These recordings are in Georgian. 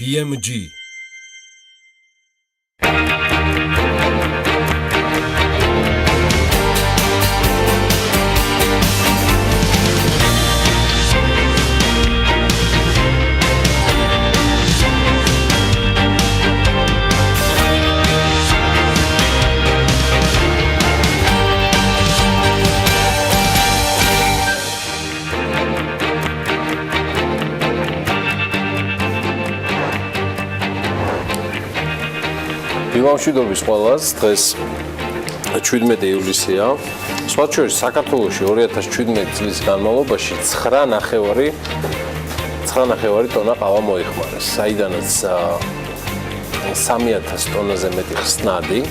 BMG მშვიდობის ყველას, დღეს 17 ივლისია. სხვა შორის საქართველოში 2017 წლის განმავლობაში 9.5 ტონა ყავა მოიხმარეს, საიდანაც 3000 ტონაზე მეტი ხსნადი,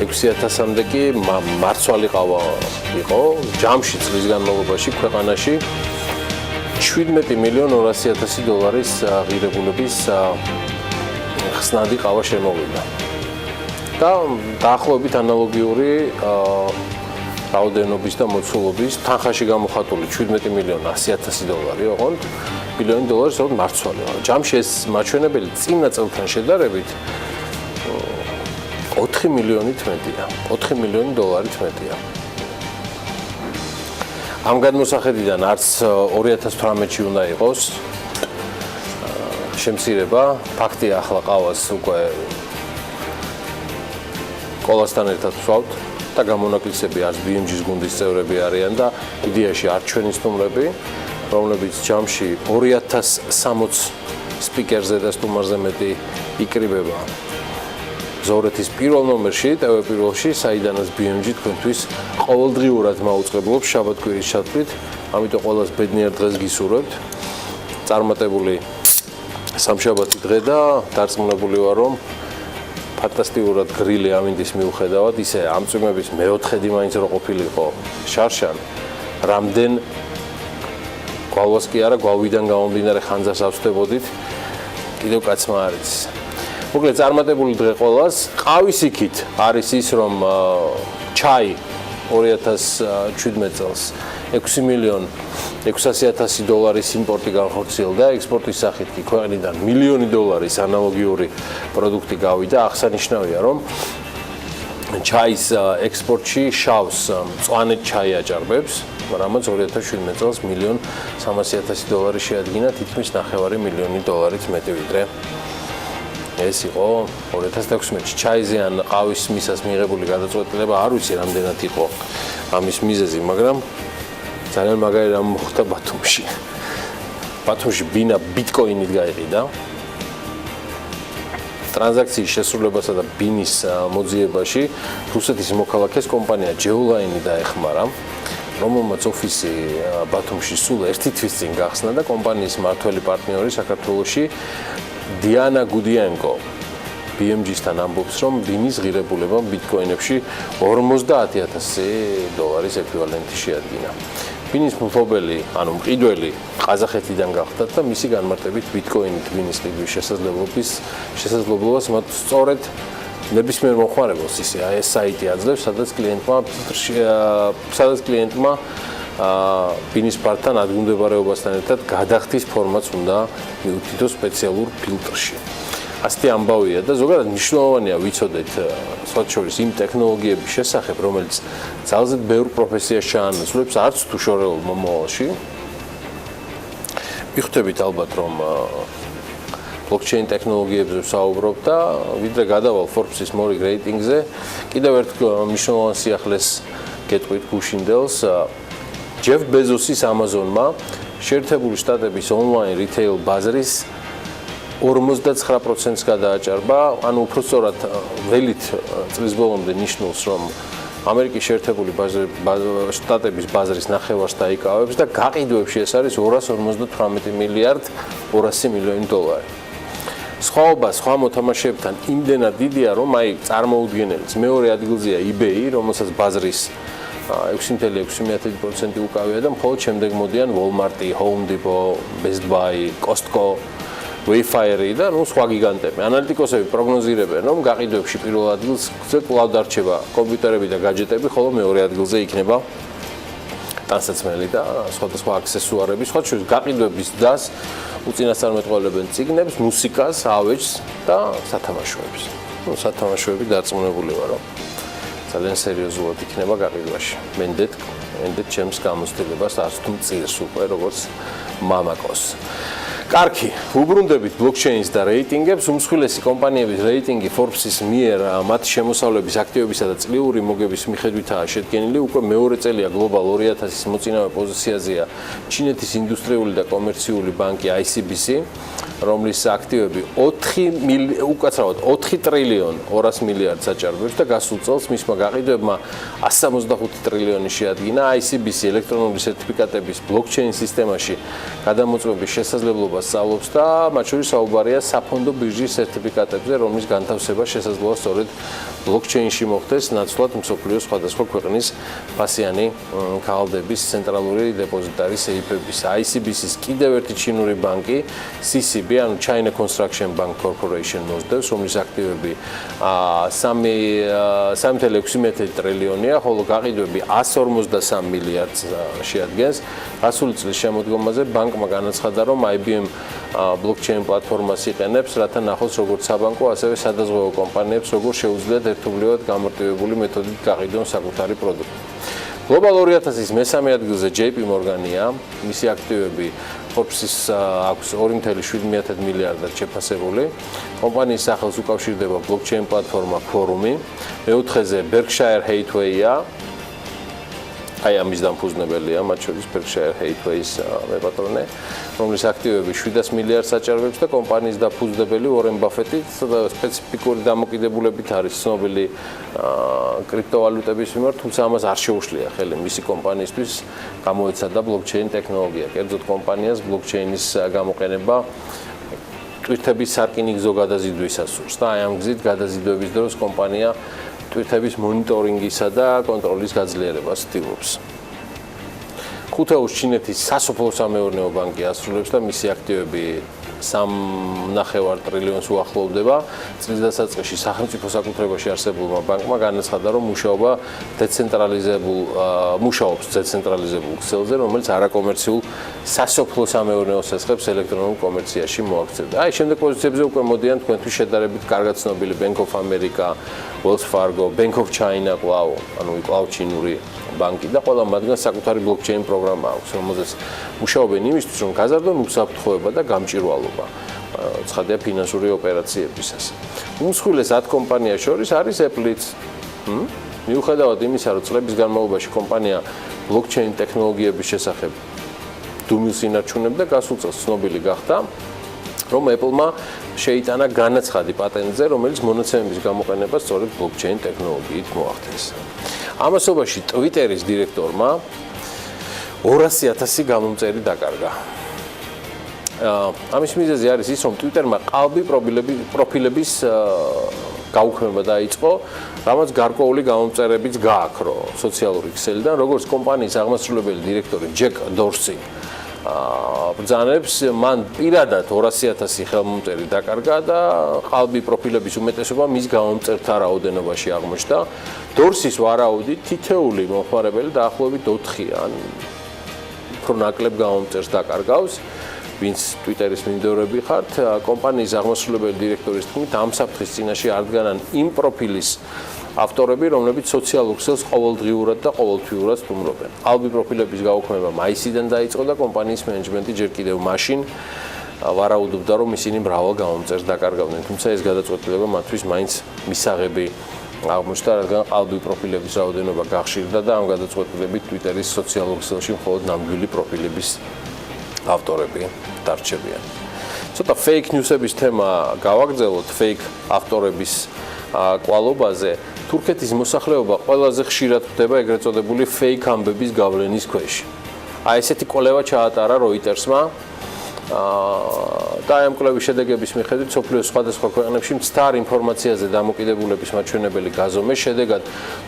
6000-მდე კი მარცვალი ყავა იყო. ჯამში წლის განმავლობაში ქვეყანაში 17.200.000 დოლარის ღირებულების ხსნადი ყავა შემოვიდა. და დაახლოებით ანალოგიური რაოდენობის და მოცულობის თანხაში გამოხატული 17.100.000 დოლარი, ოღონდ ბილიონი დოლარი სწორედ მარცვალი. ჯამში ეს მაჩვენებელი წინა წელთან შედარებით 4 მილიონით მეტია, 4 მილიონი დოლარით მეტია. ამ გადმოსახედიდან არც 2018-ში უნდა იყოს შემცირება, ფაქტია ახლა ყავას უკვე ყოლასთან ერთად ვსვავთ და გამონაკლისები არც BMG-ის გუნდის წევრები არიან და იდეაში არ ჩვენი სტუმრები, რომლებიც ჯამში 2060 სპიკერზე და სტუმარზე მეტი იკრიბება ზოვრეთის პირველ ნომერში, TV პირველში, საიდანაც BMG თქვენთვის ყოველდღიურად მაუწყებლობს შაბათ-კვირის ჩათვლით, ამიტომ ყველას ბედნიერ დღეს გისურვებთ. წარმატებული სამშაბათი დღე და დარწმუნებული ვარ, რომ ფანტასტიკურად გრილი ამინდის მიუხედავად, ისე ამ წვიმების მეოთხედი მაინც რო ყოფილიყო შარშან, რამდენ გვალვას კი არა, გვალვიდან გამომდინარე ხანძარს ავსდებოდით, კიდევ კაცმა არის. მოკლედ წარმატებული დღე ყველას. ყავის იქით არის ის, რომ ჩაი 2017 წელს 6.600.000 დოლარის იმპორტი განხორციელდა, ექსპორტის სახით კი ქვეყნიდან $1,000,000 ანალოგიური პროდუქტი გავიდა. აღსანიშნავია, რომ ჩაის ექსპორტში შავს მწვანე ჩაი აჭარბებს, რამაც 2017 წელს $1,300,000 დოლარი შეადგინა, თითქმის $500,000 მეტი ვიდრე ეს იყო 2016-ში. ჩაიზე ან ყავის მისას მიღებული გადაწყვეტილება არ ვიცი რამდენად იყო ამის მიზეზი, მაგრამ ძალიან მაგარი რამ მოხდა ბათუმში. ბათუმში ბინა ბიტკოინით გაიყიდა. ტრანზაქციის შესრულებასა და ბინის მოძიებაში რუსეთის მოქალაქეს კომპანია ჯეულაინი დაეხმარა, რომელმაც ოფისი ბათუმში სულ 1 თვის წინ გახსნა და კომპანიის მმართველი პარტნიორი საქართველოში დიანა გუდიანკო BMG-სთან ამბობს, რომ ბინის ღირებულება ბიტკოინებში 50,000 დოლარის ეკვივალენტი შეადგინა. ბინის მფლობელი, ანუ მყიდველი ყაზახეთიდან გახდათ და მისი განმარტებით ბიტკოინით ბინის ყიდვის შესაძლებლობას მათ სწორედ ნებისმიერ მომხმარებელს ეს საიტი აძლევს, სადაც კლიენტმა ბინის პარტთან ადგილმდებარეობასთან ერთად გადახდის ფორმაც უნდა მიუთითოს სპეციალურ ფილტრში. ასეთი ამბავია და ზოგადად მნიშვნელოვანია ვიცოდეთ სხვა შორის იმ ტექნოლოგიების შესახებ, რომელიც ძალზე ბევრ პროფესიას ჩაანაცვლებს, არც თუ შორეულ მომავალში. მიხვდებით ალბათ, რომ blockchain ტექნოლოგიებზე ვსაუბრობ და ვიდრე გადავალ Forbes-ის მორიგ რეიტინგზე, კიდევ ერთ მნიშვნელოვან სიახლეს გეტყვით გუშინდელს. ჯეფ ბეზოსის Amazon-მა შეერთებული შტატების ონლაინ რიტეილ ბაზრის 59%-ს გადააჭარბა, ანუ უფრო სწორად ველით წლის ბოლომდე ნიშნავს, რომ ამერიკის შეერთებული შტატების ბაზრის ნახევარს დაიკავებს და გაყიდვებში ეს არის $258,200,000,000. სხვაობა სხვა მოთამაშეებთან იმდენად დიდია, რომ წარმოუდგენელიც მეორე ადგილზეა eBay, რომელსაც ბაზრის 6.6% უკავია და მხოლოდ შემდეგ მოდიან Walmart-ი, Home Depot, Best Buy, Costco, Wayfair-ი და სხვა გიგანტები. ანალიტიკოსები პროგნოზირებენ, რომ გაყიდვებში პირველ ადგილზე კვლავ დარჩება კომპიუტერები და гаджеტები, ხოლო მეორე ადგილზე იქნება ტანსაცმელი და სხვადასხვა აქსესუარები, სხვა შორის გაყიდვების დას უწინასწარმეტყველებენ წიგნებს, მუსიკას, ავეჯს და სათამაშოებს. სათამაშოები დარწმუნებული ვარ, რომ ძალიან სერიოზულად იქნება გაყიდვაში. მენდეთ ჩემს გამოცდილებას არც თუ მწირს უკვე როგორც მამაკოს. კარგი, უბრუნდებით ბლოკჩეინს და რეიტინგებს. უმსხვილესი კომპანიების რეიტინგი Forbes-ის მიერ მათ შემოსავლების აქტივობისა და წლიური მოგების მიხედვითაა შედგენილი. უკვე მეორე წელია Global 2000-ის მოწინავე პოზიციაზეა ჩინეთის ინდუსტრიული და კომერციული ბანკი ICBC, რომლის აქტივები 4 ტრილიონ 200 მილიარდს აჭარბებს და გასულ წელს მისმა გაყიდვებმა 165 ტრილიონი შეადგინა. ICBC ელექტრონული სერტიფიკატების ბლოკჩეინ სისტემაში გადამოწმების შესაძლებლობა სწავლობს და მათ შორის საუბარია საფონდო ბირჟის სერტიფიკატებზე, რომლის განთავსება შესაძლოა სწორედ ბლოკჩეინში მოხდეს, ნაცვლად მსოფლიოს სხვადასხვა ქვეყნის ფასიანი ქაღალდების ცენტრალური დეპოზიტარის 세이프ების. ICBC-ის კიდევ ერთი ჩინური ბანკი CCB, ანუ China Construction Bank Corporation მოსდევს, რომლის აქტივები 3.6 ტრილიონია, ხოლო გაყიდვები 153 მილიარდს შეადგენს. გასული წლის შემოდგომაზე ბანკმა განაცხადა, რომ IBM ბლოკჩეინ პლატფორმას იყენებს, რათა ნახოს როგორც საბანკო, ასევე სადაზღვევო კომპანიებს, როგორ შეუძლიათ ერთობლივად გამარტივებული მეთოდით გაყიდონ საკუთარი პროდუქტი. Global 2000-ის მესამე ადგილზე JP Morgan-ია, მისი აქტივები Forbes-ის აქვს 2.7 მილიარდად შეფასებული. კომპანიის სახელს უკავშირდება ბლოკჩეინ პლატფორმა Forum-ი. მეოთხეზე Berkshire Hathaway-ია. აი ამის დამფუძნებელია, მათ შორის Berkshire Hathaway-ის მეპატრონე, რომლის აქტივები 700 მილიარდს აჭარბებს და კომპანიის დაფუძნებელი Warren Buffett-ი სპეციფიკური დამოკიდებულებით არის ცნობილი კრიპტოვალუტების მიმართ, თუმცა ამას არ შეუშლია ხელი მისი კომპანიისთვის გამოეცადა ბლოკჩეინ ტექნოლოგია. კერძოდ კომპანიას ბლოკჩეინის გამოყენება ტვირთების სარკინიგზო გადაზიდვისას სურს და აი ამ გზით გადაზიდვების დროს კომპანია ტვირთების მონიტორინგისა და კონტროლის გაძლიერებას ცდილობს. ხუთეულს ჩინეთის სასოფლო-სამეურნეო ბანკი ასრულებს და მისი აქტივები 3.5 ტრილიონს უახლოვდება. წლის დასაწყისში სახელმწიფო საკუთრებაში არსებულმა ბანკმა განაცხადა, რომ მუშაობს დეცენტრალიზებულ ქსელზე, რომელიც არაკომერციულ სასოფლო-სამეურნეოს ესხებს ელექტრონულ კომერციაში მოაქცევდა. აი, შემდეგ პოზიციებზე უკვე მოდიან თქვენთვის შედარებით კარგად ცნობილი Bank of America, Wells Fargo, Bank of China, კლავ ჩინური ბანკი და ყველა მათგანს საკუთარი ბლოკჩეინ პროგრამა აქვს, რომელზეც მუშაობენ იმისთვის, რომ გაზარდონ უსაფრთხოება და გამჭვირვალობა, ცხადია ფინანსური ოპერაციებისას. უმსხვილეს 10 კომპანიას შორის არის Apple-იც. მიუხედავად იმისა, რომ წლების განმავლობაში კომპანია ბლოკჩეინ ტექნოლოგიების შესახებ დუმილს ინარჩუნებდა, გასულ წელს ცნობილი გახდა, რომ Apple-მა შეიტანა განაცხადი პატენტზე, რომელიც მონაცემების გამოყენებას სწორედ ბლოკჩეინ ტექნოლოგიით მოახდენს. ამასობაში Twitter-ის დირექტორმა 200,000 გამომწერი დაკარგა. ამის მიზეზი არის ის, რომ Twitter-მა ყალბი პროფილების გაუქმება დაიწყო, რამაც გარკვეული გამომწერებიც გააქრო სოციალური ქსელიდან, როგორც კომპანიის აღმასრულებელი დირექტორი Jack Dorsey ბრძანებს, მან პირადად 200,000 ხელმომწერი დაკარგა და ყალბი პროფილების უმეტესობა მის გამომწერთა რაოდენობაში აღმოჩნდა. Dorsey-ის ვარაუდით თითეული მომხმარებელი დაახლოებით 4 ან უფრო ნაკლებ გამომწერს დაკარგავს. ვინც Twitter-ის მიმდევრები ხართ, კომპანიის აღმასრულებელი დირექტორის თქმით, ამ საფრთხის წინაშე არ დგანან იმ პროფილის ავტორები, რომლებიც სოციალურ ქსელს ყოველდღიურად და ყოველთვიურად სტუმრობენ. ყალბი პროფილების გაუქმება მაისიდან დაიწყო და კომპანიის მენეჯმენტი ჯერ კიდევ მაშინ ვარაუდობდა, რომ ისინი მრავალ გამომწერს დაკარგავდნენ, თუმცა ეს გადაწყვეტილება მათთვის მაინც მისაღები აღმოჩნდა, რადგან ყალბი პროფილების რაოდენობა გახშირდა და ამ გადაწყვეტილებით Twitter-ის სოციალურ ქსელში მხოლოდ ნამდვილი პროფილების ავტორები დარჩებიან. ცოტა fake news-ების თემა გავაგრძელოთ, fake ავტორების კვალობაზე. თურქეთის მოსახლეობა ყველაზე ხშირად ხდება ეგრეთ წოდებული fake ამბების გავლენის ქვეშ. აი ესეთი კვლევა ჩაატარა Reuters-მა და ამ კვლევის შედეგების მიხედვით სოფლიოს სხვადასხვა ქვეყნებში მცდარ ინფორმაციაზე დამოკიდებულების მაჩვენებელი გაზომეს. შედეგად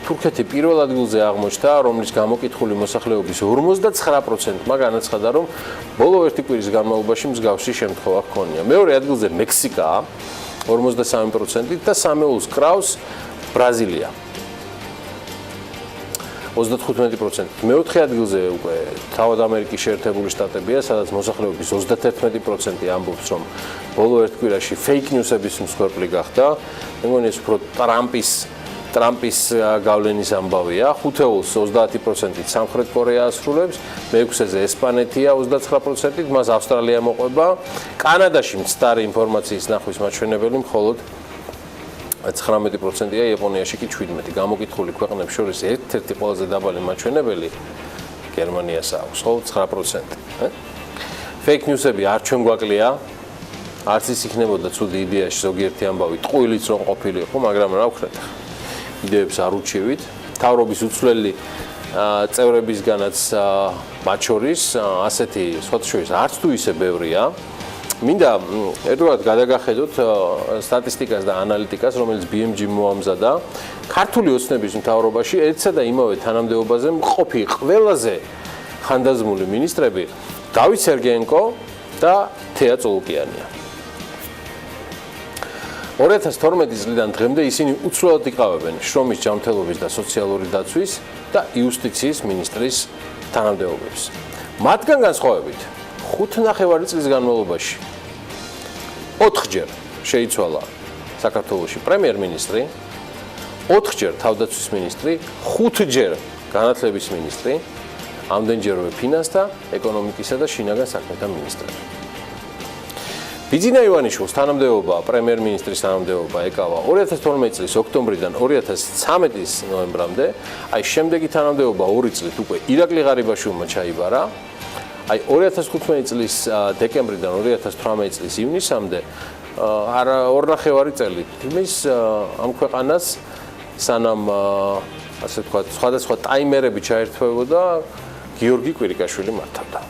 თურქეთი პირველ ადგილზე აღმოჩნდა, რომლის გამოკითხული მოსახლეობის 59%-მა განაცხადა, რომ ბოლო ერთი კვირის განმავლობაში მსგავსი შემთხვევა ჰქონია. მეორე ადგილზე მექსიკაა 53%-ით და სამეულს კრავს ბრაზილია. 35%. მეოთხე ადგილზე უკვე თავად ამერიკის შეერთებული შტატებია, სადაც მოსახლეობის 31% ამბობს, რომ ბოლო ერთ კვირაში fake news-ების მსხვერპლი გახდა. მე მგონი ეს უფრო ტრამპის გავლენის ამბავია. ხუთეულს 30% სამხრეთ კორეა ასრულებს, მეექვსეზე ესპანეთია 29%, მას ავსტრალია მოყვება. კანადაში მცდარი ინფორმაციის ნახვის მაჩვენებელი მხოლოდ 19%-ია, იაპონიაში კი 17%. გამოკითხული ქვეყნებს შორის ერთ-ერთი ყველაზე დაბალი მაჩვენებელი გერმანიას აქვს, ხო, 9%. Fake news-ები არ ჩვენ გვაკლია. არც ის იქნებოდა ცუდი იდეაში ზოგიერთი ამბავი, ტყუილიც რომ ყოფილიყო, მაგრამ რა ვქნათ? იდეებს არ უჩივით. მთავრობის უცვლელი წევრებისგანაც მათ შორის ასეთი სხვათა შორის არც თუ ისე ბევრია. მინდა ერთგვარად გადაგახედოთ სტატისტიკას და ანალიტიკას, რომელიც BMG მოამზადა. ქართული ოცნების მთავრობაში ერთსა და იმავე თანამდებობაზე მყოფი ყველაზე ხანდაზმული მინისტრები დავით სერგეენკო და თეა წულუკიანია. 2012 წლიდან დღემდე ისინი უცვლელად იკავებენ შრომის ჯანმრთელობის და სოციალური დაცვის და იუსტიციის მინისტრის თანამდებობებს. მათგან განსხვავებით 5.5 წლის განმავლობაში 4-ჯერ შეიცვალა საქართველოში პრემიერ-მინისტრი, 4-ჯერ თავდაცვის მინისტრი, 5-ჯერ განათლების მინისტრი, ამდენჯერვე ფინანსთა, ეკონომიკისა და შინაგან საქმეთა მინისტრები. ბიძინა ივანიშვილს თანამდებობა, პრემიერ-მინისტრის თანამდებობა ეკავა 2012 წლის ოქტომბრიდან 2013 ნოემბრამდე, აი შემდეგი თანამდებობა 2 წლით უკვე ირაკლი ღარიბაშვილმა ჩაიბარა. აი 2015 წლის დეკემბრიდან 2018 წლის ივნისამდე არა 2.5 წელი თმის ამ ქვეყანას სანამ ასე ვთქვათ სხვადასხვა ტაიმერები ჩაერთვებოდა გიორგი კვირიკაშვილი მართავდა.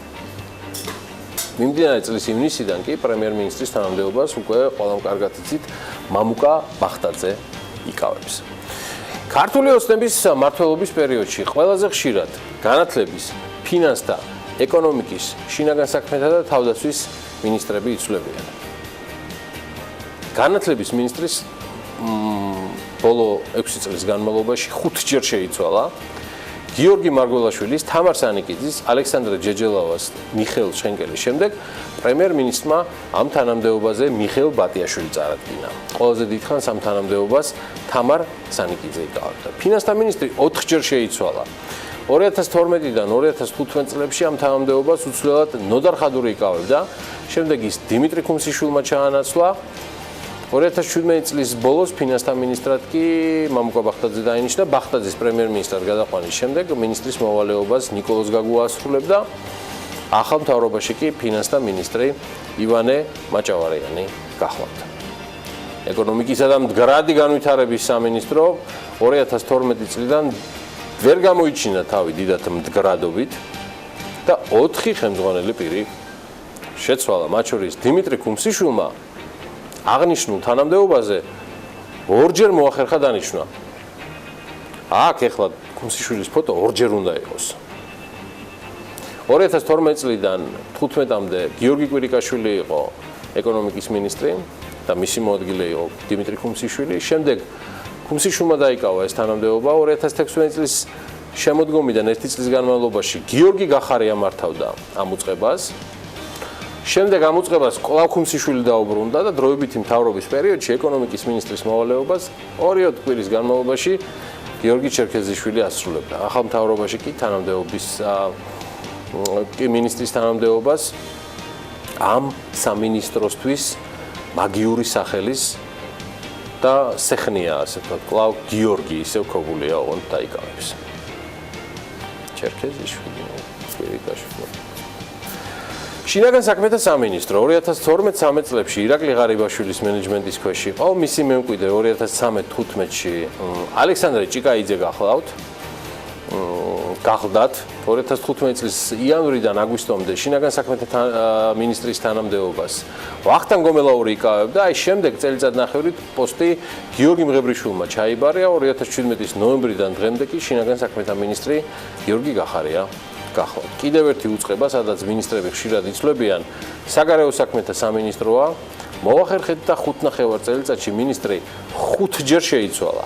მიმდინარე წლის ივნისიდან კი პრემიერ-მინისტრის თანამდებობას უკვე ყველამ კარგად იცით მამუკა ბახტაძე იკავებს. ქართული ოცნების მმართველობის პერიოდში ყველაზე ხშირად განათლების, ფინანსთა, ეკონომიკის, შინაგან საქმეთა და თავდაცვის მინისტრები იცვლებიან. განათლების მინისტრის ბოლო 6 წლის განმავლობაში 5-ჯერ შეიცვალა. გიორგი მარგველაშვილის, თამარ სანიკიძის, ალექსანდრე ჯეჯელავას, მიხეილ შენკელის შემდეგ პრემიერ-მინისტრმა ამ თანამდებობაზე მიხეილ ბატიაშვილი წარადგინა. ყველაზე დიდხანს ამ თანამდებობას თამარ სანიკიძე იკავებდა. ფინანსთა მინისტრი 4-ჯერ შეიცვალა. 2012-დან 2015 წლებში ამ თანამდებობას უცვლელად ნოდარ ხადური იკავებდა. შემდეგ ის დიმიტრი ქუმსიშვილმა ჩაანაცვლა. 2017 წლის ბოლოს ფინანსთა მინისტრად კი მამუკა ბახტაძე დაინიშნა. ბახტაძის პრემიერ-მინისტრად გადაყვანის შემდეგ მინისტრის მოვალეობას ნიკოლოზ გაგუა ასრულებდა. ახალ მთავრობაში კი ფინანსთა მინისტრი ივანე მაჭავარიანი გახლავდა. ეკონომიკისა და მდგრადი განვითარების სამინისტრო 2012 წლიდან ვერ გამოიჩინა თავი დიდად მდგრადობით და 4 ხელმძღვანელი პირი შეცვალა, მათ შორის დიმიტრი ქუმსიშვილმა აღნიშნულ თანამდებობაზე 2-ჯერ მოახერხა დანიშვნა. აქ ეხლა ქუმსიშვილის ფოტო 2-ჯერ უნდა იყოს. 2012 წლიდან 15-მდე გიორგი კვირიკაშვილი იყო ეკონომიკის მინისტრი და მისი მოადგილე იყო დიმიტრი ქუმსიშვილი. შემდეგ ქუმსიშვილმა დაიკავა ეს თანამდებობა 2016 წლის შემოდგომიდან 1 წლის განმავლობაში გიორგი გახარია მართავდა ამ უწყებას. შემდეგ ამ უწყებას კვლავ ქუმსიშვილი დაუბრუნდა და დროებითი მთავრობის პერიოდში ეკონომიკის მინისტრის მოვალეობას 2 კვირის განმავლობაში გიორგი ჩერქეზიშვილი ასრულებდა. ახალ მთავრობაში კი თანამდებობის მინისტრის თანამდებობას ამ სამინისტროსთვის მაგიური სახელის და სეხნია, ასე ვთქვათ, კვლავ გიორგი ისევ ქოგულია, ოღონდ დაიკავებს. ჩერქეზიშვილი, კვირიკაშვილი. შინაგან საქმეთა სამინისტრო 2012-13 წლებში ირაკლი ღარიბაშვილის მენეჯმენტის ქვეშ იყო. მისი მემკვიდრე 2013-15-ში ალექსანდრე ჭიკაიძე გახლდათ 2015 წლის იანვრიდან აგვისტომდე შინაგან საქმეთა მინისტრის თანამდებობას ვახტანგ გომელაური იკავებდა. აი შემდეგ წელიწადნახევრით პოსტი გიორგი მღებრიშვილმა ჩაიბარა. 2017 ნოემბრიდან დღემდე კი შინაგან საქმეთა მინისტრი გიორგი გახარია გახლავთ. კიდევ ერთი უწყება, სადაც მინისტრები ხშირად იცვლებიან, საგარეო საქმეთა სამინისტროა. მოახერხეთ და 5.5 წელიწადში მინისტრი 5-ჯერ შეიცვალა.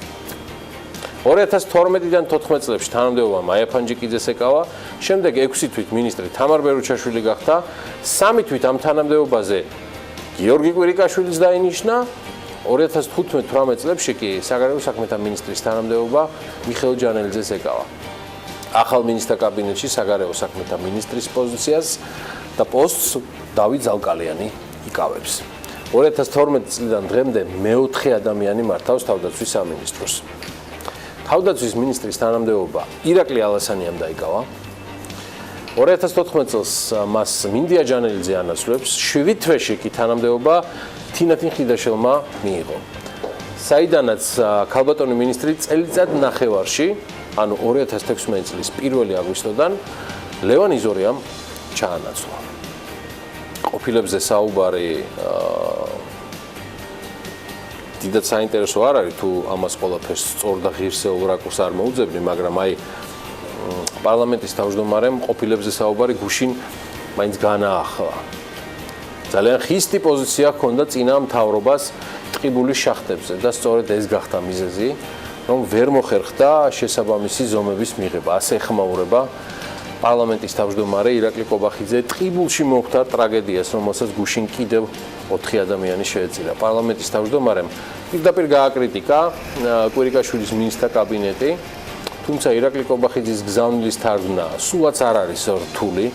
2012-დან 14 წლებში თანამდებობა მაია ფანჯიკიძეს ეკავა, შემდეგ 6 თვით მინისტრი თამარ ბერუჩაშვილი გახდა, 3 თვით ამ თანამდებობაზე გიორგი კვირიკაშვილიც დაინიშნა, 2015-18 წლებში კი საგარეო საქმეთა მინისტრის თანამდებობა მიხეილ ჯანელიძეს ეკავა. ახალ მინისტრთა კაბინეტში საგარეო საქმეთა მინისტრის პოზიციას და პოსტს დავით ზალკალიანი იკავებს. 2012 წლიდან დღემდე მეოთხე ადამიანი მართავს თავდაცვის სამინისტროს. თავდაცვის მინისტრის თანამდებობა ირაკლი ალასანიამ დაიკავა. 2014 წელს მას მინდია ჯანელიძე ანაცვლებს, 7 თვეში კი თანამდებობა თინათინ ხიდაშელმა მიიღო. საიდანაც ქალბატონი მინისტრი წელიწად ნახევარში, ანუ 2016 წლის 1 აგვისტოდან ლევან იზორიამ ჩაანაცვლა. ყოფილებზე საუბარი დიდად საინტერესო არ არის თუ ამას ყველაფერს სწორ და ღირსეულ რაკურსს არ მოუძებნი, მაგრამ აი პარლამენტის თავმჯდომარემ ყოფილებზე საუბარი გუშინ მაინც განაახლა. ძალიან ხისტი პოზიცია ჰქონდა წინა მთავრობას ტყიბულის შახტებზე და სწორედ ეს გახდა მიზეზი, რომ ვერ მოხერხდა შესაბამისი ზომების მიღება. ასე ეხმაურება პარლამენტის თავმჯდომარე ირაკლი კობახიძე ტყიბულში მოხდა ტრაგედიას, რომელსაც გუშინ კიდევ 4 ადამიანი შეეწირა. პარლამენტის თავმჯდომარემ პირდაპირ გააკრიტიკა კვირიკაშვილის მინისტრთა კაბინეტი, თუმცა ირაკლი კობახიძის გზავნილის თარგმნა სულაც არ არის რთული.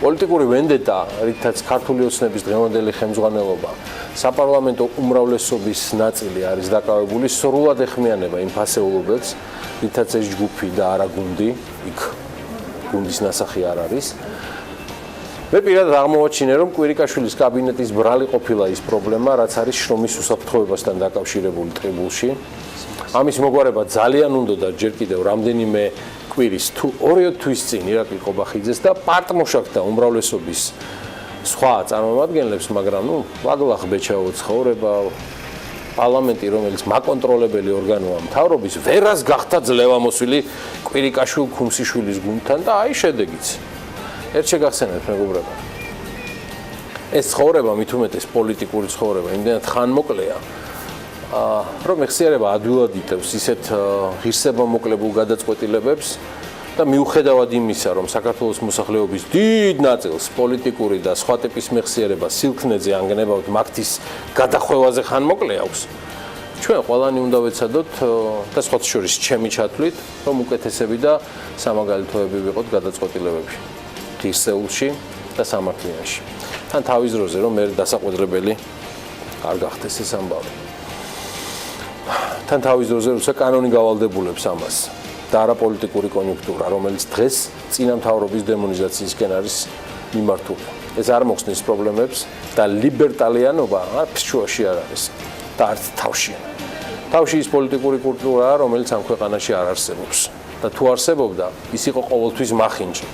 პოლიტიკური ვენდეტა, რითაც ქართული ოცნების დღევანდელი ხელმძღვანელობა, საპარლამენტო უმრავლესობის ნაწილი არის დაკავებული, სრულად ეხმიანება იმ ფასეულობებს, რითაც ეს ჯგუფი და არა გუნდი, იქ გუნდის ნასახი არ არის. მე პირადად აღმოვაჩინე, რომ კვირიკაშვილის კაბინეტის ბრალი ყოფილა ის პრობლემა, რაც არის შრომის უსაფრთხოებასთან დაკავშირებული ტყიბულში. ამის მოგვარება ძალიან უნდოდა ჯერ კიდევ რამდენიმე კვირის თუ 2 თვის წინ ირაკლი კობახიძეს და პარტმოშაკთა უმრავლესობის სხვა წარმომადგენლებს, მაგრამ ლაგლახ ბეჩაო ცხოვრება, პარლამენტი, რომელიც მაკონტროლებელი ორგანოა მთავრობის, ვერას გახდა ძლევამოსილი კვირიკაშვილ ქუმსიშვილის გუნდთან და აი შედეგიც. ერთ შეგახსენებთ მეგობრებო. ეს ცხოვრება მით უმეტეს პოლიტიკური ცხოვრება, იმდენად ხანმოკლეა, რომ ეხსიერება ადვილად იტევს ისეთ ღირსებამოკლებულ გადაწყვეტილებებს და მიუხედავად იმისა, რომ საქართველოს მოსახლეობის დიდ ნაწილს პოლიტიკური და სხვა ტიპის მეხსიერება სილქნეზე ანგნებავთ მაგთის გადახვევაზე ხანმოკლე აქვს, ჩვენ ყველანი უნდა ვეცადოთ და სხვა შორის ჩემი ჩათვლით, რომ უკეთესები და სამაგალითოები ვიყოთ გადაწყვეტილებებში, ღირსეულში და სამართლიანში. თან თავის დროზე რომ მე დასაყვედრებელი არ გახდეს ეს ამბავი. თან თავის დროზე როცა კანონი გავალდებულებს ამას და არა პოლიტიკური კონიუნქტურა, რომელიც დღეს წინა მთავრობის დემონიზაციისკენ არის მიმართული. ეს არ მოხსნის პრობლემებს და ლიბერტალიანობა ფშუაში არ არის და არც თავშია. თავში ის პოლიტიკური კულტურაა, რომელიც ამ ქვეყანაში არ არსებობს და თუ არსებობდა, ის იყო ყოველთვის მახინჯი.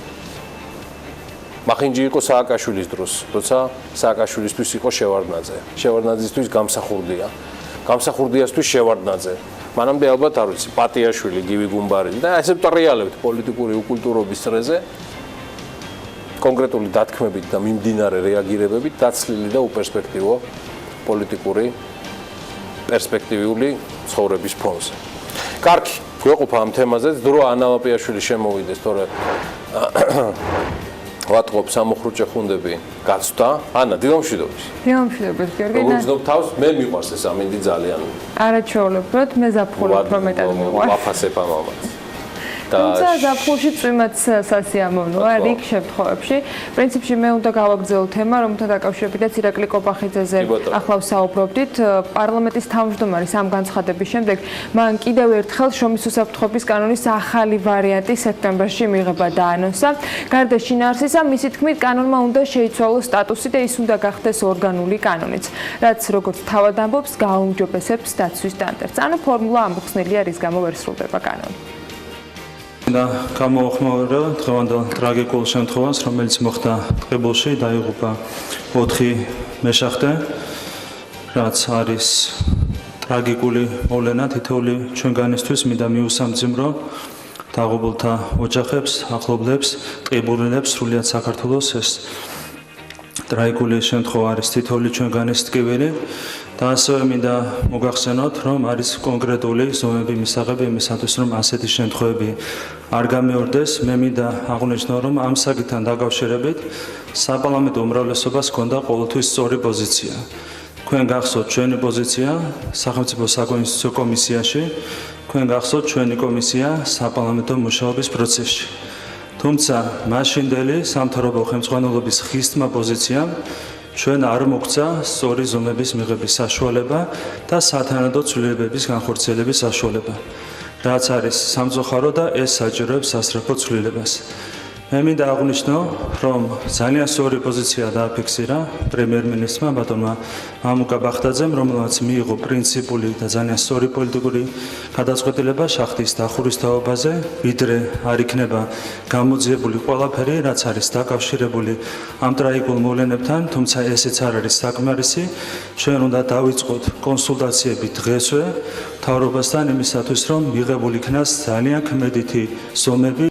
მახინჯი იყო სააკაშვილის დროს, როცა სააკაშვილისთვის იყო შევარდნაძე. შევარდნაძისთვის გამსახურდია. გამსახურდიასთვის შევარდნაძე. მანამდე ალბათ არ ვიცი, პატიაშვილი, გივი გუმბარელი და ესე ვტრიალებთ პოლიტიკური უკულტურობის წრეზე, კონკრეტული დათქმებით და მიმდინარე რეაგირებებით დაცლილი და უპერსპექტივო პოლიტიკური პერსპექტივული ცხოვრების ფონზე. კარგი, გვეყოფა ამ თემაზე, დრო ანალაპიაშვილი შემოვიდეს, თორე ვატყობ სამოხრუჭე ხუნდები გაცვდა. ანა, დილამშვიდობის. დილამშვიდობის, გიორგი. როგორ ვზნობ თავს, მე მიყვარს ეს ამინდი ძალიან. არაჩვეულებრივად, მე ზაფხულობ რომ მეტად მიყვარს. ვაფასებ ამავე. თუმცა ზაფხულში წვიმაც სასიამოვნოა რიგ შემთხვევებში. პრინციპში მე უნდა გავაგრძელო თემა, რომელთან დაკავშირებითაც ირაკლი კობახიძეზე ახლა ვსაუბრობდით. პარლამენტის თავმჯდომარის ამ განცხადების შემდეგ მან კიდევ ერთხელ შრომის უსაფრთხოების კანონის ახალი ვარიანტი სექტემბერში მიღება დაანონსა. გარდა შინაარსისა, მისი თქმით, კანონმა უნდა შეიცვალოს სტატუსი და ის უნდა გახდეს ორგანული კანონიც, რაც როგორც თავად ამბობს, გააუმჯობესებს დაცვის სტანდარტს. ანუ ფორმულა ამოხსნილია, რის გამო ვერ სრულდება კანონი. და გამოვახმოვანებდა დღევანდელ ტრაგიკულ შემთხვევას, რომელიც მოხდა ტყიბულში, დაიღუპა 4 მეშახტე, რაც არის ტრაგიკული მოვლენა თითოეული ჩვენგანისთვის. მინდა მიუსამძიმრო დაღუპულთა ოჯახებს, ახლობლებს, ტყიბულელებს, სრულიად საქართველოს. ეს ტრაგიკული შემთხვევა არის თითოეული ჩვენგანის ტკივილი და ასევე მინდა მოგახსენოთ, რომ არის კონკრეტული ზომები მისაღები იმისათვის, რომ ასეთი შემთხვევები არ გამეორდეს. მე მინდა აღვნიშნო, რომ ამ საკითხთან დაკავშირებით საპარლამენტო უმრავლესობას ჰქონდა ყოველთვის სწორი პოზიცია. თქვენ გახსოვთ ჩვენი პოზიცია სახელმწიფო საკონსტიტუციო კომისიაში, თქვენ გახსოვთ ჩვენი კომისია საპარლამენტო მუშაობის პროცესში. თუმცა მაშინდელი სამთავრობო ხელმძღვანელობის ხისტმა პოზიციამ ჩვენ არ მოგცა სწორი ზომების მიღების საშუალება და სათანადო ცვლილებების განხორციელების საშუალება, რაც არის სამწუხარო და ეს საჭიროებს სასწრაფო ცვლილებას. მე მინდა აღვნიშნო, რომ ძალიან სწორი პოზიცია დააფიქსირა პრემიერ-მინისტრმა ბატონმა მამუკა ბახტაძემ, რომელმაც მიიღო პრინციპული და ძალიან სწორი პოლიტიკური გადაწყვეტილება შახტის დახურის თაობაზე, ვიდრე არ იქნება გამოძიებული ყველაფერი, რაც არის დაკავშირებული ამ ტრაგიკულ მოვლენებთან, თუმცა ესეც არ არის საკმარისი. ჩვენ უნდა დავიწყოთ კონსულტაციები დღესვე მთავრობასთან იმისათვის, რომ მიღებულ იქნას ძალიან ქმედითი ზომები.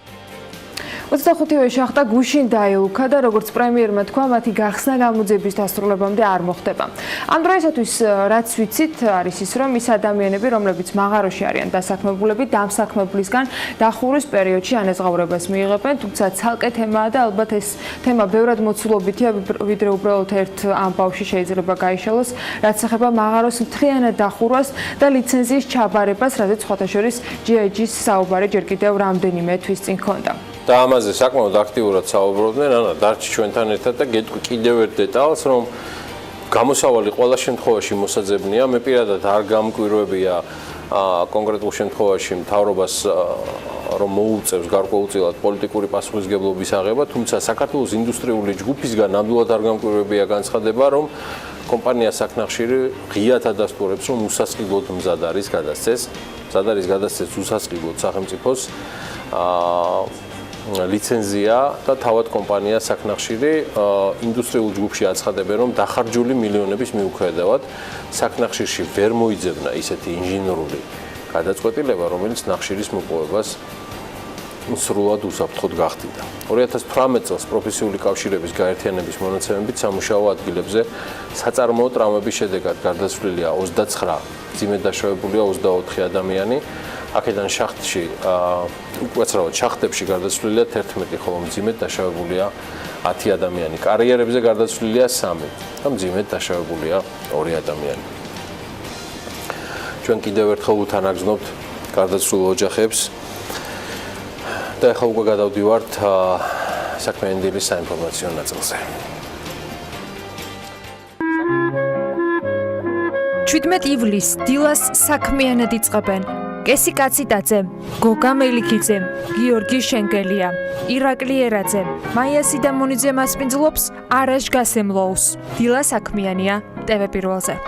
25-ვე შახტა გუშინ დაეუქა და როგორც პრემიერმა თქვა, მათი გახსნა გამოძიების დასრულებამდე არ მოხდება. ამ დროისათვის რაც ვიცით, არის ის, რომ ის ადამიანები, რომლებიც მაღაროში არიან დასაქმებულები, დამსაქმებლისგან დახურის პერიოდში ანაზღაურებას მიიღებენ, თუმცა ცალკე თემაა და ალბათ ეს თემა ბევრად მოცულობითია, ვიდრე უბრალოდ ერთ ამბავში შეიძლება გაიშალოს, რაც ეხება მაღაროს მთლიანად დახურვას და ლიცენზიის ჩაბარებას, რაზეც სხვათა შორის GIG-ის საუბარი ჯერ კიდევ რამდენიმე თვის წინ ჰქონდა. და ამაზე საკმაოდ აქტიურად საუბრობდნენ, ანა დარჩი ჩვენთან ერთად და გეტყვი კიდევ ერთ დეტალს, რომ გამოსავალი ყველა შემთხვევაში მოსაძებნია. მე პირადად არ გამკვირვებია კონკრეტულ შემთხვევაში მთავრობას რომ მოუწევს გარკვეულწილად პოლიტიკური პასუხისმგებლობის აღება, თუმცა საქართველოს ინდუსტრიული ჯგუფისგან ნამდვილად არ გამკვირვებია განცხადება, რომ კომპანია საკნახშირი ღიად ადასტურებს, რომ უსასყიდლოდ მზად არის გადასცეს უსასყიდლოდ სახელმწიფოს ლიცენზია და თავად კომპანია საკნახშირი ინდუსტრიულ ჯგუფში აცხადებენ, რომ დახარჯული მილიონების მიუხედავად საკნახშირში ვერ მოიძებნა ისეთი ინჟინერული გადაწყვეტილება, რომელიც ნახშირის მოპოვებას სრულად უსაფრთხოდ გახდიდა. 2018 წელს პროფესიული კავშირების გაერთიანების მონაცემებით სამუშაო ადგილებზე საწარმოო ტრავმების შედეგად გარდაცვლილია 29, მძიმედ დაშავებულია 24 ადამიანი. აქედან შახტში უკაცრავად შახტებში გარდაცვლილია 11, ხოლო მძიმედ დაშავებულია 10 ადამიანი. კარიერებზე გარდაცვლილია 3 და მძიმედ დაშავებულია 2 ადამიანი. ჩვენ კიდევ ერთხელ უთანაგზნობთ გარდაცვლილ ოჯახებს და ახლა უკვე გადავდივართ საქმიანი დილის საინფორმაციო ნაწილზე. 17 ივლისს დილას საქმიანად იწყებენ. კესი კაციტაძე, გოგა მელიქიძე, გიორგი შენგელია, ირაკლი ერაძე, მაია სიდამონიძე მასპინძლობს არაშ გასემლოუს. დილა საქმიანია TV პირველზე.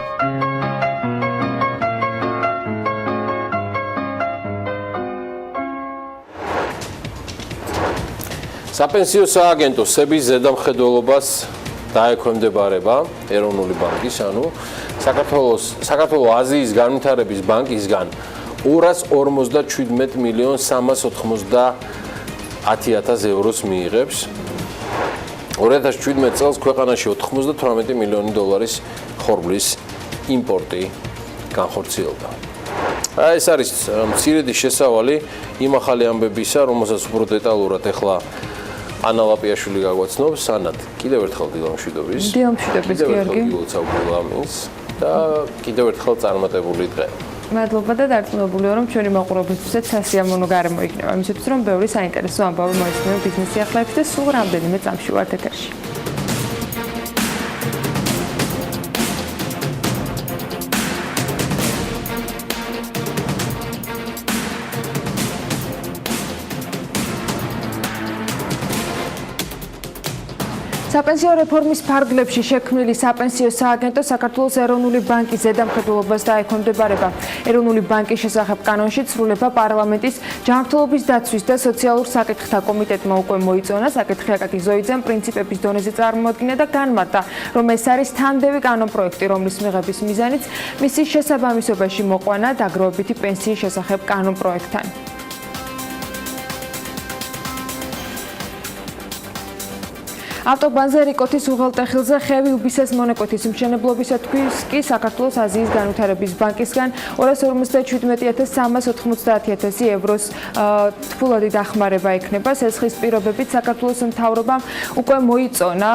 საპენსიო სააგენტო სების ზედამხედველობას დაექვემდებარება ეროვნული ბანკის, ანუ საქართველოს აზიის განვითარების ბანკისგან 257,390,000 ევროს მიიღებს. 2017 წელს ქვეყანაში 98 მილიონი დოლარის ხორბლის იმპორტი განხორციელდა. ეს არის მცირედი შესავალი იმ ახალი ამბებისა, რომელსაც უფრო დეტალურად ახლა ანა ლაპიაშვილი გაგვაცნობს. ანათ, კიდევ ერთხელ დილამშვიდობის. დილამშვიდობის, გიორგი. და კიდევ ერთხელ წარმატებული დღე. მადლობა და დარწმუნებული ვარ, რომ ჩვენი მაყურებლისთვისაც სასიამოვნო გარემო იქნება. იმისათვის, რომ ბევრი საინტერესო ამბავი მოისმინო ბიზნეს სიახლეებში და სულ რამდენიმე წამში ვართ ეთერში. საპენსიო რეფორმის ფარგლებში შექმნილი საპენსიო სააგენტო საქართველოს ეროვნული ბანკის ზედამხედველობას დაექვემდებარება. ეროვნული ბანკის შესახებ კანონში ცვლილება პარლამენტის ჯანმრთელობის დაცვის და სოციალურ საკითხთა კომიტეტმა უკვე მოიწონა. საკითხი აკაკი ზოიძემ პრინციპების დონეზე წარმოადგინა და განმარტა, რომ ეს არის თანმდევი კანონპროექტი, რომლის მიღების მიზანიც მისი შესაბამისობაში მოყვანა დაგროვებითი პენსიის შესახებ კანონპროექტთან. ავტობანზე რიკოთის უღელტეხილზე ხევი უბისეს მონაკვეთის მშენებლობისათვის კი საქართველოს აზიის განვითარების ბანკისგან 257.390 ევროს თფულადი დახმარება ექნება. სესხის პირობებით საქართველოს მთავრობამ უკვე მოიწონა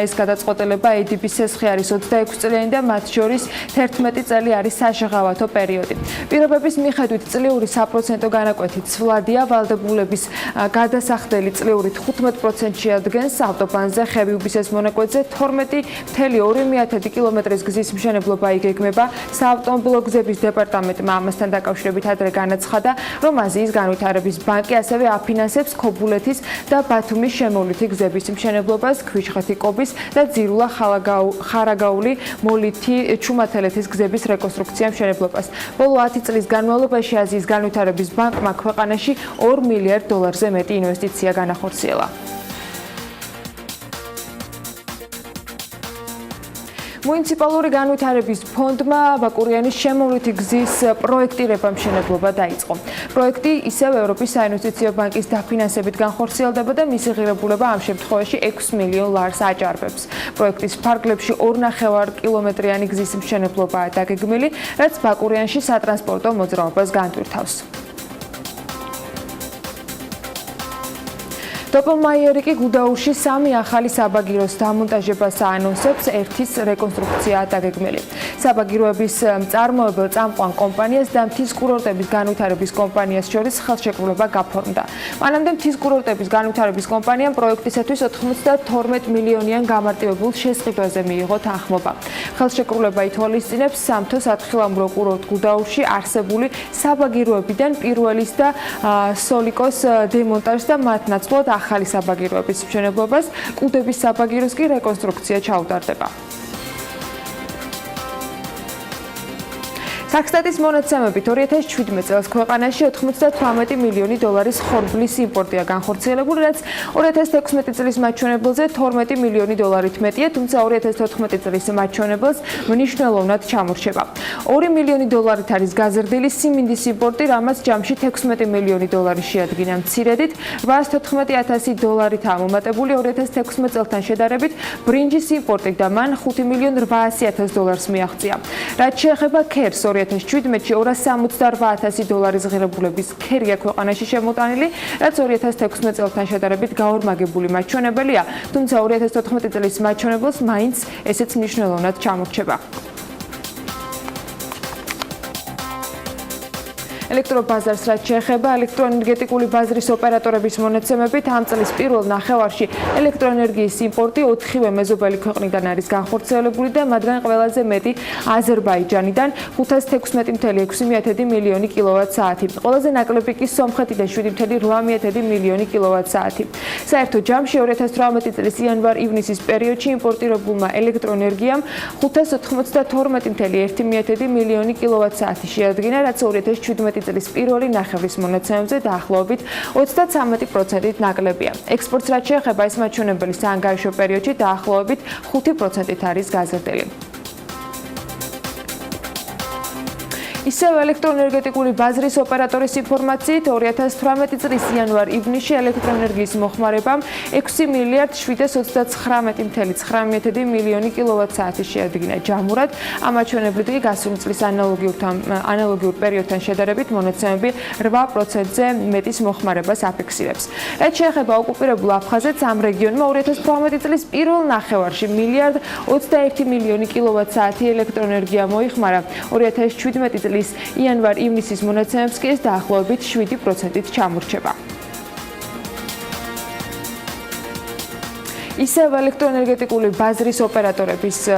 ეს გადაწყვეტილება. ADB-ის სესხი არის 26 წლიანი და მათ შორის 11 წელი არის საშაღავათო პერიოდი. პირობების მიხედვით წლიური საპროცენტო განაკვეთი ცვლადია. ვალდებულების გადასახდელი წლიური 15% შეადგენს. ავტობანზე ხევი უბისეს მონაკვეთზე 12.2 კილომეტრის გზის მშენებლობა იგეგმება. საავტომობილო გზების დეპარტამენტმა ამასთან დაკავშირებით ადრე განაცხადა, რომ აზიის განვითარების ბანკი ასევე აფინანსებს ქობულეთის და ბათუმის შემოვლითი გზების მშენებლობას, ქვიშხეთი-კობის და ძირულა-ხარაგაული მოლითი ჩუმათელეთის გზების რეკონსტრუქცია მშენებლობას. ბოლო 10 წლის განმავლობაში აზიის განვითარების ბანკმა ქვეყანაში $2 მილიარდზე მეტი ინვესტიცია განახორციელა. მუნიციპალური განვითარების ფონდმა ბაკურიანის შემოვლითი გზის პროექტირება მშენებლობა დაიწყო. პროექტი ისევ ევროპის საინვესტიციო ბანკის დაფინანსებით განხორციელდება და მისი ღირებულება ამ შემთხვევაში $6 მილიონ აჭარბებს. პროექტის ფარგლებში 2,5 კილომეტრიანი გზის მშენებლობაა დაგეგმილი, რაც ბაკურიანში სატრანსპორტო მოძრაობას განტვირთავს. დოპელმაიერი კი გუდაურში 3 ახალი საბაგიროს დამონტაჟებას აანონსებს, ერთის რეკონსტრუქცია დაგეგმილი. საბაგიროების მწარმოებელ წამყვან კომპანიას და მთის კურორტების განვითარების კომპანიას შორის ხელშეკრულება გაფორმდა. მანამდე მთის კურორტების განვითარების კომპანიამ პროექტისათვის 92 მილიონიან გამარტივებულ შესყიდვაზე მიიღო თანხმობა. ხელშეკრულება ითვალისწინებს სამთო სათხილამურო კურორტ გუდაურში არსებული საბაგიროებიდან პირველის და სოლიკოს დემონტაჟს და მათ ნაცვლად ახალი საბაგიროების მშენებლობას, კუდების საბაგიროს კი რეკონსტრუქცია ჩაუტარდება. საქსტატის მონაცემებით 2017 წელს ქვეყანაში $98 მილიონი ხორბლის იმპორტია განხორციელებული, რაც 2016 წლის მაჩვენებელზე $12 მილიონი მეტია, თუმცა 2014 წლის მაჩვენებელს მნიშვნელოვნად ჩამორჩება. $2 მილიონი არის გაზრდილი სიმინდის იმპორტი, რამაც ჯამში $16 მილიონი შეადგინა. მცირედით $114,000 ამომატებული 2016 წელთან შედარებით ბრინჯის იმპორტი და მან $5,800,000 მიაღწია. რაც შეეხება ქერს 2017-ში $268,000 ღირებულების ქერია ქვეყანაში შემოტანილი, რაც 2016 წელთან შედარებით გაორმაგებული მაჩვენებელია, თუმცა 2014 წლის მაჩვენებელს მაინც ესეც მნიშვნელოვნად ჩამორჩება. ელექტრობაზარს რაც შეეხება ელექტროენერგეტიკული ბაზრის ოპერატორების მონაცემებით ამ წლის პირველ ნახევარში ელექტროენერგიის იმპორტი 4-ვე მეზობელი ქვეყნიდან არის განხორციელებული და მათგან ყველაზე მეტი აზერბაიჯანიდან 516.6 მილიონი კილოვატ-საათი. ყველაზე ნაკლები კი სომხეთი და 7.8 მილიონი კილოვატ-საათი. საერთო ჯამში 2018 წლის იანვარ-ივნისის პერიოდში იმპორტირებულმა ელექტროენერგიამ 592.1 მილიონი კილოვატ-საათი შეადგინა, რაც 2017 წლის პირველი ნახევრის მონაცემებზე დაახლოებით 33% ნაკლებია. ექსპორტს რაც შეეხება ეს მაჩვენებელი საანგარიშო პერიოდში დაახლოებით 5% არის გაზრდილი. ისევ ელექტროენერგეტიკული ბაზრის ოპერატორის ინფორმაციით 2018 წლის იანვარ-ივნისში ელექტროენერგიის მოხმარებამ $6,729.9 მილიონი კილოვატ-საათი შეადგინა. ჯამურად ამ მაჩვენებლით გასული წლის ანალოგიურ პერიოდთან შედარებით მონაცემები 8%-ზე მეტის მოხმარებას აფიქსირებს. რაც შეეხება ოკუპირებულ აფხაზეთს, ამ რეგიონმა 2018 წლის პირველ ნახევარში $1,21 მილიონი კილოვატ-საათი ელექტროენერგია მოიხმარა. 2017 წლის იანვარ-ივნისის მონაცემებს კი ეს დაახლოებით 7%-ით ჩამორჩება. ისევ ელექტროენერგეტიკული ბაზრის ოპერატორების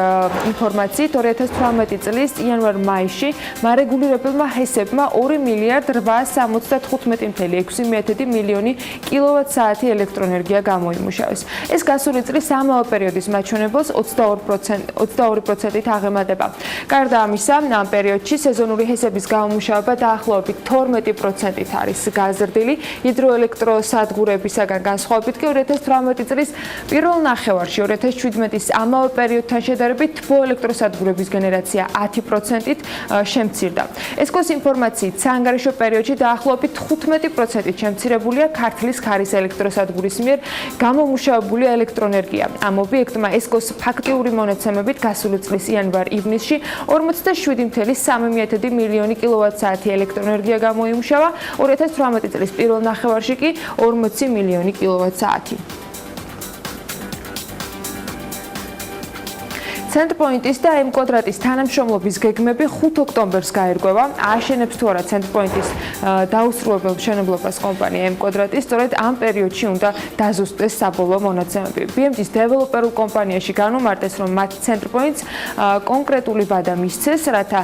ინფორმაციით 2018 წლის იანვარ-მაისში მარეგულირებელმა ჰესებმა $2,875.6 მილიონი კილოვატ-საათი ელექტროენერგია გამოიმუშავეს. ეს გასული წლის ამავე პერიოდის მაჩვენებელს 22%-ით აღემატება. გარდა ამისა, ამ პერიოდში სეზონური ჰესების გამომუშავება დაახლოებით 12%-ით არის გაზრდილი. ჰიდროელექტროსადგურებისაგან განსხვავებით კი 2018 წლის პირველ პირველ ნახევარში 2017-ის ამავე პერიოდთან შედარებით თბო ელექტროსადგურების გენერაცია 10%-ით შემცირდა. ესკოს ინფორმაციით, საანგარიშო პერიოდში დაახლოებით 15%-ით შემცირებულია ქართლის ქარის ელექტროსადგურის მიერ გამომუშავებული ელექტროენერგია. ამ ობიექტმა ესკოს ფაქტიური მონაცემებით გასული წლის იანვარ-ივნისში 47,3 მილიონი კილოვატ-საათი ელექტროენერგია გამოიმუშავა, 2018 წლის პირველ ნახევარში კი 40 მილიონი კილოვატ-საათი. ცენტრპოინტის და M-კვადრატის თანამშრომლობის გეგმები 5 ოქტომბერს გაერკვევა. ააშენებს თუ არა ცენტრპოინტის დაუსრულებელ მშენებლობას კომპანია M-კვადრატი, სწორედ ამ პერიოდში უნდა დაზუსტდეს საბოლოო მონაცემები. BMG-ის დეველოპერულ კომპანიაში განუმარტეს, რომ მათ ცენტრპოინტს კონკრეტული ვადა მისცეს, რათა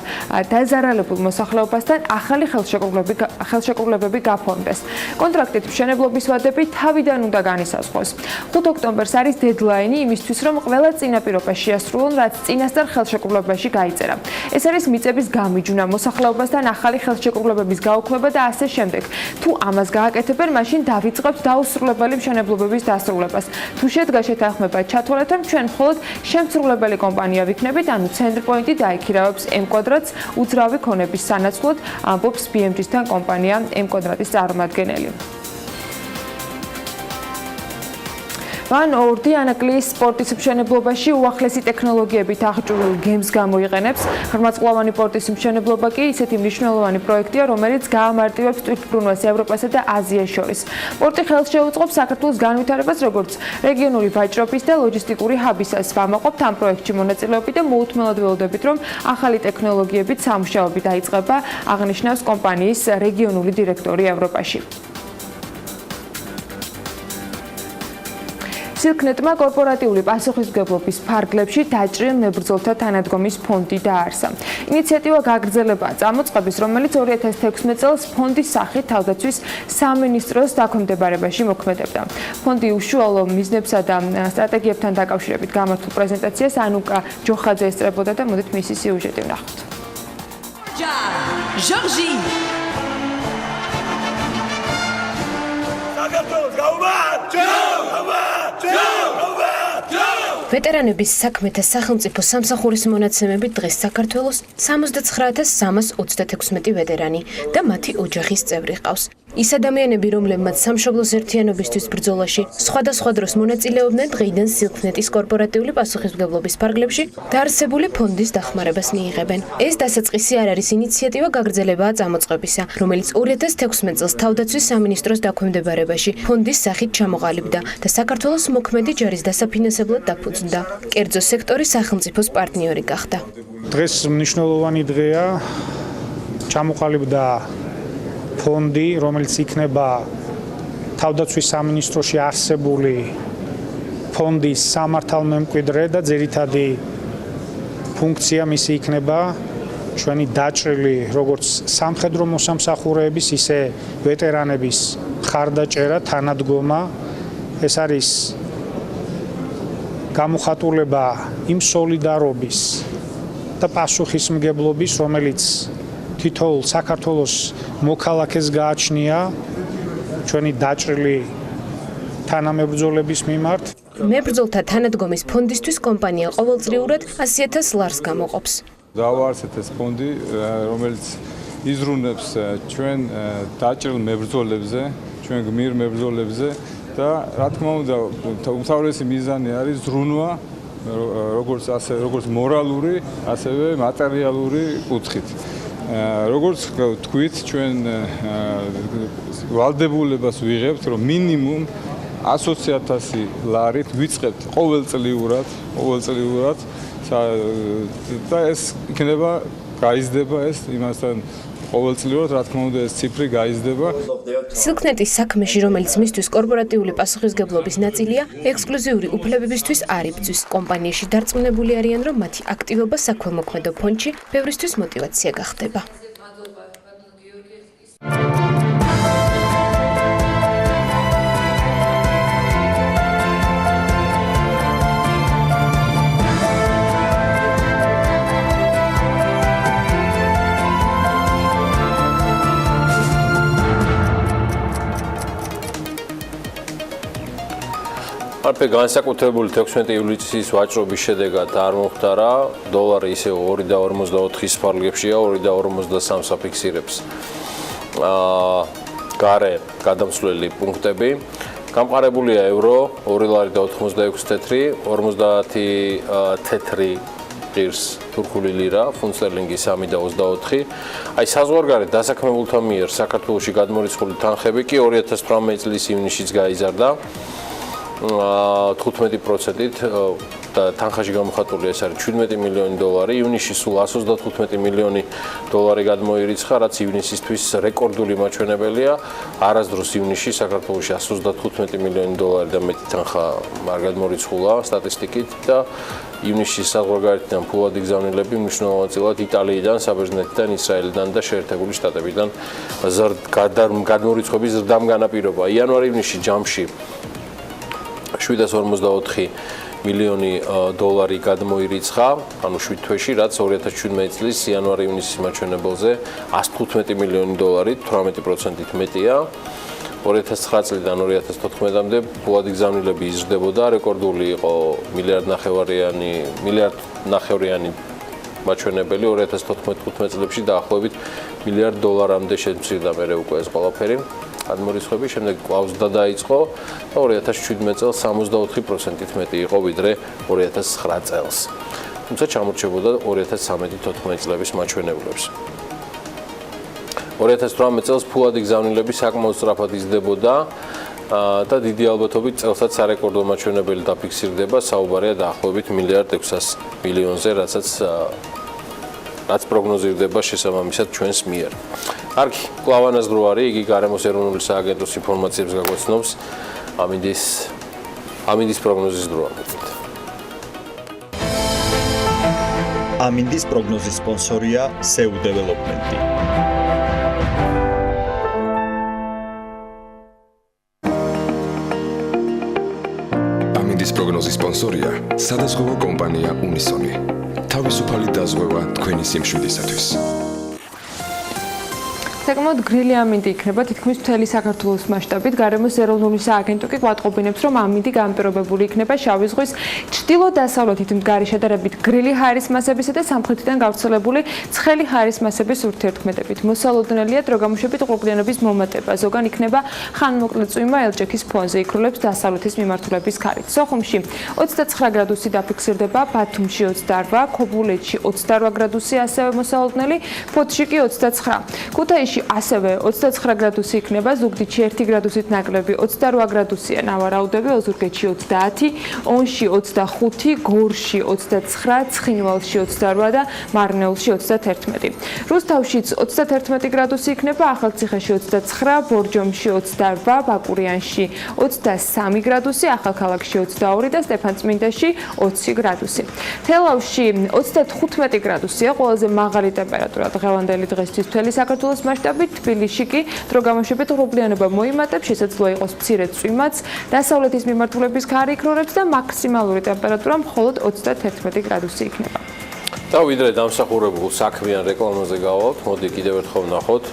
დაზარალებულ მოსახლეობასთან ახალი ხელშეკრულებები გაფორმდეს. კონტრაქტით მშენებლობის ვადები თავიდან უნდა განისაზღვროს. 5 ოქტომბერს არის დედლაინი იმისთვის, რომ ყველა წინაპირობა შეასრულონ, რაც წინასწარ ხელშეკრულებაში გაიწერა. ეს არის მიწების გამიჯვნა, მოსახლეობასთან ახალი ხელშეკრულებების გაუქმება და ასე შემდეგ. თუ ამას გააკეთებენ, მაშინ დავიწყებთ დაუსრულებელი მშენებლობების დასრულებას. თუ შედგა შეთანხმება ჩათვალეთ, რომ ჩვენ მხოლოდ შემსრულებელი კომპანია ვიქნებით, ანუ ცენტრპოინტი დაიქირავებს M-კვადრატს უძრავი ქონების სანაცვლოდ, ამბობს BMG-სთან კომპანია M-კვადრატის წარმომადგენელი. მან ორდი ანაკლიის სპორტის მშენებლობაში უახლესი ტექნოლოგიებით აღჭურვილ გემს გამოიყენებს. ღრმაწლოვანი პორტის მშენებლობა კი ისეთი მნიშვნელოვანი პროექტია, რომელიც გაამარტივებს ტვირთბრუნვას ევროპასა და აზიას შორის. პორტი ხელს შეუწყობს საქართველოს განვითარებას, როგორც რეგიონული ვაჭრობის და ლოჯისტიკური ჰაბისას. ვამაყობთ ამ პროექტში მონაწილეობით და მოუთმელად ველოდებით, რომ ახალი ტექნოლოგიებით სამუშაოები დაიწყება, აღნიშნავს კომპანიის რეგიონული დირექტორი ევროპაში. სილქნეტმა კორპორატიული პასუხისმგებლობის ფარგლებში დაჭრილ მებრძოლთა თანადგომის ფონდი დაარსა. ინიციატივა გაგრძელებაა წამოწყების, რომელიც 2016 წელს ფონდის სახით თავდაცვის სამინისტროს დაქვემდებარებაში მოქმედებდა. ფონდი უშუალო მიზნებსა და სტრატეგიებთან დაკავშირებით გამართულ პრეზენტაციას ანუკა ჯოხაძე ესწრებოდა და მოდით მისი სიუჟეტი ვნახოთ. ჟორჟი ვეტერანების საქმეთა სახელმწიფო სამსახურის მონაცემებით დღეს საქართველოს 69,326 ვეტერანი და მათი ოჯახის წევრი ყავს. ის ადამიანები, რომლებმაც სამშობლოს ერთიანობისთვის ბრძოლაში სხვადასხვა დროს მონაწილეობდნენ, დღეიდან სილქნეტის კორპორატიული პასუხისმგებლობის ფარგლებში დაარსებული ფონდის დახმარებას მიიღებენ. ეს დასაწყისი არ არის ინიციატივა გაგრძელებაა წამოწყებისა, რომელიც 2016 წელს თავდაცვის სამინისტროს დაქვემდებარებაში ფონდის სახით ჩამოყალიბდა და საქართველოს მოქმედი ჯარის დასაფინანსებლად დაფუძნდა. კერძო სექტორის სახელმწიფოს პარტნიორი გახდა. დღეს მნიშვნელოვანი დღეა, ჩამოყალიბდა ფონდი, რომელიც იქნება თავდაცვის სამინისტროში არსებული ფონდის სამართალმემკვიდრე და ძირითადი ფუნქცია მისი იქნება ჩვენი დაჭრილი როგორც სამხედრო მოსამსახურეების, ისე ვეტერანების მხარდაჭერა, თანადგომა. ეს არის გამოხატულება იმ სოლიდარობის და პასუხისმგებლობის, რომელიც თითოეულ საქართველოს მოქალაქეს გააჩნია ჩვენი დაჭრილი თანამებრძოლების მიმართ. მებრძოლთა თანადგომის ფონდისთვის კომპანია ყოველწლიურად 100,000 ლარს გამოყოფს. დავაარსეთ ეს ფონდი, რომელიც იზრუნებს ჩვენ დაჭრილ მებრძოლებზე, ჩვენ გმირ მებრძოლებზე და რა თქმა უნდა, უმთავრესი მიზანი არის ზრუნვა როგორც მორალური, ასევე მატერიალური კუთხით. როგორც თქვით, ჩვენ ვალდებულებას ვიღებთ, რომ მინიმუმ 120,000 ლარით ვიწყებთ ყოველწლიურად და ეს იქნება გაიზრდება ეს იმასთან ყოველწლიურად, რა თქმა უნდა, ეს ციფრი გაიზრდება. სილქნეტის საქმეში, რომელიც მისთვის კორპორატიული პასუხისმგებლობის ნაწილია, ექსკლუზიური უფლებებისთვის არ იბრძვის. კომპანიაში დარწმუნებული არიან, რომ მათი აქტივობა საქველმოქმედო ფონდში ბევრისთვის მოტივაცია გახდება. არფე განსაკუთრებული 16 ივლისის ვაჭრობის შედეგად არ მომხდარა, დოლარი ისე 2.54 სფარგლებშია, 2.53 საფიქსირებს. გარე გადამცვლელი პუნქტები. გამყარებულია ევრო 2.86 თეთრი, 50 თეთრი ღირს თურქული ლირა, ფუნტ სტერლინგი 3.24. აი საზღვარგარეთ დასაქმებულთა მიერ საქართველოში გადმორიცხული თანხები კი 2018 წლის ივნისშიც გაიზარდა 15%-ით და თანხაში გამოხატული ეს არის 17 მილიონი დოლარი, ივნისში სულ 135 მილიონი დოლარი გადმოირიცხა, რაც ივნისისთვის რეკორდული მაჩვენებელია. არასდროს ივნისში საქართველოში 135 მილიონი დოლარი და მეტი თანხა არ გადმორიცხულა სტატისტიკით და ივნისში საზღვარგარეთიდან ფულად იგზავნილები მნიშვნელოვნად იტალიიდან, საბერძნეთიდან, ისრაელიდან და შეერთებული შტატებიდან გადმორიცხვების ზრდამ განაპირობა. იანვარ-ივნისში ჯამში 754 მილიონი დოლარი გადმოირიცხა, ანუ 7 თვეში, რაც 2017 წლის იანვარ-ივნისის მაჩვენებელზე 115 მილიონი დოლარი, 18%-ით მეტია. 2009 წლიდან 2014-მდე ფულად იგზავნილები იზრდებოდა, რეკორდული იყო მილიარდ ნახევრიანი მაჩვენებელი 2014-15 წლებში დაახლოებით მილიარდ დოლარამდე შემცირდა მერე უკვე ეს ყველაფერი. გადმორიცხვები შემდეგ კვლავ დაიწყო და 2017 წელს 64%-ით მეტი იყო ვიდრე 2009 წელს. თუმცა ჩამორჩებოდა 2013-14 წლების მაჩვენებლებს. 2018 წელს ფულად იგზავნილები საკმაოდ სწრაფად იზრდებოდა და დიდი ალბათობით წელსაც სარეკორდო მაჩვენებელი დაფიქსირდება, საუბარია დაახლოებით მილიარდ 600 მილიონზე, რაც პროგნოზირდება შესაბამისად ჩვენს მიერ. კარგი, კვლავ ანაზღრო არის, იგი გარემოს ეროვნული სააგენტოს ინფორმაციებს გაგვაცნობს ამინდის პროგნოზის დროა. ამინდის პროგნოზის სპონსორია SEU დეველოპმენტი. ამინდის პროგნოზის სპონსორია სადაზღვევო კომპანია უნისონი. თავისუფალი დაზღვევა თქვენი სიმშვიდისათვის. საკმაოდ გრილი ამინდი იქნება თითქმის მთელი საქართველოს მასშტაბით. გარემოს ეროვნული სააგენტო კი გვატყობინებს, რომ ამინდი განპირობებული იქნება შავი ზღვის ჩრდილო-დასავლეთით მდგარი შედარებით გრილი ჰაერის მასებისა და სამხრეთიდან გავრცელებული ცხელი ჰაერის მასების ურთიერთქმედებით. მოსალოდნელია დროგამოშებით ყურგლიანობის მომატება. ზოგან იქნება ხანმოკლე წვიმა ელჭექის ფონზე, იქრულებს დასავლეთის მიმართულების ქარით. სოხუმში 29 გრადუსი დაფიქსირდება, ბათუმში 28, ქობულეთში 28 გრადუსი ასევე მოსალოდნელი, ფოთში კი 29. ქუთაისში ასევე 29 გრადუსი იქნება, ზუგდიდში 1 გრადუსით ნაკლები 28 გრადუსია, ნავარაუდები, ოზურგეთში 30, ონში 25, გორში 29, ცხინვალში 28 და მარნეულში 31. რუსთავშიც 31 გრადუსი იქნება, ახალციხეში 29, ბორჯომში 28, ბაკურიანში 23 გრადუსი, ახალქალაქში 22 და სტეფანწმინდაში 20 გრადუსი. თელავში 35 გრადუსია, ყველაზე მაღალი ტემპერატურა დღევანდელი დღესთვის მთელი საქართველოს თბილისში კი დროგამოშებით ღრუბლიანობა მოიმატებს, შესაძლოა იყოს მცირე წვიმაც, დასავლეთის მიმართულების ქარი იქრორებს და მაქსიმალური ტემპერატურა მხოლოდ 31 გრადუსი იქნება. და ვიდრე დამსახურებულ საქმიან რეკლამაზე გავალთ, მოდი კიდევ ერთხელ ვნახოთ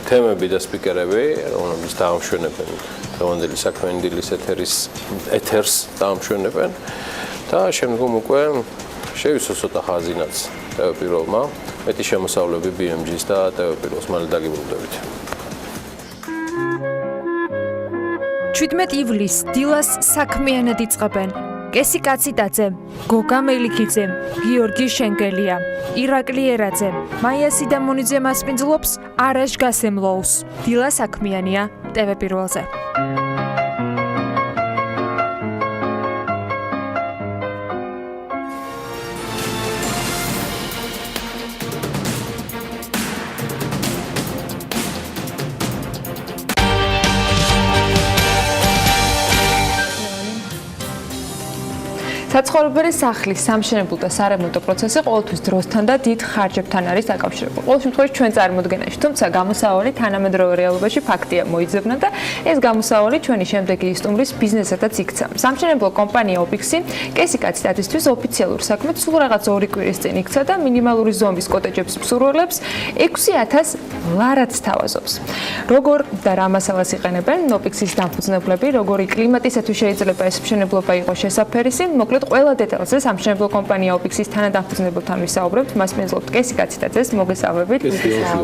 თემები და სპიკერები, რომლებიც დაამშვენებენ დღევანდელი საქმიანი დილის ეთერს დაამშვენებენ და შემდგომ უკვე შევისვათ ცოტა ხაზინაც ტევპიროვმა. მეტი შემოსავლები BMG-ს და ტევპიროს მალე დაგიბრუნდებით. 17 ივლისს დილას საქმიანად იწყებენ. კესი კაციტაძე, გოგა მელიქიძე, გიორგი შენგელია, ირაკლი ერაძე, მაია სიდამონიძე მასპინძლობს, არაშ გასემლოუს. დილა საქმიანია ტევპიროზე. საცხოვრებელი სახლის სამშენებლო და სარემონტო პროცესი ყოველთვის დროსთან და დიდ ხარჯებთან არის დაკავშირებული. ყოველ შემთხვევაში ჩვენ წარმოდგენაში, თუმცა გამოსავალი თანამედროვე რეალობაში ფაქტია მოიძებნა და ეს გამოსავალი ჩვენი შემდეგი სტუმრის ბიზნესადაც იქცა. სამშენებლო კომპანია ოფიქსი კესი-კაცის ოფიციალურ საქმედ სულ რაღაც 2 კვირის წინ იქცა და მინიმალური ზომის კოტეჯებს მსურველებს 6000 ლარად თავაზობს. როგორ და რა მასალას იყენებენ ოფიქსის დამფუძნებლები, როგორი კლიმატისათვის შეიძლება ეს მშენებლობა იყოს შესაფერისი, მოკლედ ყველა დეტალზე სამშენებლო კომპანია ოფიქსის თანადამფუძნებელთან ვისაუბრებთ, მას მიეძლოთ კესი-კაცის მოგესალმებით.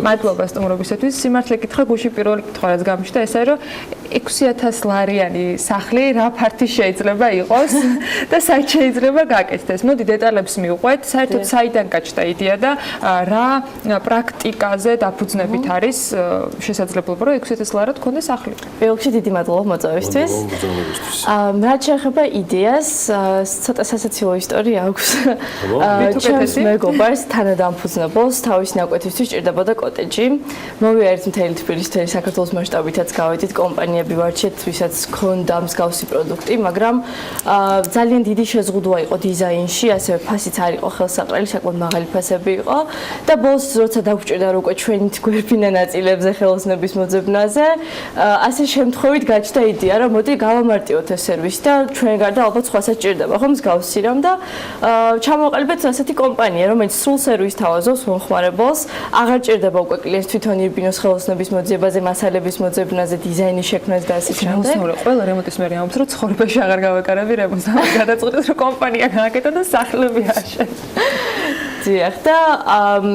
მადლობა სტუმრობისათვის. სიმართლე გითხრა, გუშინ პირველი კითხვა რაც გამიშთა, ესაა რომ 6000 ლარიანი სახლი რა ფართი შეიძლება იყოს და საით შეიძლება გაკეთდეს. მოდი დეტალებს მივყვეთ, საერთოდ საიდან გაჩნდა იდეა და რა პრაქტიკაზე დაფუძნებით არის შესაძლებლობა, რომ 6000 ლარად გქონდეს სახლი. პირველში დიდი მადლობა მოწვევისთვის. რაც შეეხება იდეას, ცოტა სასაცილო ისტორია აქვს. ჩემს მეგობარს თანადამფუძნებელს თავის ნაკვეთისთვის ჭირდებოდა კოტეჯი. მოვიარეთ მთელი თბილისის, მთელი საქართველოს მასშტაბითაც გავედით კომპანიები ვარჩეთ, ვისაც ჰქონდა მსგავსი პროდუქტი, მაგრამ ძალიან დიდი შეზღუდვა იყო დიზაინში, ასევე ფასიც არ იყო ხელსაყრელი, საკმაოდ მაღალი ფასები იყო და ბოლოს როცა დაგვჭირდა რომ უკვე ჩვენი გვერდინა ნაწილებზე ხელოსნების მოძებნაზე, ასე შემთხვევით გაჩნდა იდეა, რომ მოდი გავამარტივოთ ეს სერვისი და ჩვენ გარდა ალბათ სხვასაც ჭირდება, ხო, მსგავსი რამ და ჩამოვყალიბეთ ასეთი კომპანია, რომელიც სრულ სერვისს თავაზობს მომხმარებელს, აღარ ჭირდება უკვე კლიენტს თვითონ იბინოს ხელოსნების მოძიებაზე, მასალების მოძებნაზე, დიზაინის შექმნას და ასე შემდეგ. ყველა რემონტის მერე ამბობს, რომ ცხოვრებაში აღარ გავეკარები რემონტს, გადაწყვეტეს რომ კომპანია გააკეთო და სახლები აშენო. დიახ და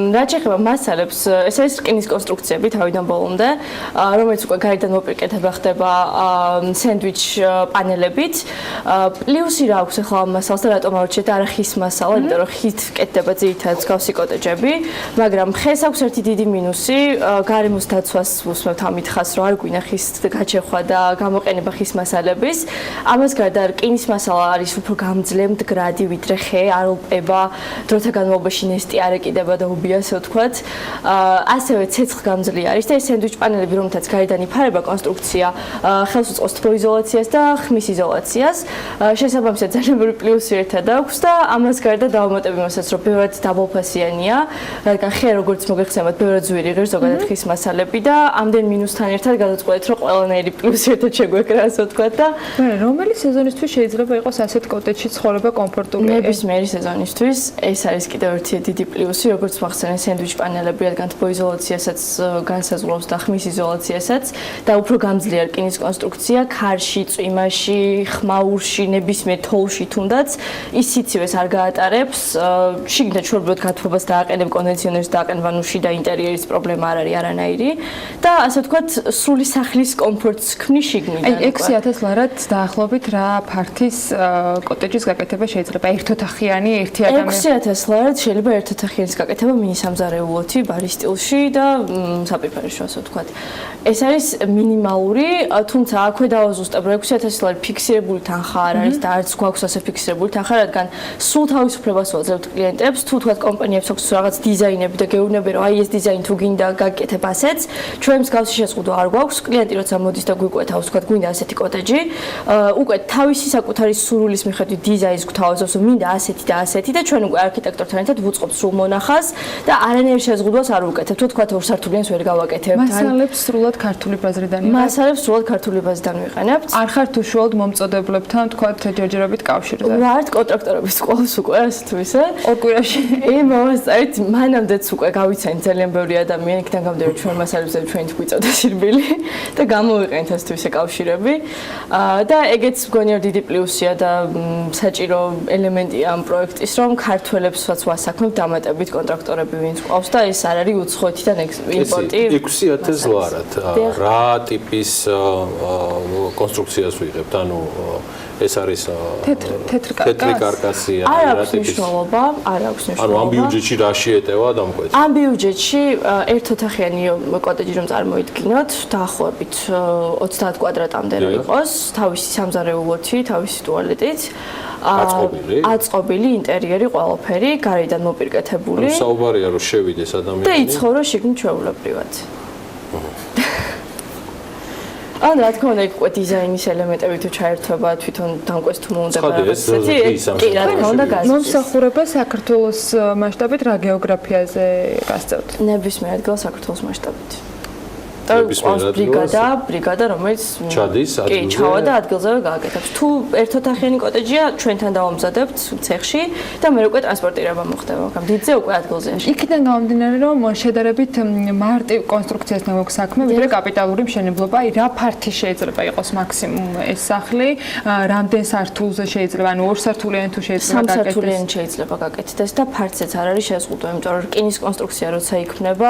რაც შეეხება მასალებს, ეს არის რკინის კონსტრუქციები თავიდან ბოლომდე, რომელიც უკვე გარედან მოპირკეთება ხდება სენდვიჩ პანელებით. პლუსი რა აქვს ახლა ამ მასალას და რატომ ავრჩიეთ არა ხის მასალა, იმიტომ რომ ხით კეთდება ძირითადად მსგავსი კოტეჯები, მაგრამ ხეს აქვს ერთი დიდი მინუსი, გარემოს დაცვას უსმევთ ამით ხას, რომ არ გვინდა ხის გაჩეხვა და გამოყენება ხის მასალების. ამას გარდა რკინის მასალა არის უფრო გამძლე, მდგრადი, ვიდრე ხე, არ ოპება, დროთა განმავლობაში ნესტი არ ეკიდება და უბია, ასე ვთქვათ. ასევე ცეცხლგამძლე არის და ეს სენდვიჩ პანელები, რომელთაც გარედან იფარება კონსტრუქცია, ხელს უწყობს თბოიზოლაციას და ხმის იზოლაციას. შესაბამისად ძალიან ბევრი პლუსი ერთად აქვს და ამას გარდა დავამატებ იმასაც, რომ ბევრად დაბალფასიანია, რადგან ხე როგორც მოგეხსენებათ, ბევრად ძვირი ღირს ზოგადად ხის მასალები და ამდენ მინუსთან ერთად გადაწყვეტეთ, რომ ყველანაირი პლუსი ერთად შეგვეკრა, ასე ვთქვათ და რომელი სეზონისთვის შეიძლება იყოს ასეთ კოტეჯში ცხოვრება კომფორტული? ნებისმიერი სეზონისთვის ეს არის კიდევ ერთი დიდი პლუსი, როგორც მახსენე სენდვიჩ პანელები, რადგან თბოიზოლაციასაც განსაზღვრავს და ხმის იზოლაციასაც და უფრო გამძლეა რკინის კონსტრუქცია, ქარში, წვიმაში, ხმაურში, ნებისმიერ თოვლში თუნდაც ის სიცივეს არ გაატარებს, შიგნით ჩვეულებრივად გათბობას დააყენებ, კონდიციონერს დააყენებ, ვანუში და ინტერიერის პრობლემა არ არის არანაირი და ასე ვთქვათ, სრული სახლის კომფორტს ქმნის შიგნიდან. აი 6000 ლარად დაახლოებით რა ფართის კოტეჯის გაკეთება შეიძლება? ერთოთახიანი, ერთი ადამიანი 6000 ლარად შეიძლება ერთოთახიანის გაკეთება მინისამზარეულოთი, ბარის სტილში და საპირფარეშო, ასე ვთქვათ. ეს არის მინიმალური, თუმცა აქვე დავაზუსტებ, რომ 6000 ლარი ფიქსირებული თანხა არ არის და არც გვაქვს ასე ფიქსირებული თანხა, რადგან სულ თავისუფლებას ვაძლევთ კლიენტებს, თუ თქვათ კომპანიებს აქვს რაღაც დიზაინები და გეუბნები, რომ აი ეს დიზაინი თუ გინდა გაკეთებ ასეც, ჩვენ მსგავსი შეზღუდვა არ გვაქვს, კლიენტი როცა მოდის და გვიკვეთავს, თქვათ გვინდა ასეთი კოტეჯი, უკვე თავისი საკუთარი სურვილის მიხედვით დიზაინს გვთავაზობს, რომ მინდა ასეთი და ასეთი და ჩვენ უკვე არქიტექტორთან ერთად ვუწყობთ სრულ მონახას და არანაირ შეზღუდვას არ ვუკეთებთ. თუ თქვათ 2 სართულიანს ვერ გავაკეთებთ. მასალებს სრულად ქართული ბაზრიდან მასალებს სრულად ქართული ბაზიდან ვიყენებთ. არ ხართ უშუალოდ მომწოდებლებთან, თქვათ ჯერჯერობით კავშირზე. ვართ კონტრაქტორების სკოლას უკვე, ასე თუ ისე. 2 კვირაში. მომასწრეთ, მანამდეც უკვე გავიცანით ძალიან ბევრი ადამიანი, იქიდან გამომდინარე, რომ ჩვენ მასალებზე ჩვენით გვიწევდა სირბილი და გამოვიყენეთ ასე თუ ისე კავშირები. და ეგეც მგონი რომ დიდი პლუსია და საჭირო ელემენტია ამ პროექტის, რომ ქართველებსაც ვასაქმებთ დამატებით კონტრაქტორები ვინც ყავს და ეს არ არის უცხოეთიდან იმპორტი. 6000 ლარად რა ტიპის კონსტრუქციას ვიღებთ? ანუ ეს არის თეთრი კარკასი, რა ტიპის? არ აქვს მნიშვნელობა. ანუ ამ ბიუჯეტში რა შეეტევა დამკვეთი? ამ ბიუჯეტში ერთოთახიანი კოტეჯი რომ წარმოიდგინოთ, დაახლოებით 30 კვადრატამდე რო იყოს, თავისი სამზარეულოთი, თავისი ტუალეტით. აწყობილი ინტერიერი ყველაფერი, გარედან მოპირკეთებული. ანუ საუბარია რომ შევიდეს ადამიანი და იცხოვრო შიგნით ჩვეულებრივად. ან რა თქმა უნდა უკვე დიზაინის ელემენტები თუ ჩაერთვება თვითონ დამკვეს თუ მოუნდება კი რა თქმა უნდა მომსახურება საქართველოს მასშტაბით რა გეოგრაფიაზე გასწევთ? ნებისმიერ ადგილას საქართველოს მასშტაბით. ბრიგადა რომელიც ჩადის ადგილზე ჩავა და ადგილზევე გააკეთებს. თუ ერთოთახიანი კოტეჯია, ჩვენთან დავამზადებთ ცეხში და მე უკვე ტრანსპორტირება მოხდება. დიდზე უკვე ადგილზეა. იქიდან გამომდინარე, რომ შედარებით მარტივ კონსტრუქციასთან გვაქვს საქმე, ვიდრე კაპიტალური მშენებლობა, რა ფართი შეიძლება იყოს მაქსიმუმ ეს სახლი, რამდენ სართულზე შეიძლება, ანუ 2 სართულიანი თუ შეიძლება გაკეთდეს? 3 სართულიანი შეიძლება გაკეთდეს და ფართზეც არ არის შეზღუდვა, იმიტომ რომ რკინის კონსტრუქცია როცა იქნება,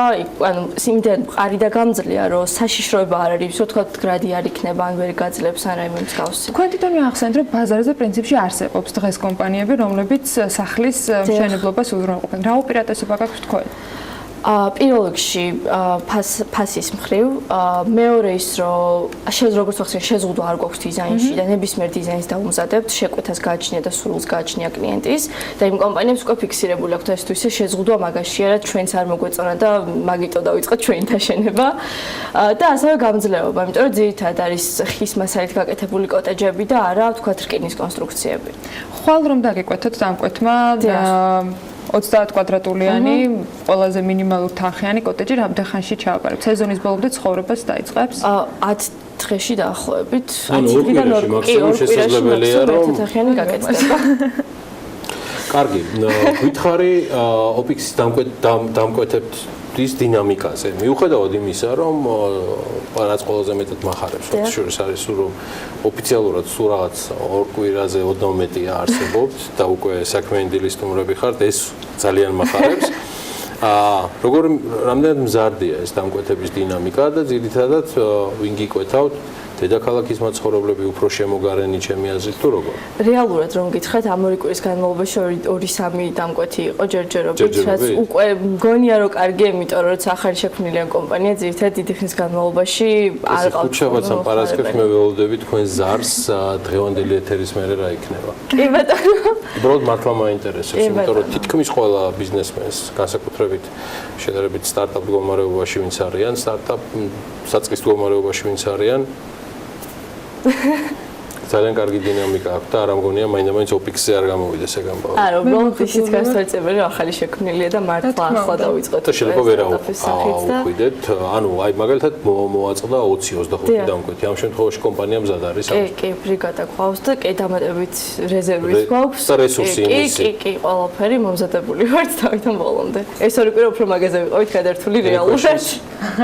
ანუ სიმდენ მყარი და გამძლეა რომ საშიშროება არ არის, რომ თქვა გრადი არ იქნება, ან ვერ გაძლებს ან რაიმე მსგავსი. თქვენ თვითონ მიახსენეთ, რომ ბაზარზე პრინციპში არსებობს დღეს კომპანიები, რომლებიც სახლის მშენებლობას უზრუნველყოფენ. რა უპირატესობა გაქვთ თქვენ? პირველ რიგში ფასის მხრივ, მეორე ის რომ როგორც ვახსენე, შეზღუდვა არ გვაქვს დიზაინში და ნებისმიერ დიზაინს დავუმზადებთ, შეკვეთას გააჩნია და სრულს გააჩნია კლიენტის და იმ კომპანიებს უკვე ფიქსირებული აქვს ეს თუ ისე შეზღუდვა მაგაშია, რაც ჩვენც არ მოგვეწონა და მაგიტო დავიწყეთ ჩვენი თაშენება და ასევე გამძლეობა, იმიტომ რომ ძირითადად არის ხის მასალით გაკეთებული კოტეჯები და არა ვთქვათ რკინის კონსტრუქციები. ხვალ რომ დაგიკვეთოთ დამკვეთმა 30 კვადრატულიანი, ყველაზე მინიმალურ თანხიანი კოტეჯი რამდენ ხანში ჩააბარებ? სეზონის ბოლომდე ცხოვრებას დაიწყებს? 10 დღეში დაახლოებით. ანუ 2 კვირაში მაქსიმუმ შესაძლებელია რომ თანხიანი გაკეთდება. კარგი, გითხარი ოპიქსის დამკვეთებთ ის დინამიკაზე. მიუხედავად იმისა, რომ რაც ყველაზე მეტად მახარებს, შორის არის რომ ოფიციალურად სულ რაღაც 2 კვირაზე 11-ია არსებობთ და უკვე საქმიანი დილის სტუმრები ხართ, ეს ძალიან მახარებს. რამდენად მზარდია ეს დამკვეთების დინამიკა და ძირითადად ვინ გიკვეთავთ? დედაქალაქის მაცხოვრებლები უფრო შემოგარენი ჩემი აზრით თუ როგორ? რეალურად რომ გითხრათ, ამ 2 კვირის განმავლობაში 2-3 დამკვეთი იყო ჯერჯერობით, რაც უკვე მგონია რომ კარგია, იმიტომ რომ როცა ახალი შექმნილია კომპანია, ძირითადად დიდი ხნის განმავლობაში არ ყავთ. ხუთშაბათს ამ პარასკევს მე ველოდები თქვენ ზარს დღევანდელი ეთერის მერე რა იქნება. კი ბატონო. უბრალოდ მართლა მაინტერესებს, იმიტომ რომ თითქმის ყველა ბიზნესმენს, განსაკუთრებით შედარებით სტარტაპ მდგომარეობაში ვინც არიან, სტარტაპ საწყის მდგომარეობაში ვინც არიან, ძალიან კარგი დინამიკა აქვს და არ ამგონია მაინდა-მაინც ოპიქსზე არ გამოვიდეს ეგ ამბავი. არა, უბრალოდ ისიც გასწორებელი ახალი შექმნილია და მართლა ახლა დავიწყეთ. და შეიძლება ვერ აუხვიდეთ, ანუ აი მაგალითად მოვაწყდა 20-25 დამკვეთი. ამ შემთხვევაში კომპანია მზად არის. კი, ბრიგადა გვყავს და კი დამატებით რეზერვით გვაქვს. და რესურსი იმისი. კი, ყველაფერი მომზადებული ვართ თავიდან ბოლომდე. ეს 2 კვირა უფრო მაგაზე ვიყავით გადართული რეალურად.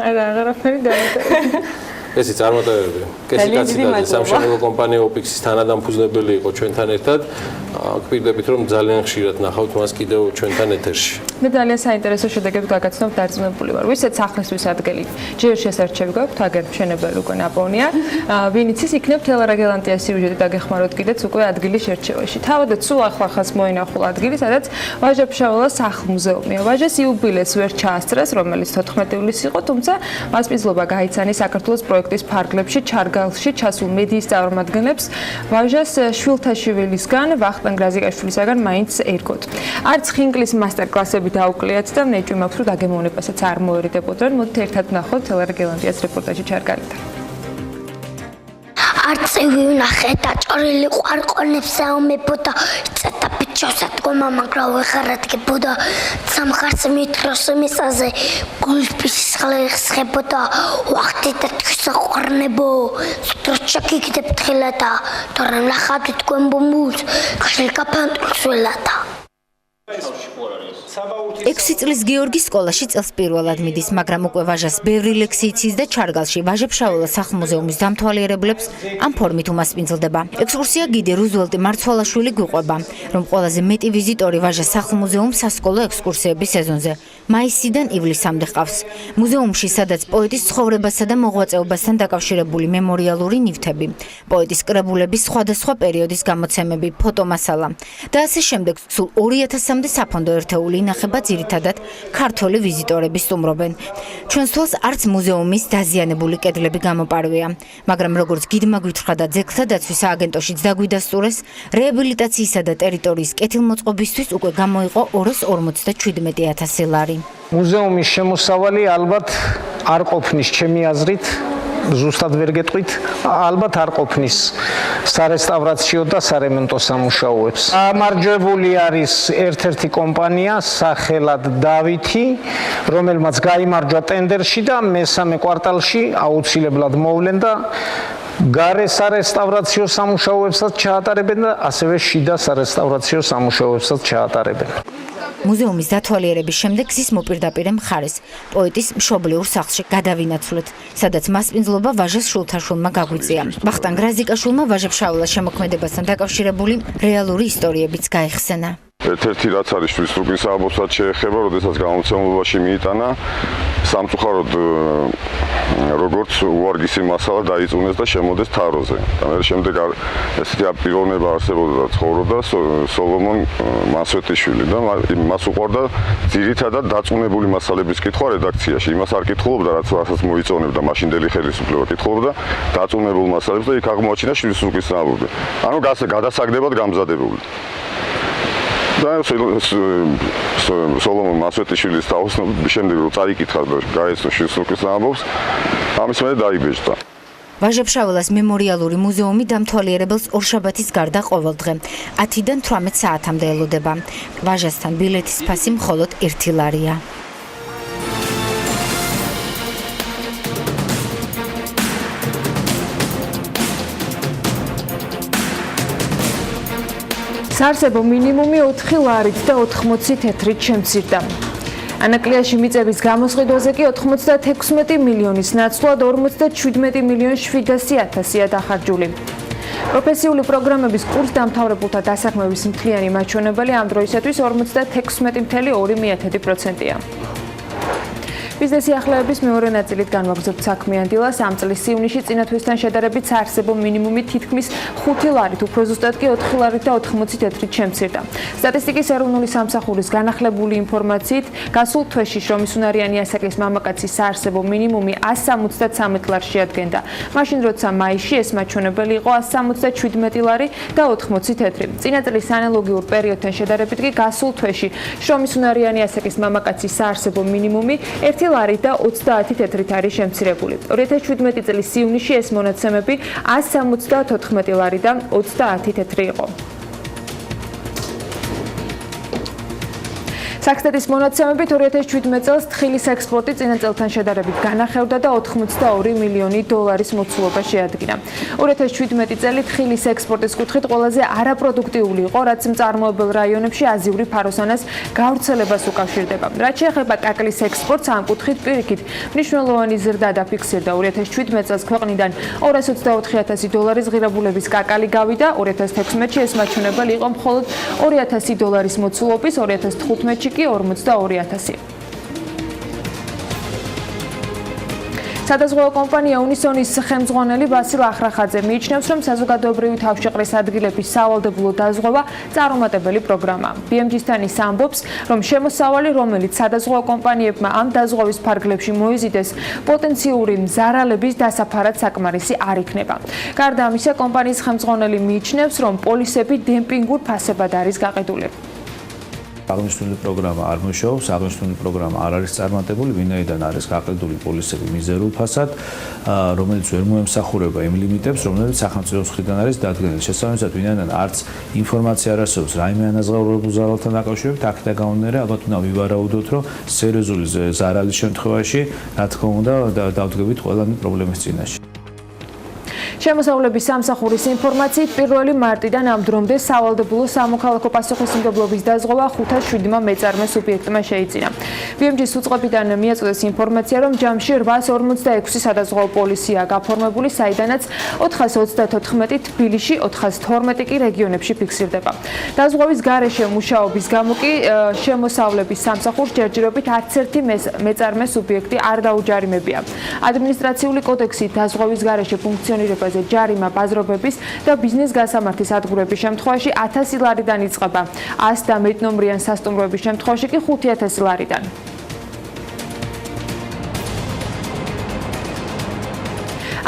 არა, აღარაფერი დამატებით. ესეც წარმატებები. კესიკაცი და სამშენებლო კომპანია ოპიქსის თანადამფუძნებელი იყო ჩვენთან ერთად. გვპირდებით რომ ძალიან ხშირად ნახავთ მას კიდევ ჩვენთან ეთერში. მე ძალიან საინტერესო შედეგებს გაგაცნობ დარწმუნებული ვარ. ვისაც სახლისთვის ადგილი ჯერ შესარჩევი გაქვთ, აგერ მშენებელი უკვე ნაპოვნია. ვინ იცის, იქნებ თელარაგელანტია სიუჟეტი დაგეხმაროთ კიდეც უკვე ადგილის შერჩევაში. თავადაც სულ ახლახანს მოინახულა ადგილი, სადაც ვაჟა-ფშაველას სახლ-მუზეუმია. ვაჟას იუბილეს ვერ ჩაასწრეს, რომელიც 14 ივლისს იყო, თუმცა მას მიზლობა გაიცანი საქართველოს პროექტის ფარგლებში, ჩარგალში ჩასულ მედიის წარმომადგენლებს ვაჟას შვილთაშვილისგან ვახტანგ რაზიკაშვილისაგან მაინც ერგოთ. არც ხინკლის მასტერკლასები დაუკვლიათ და ნეჭვი მაქვს რომ დაგემოვნებასაც არ მოერიდებოდნენ. მოდით ერთად ვნახოთ თელარაგელანტიას რეპორტაჟი ჩარგალიდან. არწივი ვნახე დაჭრილი ყვარყონებს აომებოდა წეთა ბიჭოსა დგომა მაგრამ ვეხარადგებოდა სამხარს მითროს მისაზე გულფის ხლებოდა ვახტი და თქვისა ყვარნებო სტროჩაკიგდებ თხილადა თორემ ნახავთ თქვენ ბუმბულს ხილკაფანტულს ველადა 6 წლის გიორგის სკოლაში წელს პირველად მიდის, მაგრამ უკვე ვაჟას ბევრი ლექსი იცის და ჩარგალში ვაჟა-ფშაველას სახლ-მუზეუმის დამთვალიერებლებს ამ ფორმით უმასპინძლდება. ექსკურსია გიდი რუზველტი მარცვალაშვილი გვიყვება, რომ ყველაზე მეტი ვიზიტორი ვაჟას სახლ-მუზეუმს სასკოლო ექსკურსიების სეზონზე მაისიდან ივლისამდე ჰყავს. მუზეუმში, სადაც პოეტის ცხოვრებასა და მოღვაწეობასთან დაკავშირებული მემორიალური ნივთები, პოეტის კრებულების სხვადასხვა პერიოდის გამოცემები, ფოტომასალა და ასე შემდეგ, სულ 2000-მდე საფონდო ერთეული ინახება ძირითადად ქართველი ვიზიტორები სტუმრობენ. ჩვენს თვალს არც მუზეუმის დაზიანებული კედლები გამოპარვია, მაგრამ როგორც გიდმა გვითხრა და ძეგლთა დაცვის სააგენტოშიც დაგვიდასტურეს, რეაბილიტაციისა და ტერიტორიის კეთილმოწყობისთვის უკვე გამოიყო 257,000 ლარი. მუზეუმის შემოსავალი ალბათ არ ყოფნის ჩემი აზრით ზუსტად ვერ გეტყვით, ალბათ არ ყოფნის სარესტავრაციო და სარემონტო სამუშაოებს. გამარჯვებული არის ერთ-ერთი კომპანია სახელად დავითი, რომელმაც გაიმარჯვა ტენდერში და მესამე კვარტალში აუცილებლად მოვლენ და გარე სარესტავრაციო სამუშაოებსაც ჩაატარებენ და ასევე შიდა სარესტავრაციო სამუშაოებსაც ჩაატარებენ. მუზეუმის დათვალიერების შემდეგ გზის მოპირდაპირე მხარეს პოეტის მშობლიურ სახლში გადავინაცვლეთ, სადაც მასპინძლობა ვაჟას შულთაშვილმა გაგვიწია. ვახტანგ რაზიკაშვილმა ვაჟა-ფშაველას შემოქმედებასთან დაკავშირებული რეალური ისტორიებიც გაიხსენა. ერთ-ერთი რაც არის შვილსტრუკის ამბობსაც შეეხება, როდესაც გამომცემლობაში მიიტანა სამწუხაროდ როგორც უვარგისი მასალა დაიწუნეს და შემოდეს თაროზე. და მე შემდეგ ესეთი პიროვნება არსებობდა ცხოვრობდა სოლომონ მასვეტიშვილი და მას უყვარდა ძირითადად დაწუნებული მასალების კითხვა რედაქციაში. იმას არ კითხულობდა, რასაც მოიწონებდა მაშინდელი ხელისუფლება, კითხულობდა დაწუნებულ მასალებს და იქ აღმოაჩინა შვილსტრუკის ამბობი. ანუ გადასაგდებად გამზადებული. და სოლომონ მასვეტიშვილის თავოსნობით შემდეგ რომ წაიკითხა და გაეცნო შვილსტრუკის ამბობს, ამის მერე დაიბეჭდა. ვაჟა-ფშაველას მემორიალური მუზეუმი დამთვალიერებელს ორშაბათის გარდა ყოველდღე 10-დან 18 საათამდე ელოდება. ვაჟასთან ბილეთის ფასი მხოლოდ 1 ლარია. საარსებო მინიმუმი 4 ლარით და 80 თეთრით შემცირდა. ანაკლიაში მიწების გამოსყიდვაზე კი 96 მილიონის ნაცვლად 57 მილიონ 700.000-ია დახარჯული. პროფესიული პროგრამების კურსდამთავრებულთა დასაქმების მთლიანი მაჩვენებელი ამ დროისათვის 56.2%-ია. ბიზნესი ახლეების მეორე ნაწილით განვაგრძობთ საქმიან დილას. ამ წლის ივნისში წინა თვისთან შედარებით საარსებო მინიმუმი თითქმის 5 ლარით, უფრო ზუსტად კი 4 ლარით და 80 თეთრით შემცირდა. სტატისტიკის ეროვნული სამსახურის განახლებული ინფორმაციით, გასულ თვეში შრომისუნარიანი ასაკის მამაკაცის საარსებო მინიმუმი 173 ლარს შეადგენდა. მაშინ როცა მაისში ეს მაჩვენებელი იყო 177 ლარი და 80 თეთრი. წინა წლის ანალოგიურ პერიოდთან შედარებით კი გასულ თვეში შრომისუნარიანი ასაკის მამაკაცის საარსებო მინიმუმი 1 ლარი და 30 თეთრით არის შემცირებული. 2017 წლის ივნისში ეს მონაცემები 174 ლარი და 30 თეთრი იყო. საქსტატის მონაცემებით 2017 წელს თხილის ექსპორტი წინა წელთან შედარებით განახევდა და 82 მილიონი დოლარის მოცულობა შეადგინა. 2017 წელი თხილის ექსპორტის კუთხით ყველაზე არაპროდუქტიული იყო, რაც მწარმოებელ რაიონებში აზიური ფაროსანას გავრცელებას უკავშირდება. რაც შეეხება კაკლის ექსპორტს, ამ კუთხით პირიქით მნიშვნელოვანი ზრდა დაფიქსირდა. 2017 წელს ქვეყნიდან 224,000 დოლარის ღირებულების კაკალი გავიდა, 2016-ში ეს მაჩვენებელი იყო მხოლოდ 2,000 დოლარის მოცულობის, 2015-ში კი 42,000. სადაზღვევო კომპანია უნისონის ხელმძღვანელი ბასილ ახრახაძე მიიჩნევს, რომ საზოგადოებრივი თავშეყრის ადგილების სავალდებულო დაზღვევა წარუმატებელი პროგრამაა. BMG-სთან ის ამბობს, რომ შემოსავალი, რომელიც სადაზღვევო კომპანიებმა ამ დაზღვევის ფარგლებში მოიზიდეს, პოტენციური ზარალების დასაფარად საკმარისი არ იქნება. გარდა ამისა, კომპანიის ხელმძღვანელი მიიჩნევს, რომ პოლისები დემპინგურ ფასებად არის გაყიდული. აღნიშნული პროგრამა არ მუშაობს, აღნიშნული პროგრამა არ არის წარმატებული, ვინაიდან არის გაყიდული პოლისები მიზერულ ფასად, რომელიც ვერ მოემსახურება იმ ლიმიტებს, რომლებიც სახელმწიფოს მხრიდან არის დადგენილი. შესაბამისად, ვინაიდან არც ინფორმაცია არ არსებობს რაიმე ანაზღაურებულ ზარალთან დაკავშირებით, აქედან გამომდინარე, ალბათ უნდა ვივარაუდოთ, რომ სერიოზული ზარალის შემთხვევაში, რა თქმა უნდა, დავდგებით ყველანი პრობლემის წინაშე. შემოსავლების სამსახურის ინფორმაციით 1 მარტიდან ამ დრომდე სავალდებულო სამოქალაქო პასუხისმგებლობის დაზღვევა 507-მა მეწარმე სუბიექტმა შეიძინა. BMG-ს უწყებიდან მიაწოდეს ინფორმაცია, რომ ჯამში 846 სადაზღვევო პოლისია გაფორმებული, საიდანაც 434 თბილისში, 412 კი რეგიონებში ფიქსირდება. დაზღვევის გარეშე მუშაობის გამო კი შემოსავლების სამსახურს ჯერჯერობით არც ერთი მეწარმე სუბიექტი არ დაუჯარიმებია. ადმინისტრაციული კოდექსით დაზღვევის გარეშე ფუნქციონირება ჯარიმა ბაზრობების და ბიზნეს გასამართის სადგურების შემთხვევაში 1000 ლარიდან იწყება. 100 და მეტ ნომრიან სასტუმროების შემთხვევაში კი 5000 ლარიდან.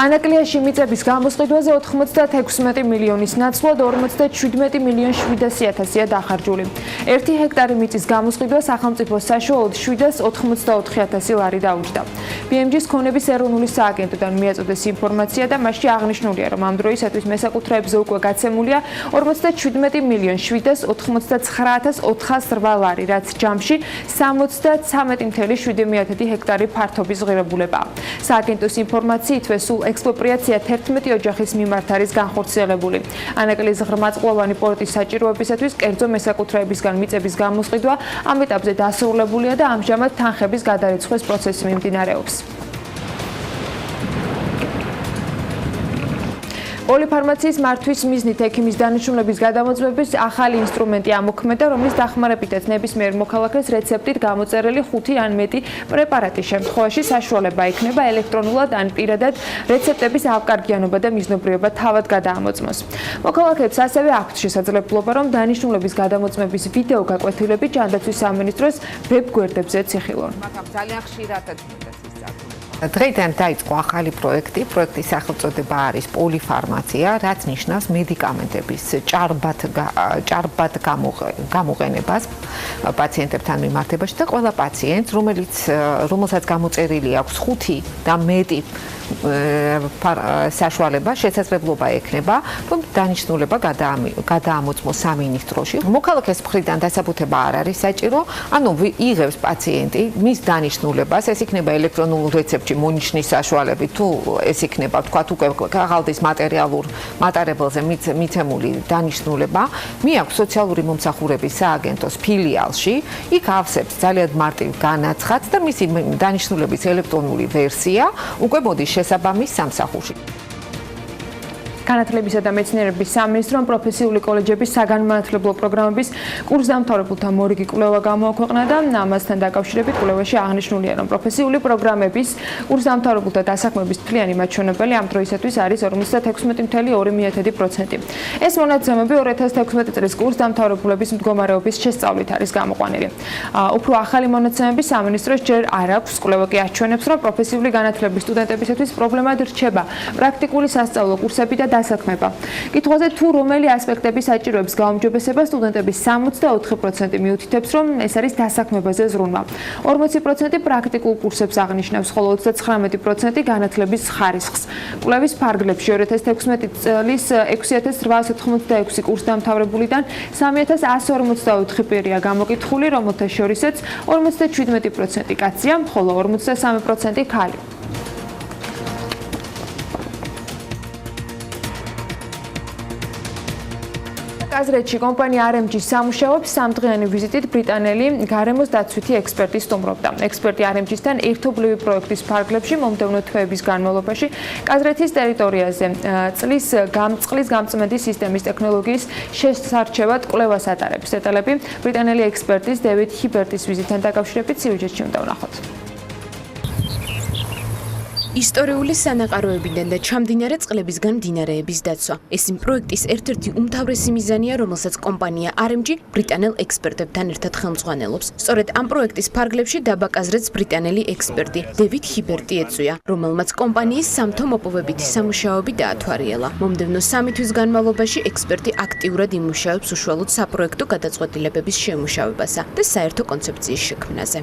ანაკლიაში მიწების გამოსყიდვაზე 96 მილიონის ნაცვლად 47,700,000-ია დახარჯული. 1 ჰექტარი მიწის გამოსყიდვა სახელმწიფოს საშუალოდ 784,000 ლარი დაუჯდა. BMG-ის ქონების ეროვნული სააგენტოდან მიაწოდეს ინფორმაცია და მასში აღნიშნულია, რომ ამ დროისათვის მესაკუთრეებზე უკვე გაცემულია 47,789,408 ლარი, რაც ჯამში 73,7 ჰექტარი ფართობის ღირებულებაა. სააგენტოს ინფორმაციითვე სულ ექსპროპრიაცია 11 ოჯახის მიმართ არის განხორციელებული. ანაკლის ღრმაწყლოვანი პორტის საჭიროებისათვის კერძო მესაკუთრეებისგან მიწების გამოსყიდვა ამ ეტაპზე დასრულებულია და ამჟამად თანხების გადარიცხვის პროცესი მიმდინარეობს. პოლიფარმაციის მართვის მიზნით ექიმის დანიშნულების გადამოწმების ახალი ინსტრუმენტი ამოქმედა, რომლის დახმარებითაც ნებისმიერ მოქალაქეს რეცეპტით გამოწერილი 5 ან მეტი პრეპარატის შემთხვევაში საშუალება ექნება ელექტრონულად ან პირადად რეცეპტების ავკარგიანობა და მიზნობრიობა თავად გადაამოწმოს. მოქალაქეებს ასევე აქვთ შესაძლებლობა, რომ დანიშნულების გადამოწმების ვიდეო გაკვეთილები ჯანდაცვის სამინისტროს ვებ გვერდებზეც იხილონ. ძალიან ხშირად დღეიდან დაიწყო ახალი პროექტი. პროექტის სახელწოდება არის პოლიფარმაცია, რაც ნიშნავს მედიკამენტების ჭარბად გამოყენებას პაციენტებთან მიმართებაში და ყველა პაციენტს, რომელსაც გამოწერილი აქვს 5 და მეტი საშუალება, შესაძლებლობა ექნება, რომ დანიშნულება გადაამოწმოს სამინისტროში. მოქალაქეს მხრიდან დასაბუთება არ არის საჭირო, ანუ იღებს პაციენტი მის დანიშნულებას, ეს იქნება ელექტრონულ რეცეპტში მონიშნის საშუალებით, თუ ეს იქნება, თქვათ, უკვე ქაღალდის მატერიალურ მატარებელზე მიცემული დანიშნულება, მიაქვს სოციალური მომსახურების სააგენტოს ფილიალში, იქ ავსებს ძალიან მარტივ განაცხადს და მისი დანიშნულების ელექტრონული ვერსია უკვე მოდის შესაბამის სამსახურში. განათლებისა და მეცნიერების სამინისტრომ პროფესიული კოლეჯების საგანმანათლებლო პროგრამების კურსდამთავრებულთა მორიგი კვლევა გამოაქვეყნა და ამასთან დაკავშირებით კვლევაში აღნიშნულია, რომ პროფესიული პროგრამების კურსდამთავრებულთა დასაქმების თვლიანი მაჩვენებელი ამ დროისათვის არის 56.2%. ეს მონაცემები 2016 წლის კურსდამთავრებულების მდგომარეობის შესწავლით არის გამოყვანილი. უფრო ახალი მონაცემები სამინისტროს ჯერ არ აქვს, კვლევა კი აჩვენებს, რომ პროფესიული განათლების სტუდენტებისათვის პრობლემად რჩება პრაქტიკული სასწავლო კურსები და დასაქმება. კითხვაზე თუ რომელი ასპექტები საჭიროებს გაუმჯობესება, სტუდენტების 64% მიუთითებს, რომ ეს არის დასაქმებაზე ზრუნვა. 40% პრაქტიკულ კურსებს აღნიშნავს, ხოლო 39% განათლების ხარისხს. კვლევის ფარგლებში 2016 წლის 6886 კურსდამთავრებულიდან 3144 პირია გამოკითხული, რომელთა შორისაც 57% კაცია, ხოლო 43% ქალი. კაზრეთში კომპანია RMG-ს სამუშაოებს სამდღიანი ვიზიტით ბრიტანელი გარემოს დაცვითი ექსპერტი სტუმრობდა. ექსპერტი RMG-სთან ერთობლივი პროექტის ფარგლებში მომდევნო თვეების განმავლობაში კაზრეთის ტერიტორიაზე წყლის გამწმენდის სისტემის ტექნოლოგიის შესარჩევად კვლევას ატარებს. დეტალები ბრიტანელი ექსპერტის დევიდ ჰიბერტის ვიზიტთან დაკავშირებით სიუჟეტში უნდა ვნახოთ. ისტორიული სანაყაროებიდან და ჩამდინარე წყლებისგან მდინარეების დაცვა. ეს იმ პროექტის ერთ-ერთი უმთავრესი მიზანია, რომელსაც კომპანია RMG ბრიტანელ ექსპერტებთან ერთად ხელმძღვანელობს. სწორედ ამ პროექტის ფარგლებში დაბაკაზრეთს ბრიტანელი ექსპერტი დევიდ ჰიბერტი ეწვია, რომელმაც კომპანიის სამთო მოპოვებითი სამუშაოები დაათვალიერა. მომდევნო 3 თვის განმავლობაში ექსპერტი აქტიურად იმუშავებს უშუალოდ საპროექტო გადაწყვეტილებების შემუშავებასა და საერთო კონცეფციის შექმნაზე.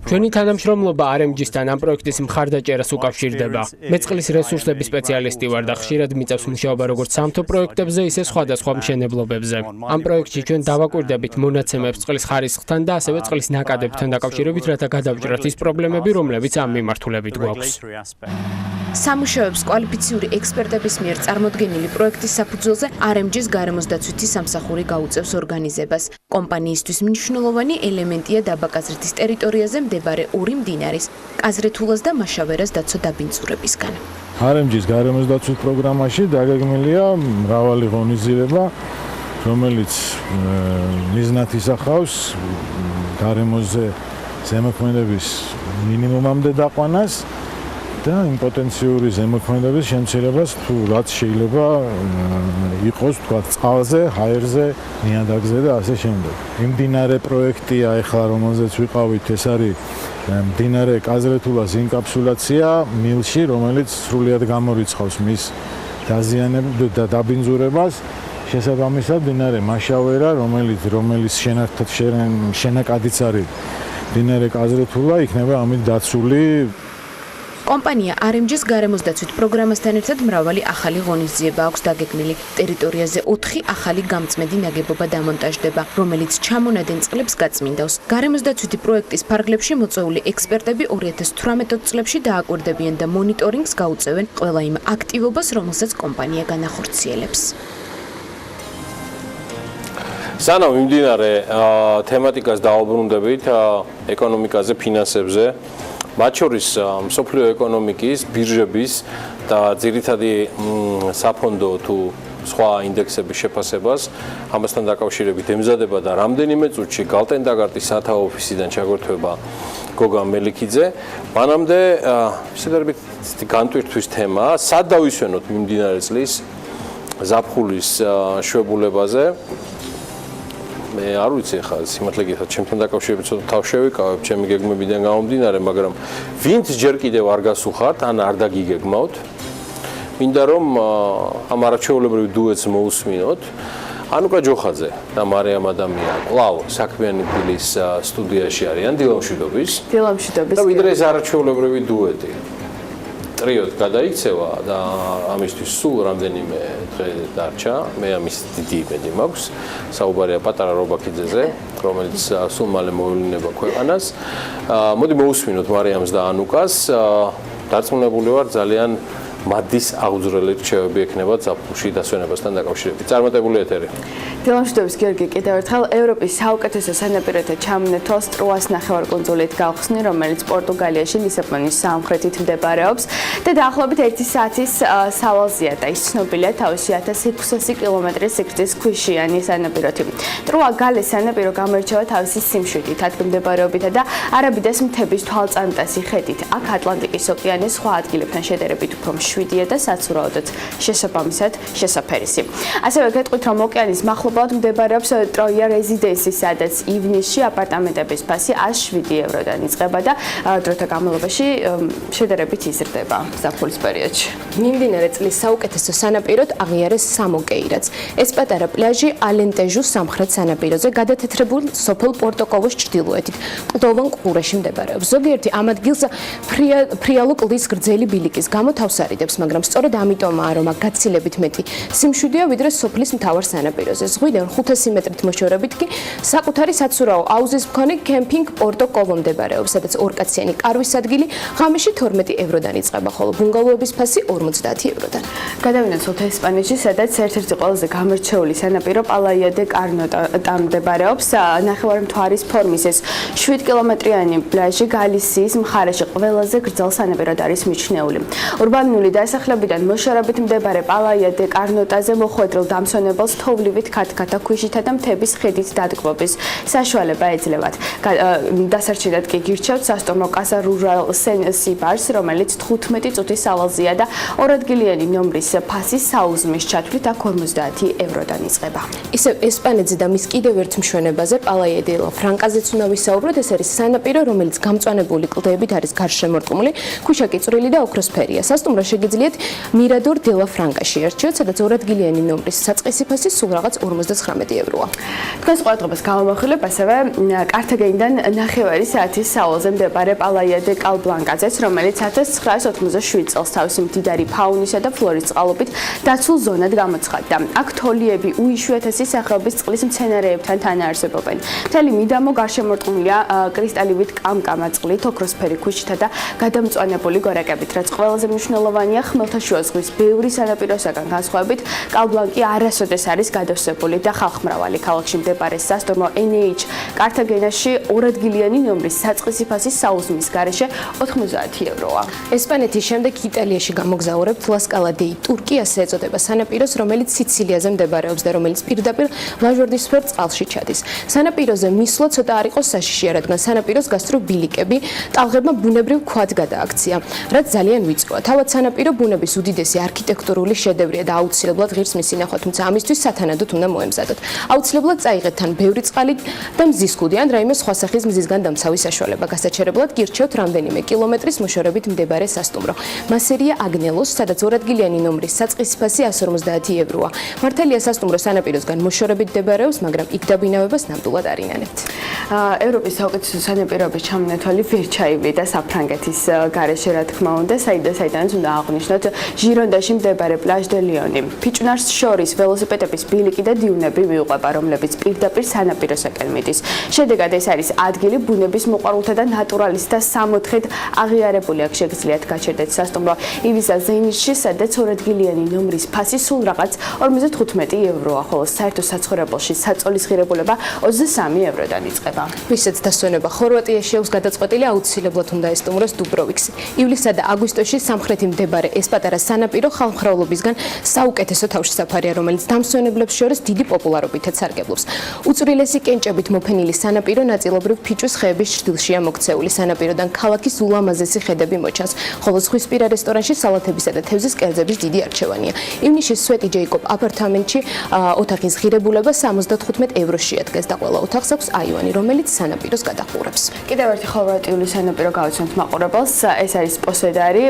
ჩვენი თანამშრომლობა RMG-სთან პროექტის მხარდაჭერას უკავშირდება. მე წყლის რესურსების სპეციალისტი ვარ და ხშირად მიწევს მუშაობა როგორც სამთო პროექტებზე, ისე სხვადასხვა მშენებლობებზე. ამ პროექტში ჩვენ დავაკვირდებით მონაცემებს წყლის ხარისხთან და ასევე წყლის ნაკადებთან დაკავშირებით, რათა გადავჭრათ ის პრობლემები, რომლებიც ამ მიმართულებით გვაქვს. სამუშაოებს კვალიფიციური ექსპერტების მიერ წარმოდგენილი პროექტის საფუძველზე RMG-ს გარემოს დაცვითი სამსახური გაუწევს ორგანიზებას. კომპანიისთვის მნიშვნელოვანი ელემენტია დაბაკაზრეთის ტერიტორიაზე მდებარე 2 მდინარის, კაზრეთულას და მაშავერას დაცვა დაბინძურებისგან. RMG-ს გარემოს დაცვის პროგრამაში დაგეგმილია მრავალი ღონისძიება, რომელიც მიზნად ისახავს გარემოზე ზემოქმედების მინიმუმამდე დაყვანას და იმ პოტენციური ზემოქმედების შემცირებას თუ რაც შეიძლება იყოს თქვა წყალზე, ჰაერზე, ნიადაგზე და ასე შემდეგ. იმდინარე პროექტია ეხლა რომელზეც ვიყავით, ეს არის მდინარე კაზრეთულას ინკაპსულაცია მილში, რომელიც სრულიად გამორიცხავს მის დაზიანებას და დაბინძურებას. შესაბამისად, მდინარე მაშავერა, რომელიც შენაკადიც არის მდინარე კაზრეთულა, იქნება ამით დაცული. კომპანია RMG-ს გარემოს დაცვით პროგრამასთან ერთად მრავალი ახალი ღონისძიება აქვს დაგეგმილი. ტერიტორიაზე 4 ახალი გამწმედი ნაგებობა დამონტაჟდება, რომელიც ჩამონადენ წყლებს გაწმინდავს. გარემოს დაცვითი პროექტის ფარგლებში მოწვეული ექსპერტები 2018 წლებში დააკვირდებიან და მონიტორინგს გაუწევენ ყველა იმ აქტივობას, რომელსაც კომპანია განახორციელებს. სანამ მიმდინარე თემატიკას დაუბრუნდებით ეკონომიკაზე, ფინანსებზე, მათ შორის მსოფლიო ეკონომიკის, ბირჟების და ძირითადი საფონდო თუ სხვა ინდექსების შეფასებას ამასთან დაკავშირებით ემზადება და რამდენიმე წუთში გალტენდაგარტის სათავო ოფისიდან ჩაგვერთვება გოგა მელიქიძე. მანამდე შედარებით განტვირთვის თემა, სად დავისვენოთ მიმდინარე წლის ზაფხულის შვებულებაზე. მე არ ვიცი ხა სიმართლე გითხრათ, ჩემთან დაკავშირებით ცოტა თავ შევიკავებ ჩემი გეგმებიდან გამომდინარე, მაგრამ ვინც ჯერ კიდევ არ გასუხართ, ან არ დაგიგეგმავთ, მინდა რომ ამ არაჩვეულებრივ დუეტს მოусმინოთ. ანუკა ჯოხაძე და მარიამ ადამია კვლავ საქმიანი დილის სტუდიაში არიან, დილა მშვიდობის. დილა მშვიდობის. და ვიდრე ეს არაჩვეულებრივი დუეტი ტრიოდ გადაიქცევა და ამისთვის სულ რამდენიმე დღე დარჩა. მე ამის დიდი იმედი მაქვს. საუბარია პატარა რობაქიძეზე, რომელიც სულ მალე მოვლინება ქვეყანას. მოდი მოусმინოთ მარიამს და ანუკას. დარწმუნებული ვარ, ძალიან მადის აღძვრელი რჩევები ექნება ზაფხულში დასვენებასთან დაკავშირებით. წარმატებული ეთერი. დილა მშვიდობის გიორგი, კიდევ ერთხელ ევროპის საუკეთესო სანაპიროთა ჩამონეთვალ სტრუას ნახევარკუნძულით გავხსნი, რომელიც პორტუგალიაში ლისაბონის სამხრეთით მდებარეობს და დაახლოებით 1 საათის სავალზეა და ის ცნობილია თავისი 1600 კილომეტრის სიგრძის ქვიშიანი სანაპიროთი. სტრუა გალეს სანაპირო გამოირჩევა თავისი სიმშვიდით, ადგილმდებარეობითა და არაბიდეს მთების თვალწარმტაცი ხედით. აქ ატლანტიკის ოკეანის სხვა ადგილებთან შედარებით უფრო მშვიდია და საცურაოდაც შესაბამისად შესაფერისი. ასევე გეტყვით, რომ ოკეანის მახლობლად მდებარეობს ტროია რეზიდენსი, სადაც ივნისში აპარტამენტების ფასი 107 ევროდან იწყება და დროთა განმავლობაში შედარებით იზრდება ზაფხულის პერიოდში. მიმდინარე წლის საუკეთესო სანაპიროდ აღიარეს სამოკეირაც. ეს პატარა პლაჟი ალენტეჟუს სამხრეთ სანაპიროზე გადათეთრებულ სოფელ პორტოკოვოს ჩრდილოეთით, კლდოვან ყურეში მდებარეობს. ზოგიერთი ამ ადგილს ფრიალო კლდის გრძელი ბილიკის გამო თავს არიდებს, მაგრამ სწორედ ამიტომაა, რომ აქ გაცილებით მეტი სიმშვიდეა ვიდრე სოფლის მთავარ სანაპიროზე. ზღვიდან 500 მეტრით მოშორებით კი საკუთარი საცურაო აუზის მქონე კემპინგ პორტოკოვო მდებარეობს, სადაც ორკაციანი კარვის ადგილი ღამეში 12 ევროდან იწყება, ხოლო ბუნგალოების ფასი 50 ევროდან. გადავინაცვლოთ ესპანეთში, სადაც ერთ-ერთი ყველაზე გამორჩეული სანაპირო პალაია დე კარნოტა მდებარეობს. ნახევარმთვარის ფორმის ეს 7 კილომეტრიანი პლაჟი გალისიის მხარეში ყველაზე გრძელ სანაპიროდ არის მიჩნეული. ურბანული დასახლებიდან მოშორებით მდებარე პალაია დე კარნოტაზე მოხვედრილ დამსვენებელს თოვლივით ქათქათა ქვიშითა და მთების ხედით დადგმობის საშუალება ეძლევათ. დასარჩენად კი გირჩევთ სასტუმრო კასა რურალ სენ-სიბარს, რომელიც 15 წუთის სავალზეა და ორადგილიანი ნომრის ფასი საუზმის ჩათვლით აქ 50 ევროდან იწყება. ისევ ესპანეთზე და მის კიდევ ერთ მშვენებაზე პალაია დე ლა ფრანკაზეც უნდა ვისაუბროთ. ეს არის სანაპირო, რომელიც გამწვანებული კლდეებით არის გარშემორტყმული, ქვიშა კი წვრილი და ოქროსფერია. სასტუმრო შეგიძლიათ მირადორ დე ლა ფრანკაში ერჩიოთ, სადაც ორადგილიანი ნომრის საწყისი ფასი სულ რაღაც 59 ევროა. თქვენს ყურადღებას გამოვახვილებ ასევე კართაგენიდან ნახევარი საათის სავალზე მდებარე პალაია დე კალბლანკაზეც, რომელიც 1987 წელს თავისი მდიდარი ფაუნისა და ფლორის წყალობით დაცულ ზონად გამოცხადდა. აქ თოლიები უიშვიათესი სახეობის წყლის მცენარეებთან თანაარსებობენ. მთელი მიდამო გარშემორტყმულია კრისტალივით კამკამა წყლით, ოქროსფერი ქვიშითა და გადამწვანებული გორაკებით, რაც ყველაზე მნიშვნელოვანია კომპანია ხმელთაშუა ზღვის ბევრი სანაპიროსაგან განსხვავებით კალბლანკი არასოდეს არის გადავსებული და ხალხმრავალი ქალაქში მდებარე სასტუმრო NH კართაგენაში ორადგილიანი ნომრის საწყისი ფასი საუზმის გარეშე 90 ევროა. ესპანეთის შემდეგ იტალიაში გამოგზაურებთ ლასკალა-დეი ტურკიას ეწოდება სანაპიროს, რომელიც სიცილიაზე მდებარეობს და რომელიც პირდაპირ ლაჟვარდისფერ წყალში ჩადის. სანაპიროზე მისვლა ცოტა არ იყოს საშიშია, რადგან სანაპიროს გასწრო ბილიკები ტალღებმა ბუნებრივ ქვად გადააქცია, რაც ძალიან ვიწროა. თავად სანაპირო ბუნების უდიდესი არქიტექტურული შედევრია და აუცილებლად ღირს მისი ნახვა, თუმცა ამისთვის სათანადოდ უნდა მოემზადოთ. აუცილებლად წაიღეთ თან ბევრი წყალი და მზის ქუდი ან რაიმე სხვა სახის მზისგან დამცავი საშუალება. გასაჩერებლად გირჩევთ რამდენიმე კილომეტრის მოშორებით მდებარე სასტუმრო. მასერია აგნელოს, სადაც ორადგილიანი ნომრის საწყისი ფასი 150 ევროა. მართალია სასტუმრო სანაპიროსგან მოშორებით მდებარეობს, მაგრამ იქ დაბინავებას ნამდვილად არ ინანებთ. ევროპის საუკეთესო სანაპიროების ჩამონათვალი ვერ ჩაივიდა საფრანგეთის გარეშე, რა თქმა უნდა, საიდანაც უნდა აღვნიშნოთ ჟირონდაში მდებარე პლაჟ დე ლიონი. ფიჭვნარს შორის ველოსიპედების ბილიკი და დიუნები მიუყვება, რომლებიც პირდაპირ სანაპიროსაკენ მიდის. შედეგად ეს არის ადგილი ბუნების მოყვარულთა და ნატურალისტთა სამოთხედ აღიარებული. აქ შეგიძლიათ გაჩერდეთ სასტუმრო ივისა ზენიტში, სადაც ორადგილიანი ნომრის ფასი სულ რაღაც 55 ევროა, ხოლო საერთო საცხოვრებელში საწოლის ღირებულება 23 ევროდან იწყება. ვისაც დასვენება ხორვატიაში აქვს გადაწყვეტილი, აუცილებლად უნდა ესტუმროს დუბროვიქსი. ივლისსა და აგვისტოში სამხრეთი მდებარე ეს პატარა სანაპირო ხალხმრავლობისგან საუკეთესო თავშესაფარია, რომელიც დამსვენებლებს შორის დიდი პოპულარობითაც სარგებლობს. უწვრილესი კენჭებით მოფენილი სანაპირო ნაწილობრივ ფიჭვის ხეების ჭრდილშია მოქცეული. სანაპიროდან ქალაქის ულამაზესი ხედები მოჩანს, ხოლო ზღვისპირა რესტორანში სალათებისა და თევზის კერძების დიდი არჩევანია. ივნისში სვეტი ჯეიკობ აპარტამენტში ოთახის ღირებულება 75 ევროშია დგას და ყველა ოთახს აქვს აივანი, რომელიც სანაპიროს გადაჰყურებს. კიდევ ერთი ხორვატიული სანაპირო გავაცნობთ მაყურებელს, ეს არის პოსედარი.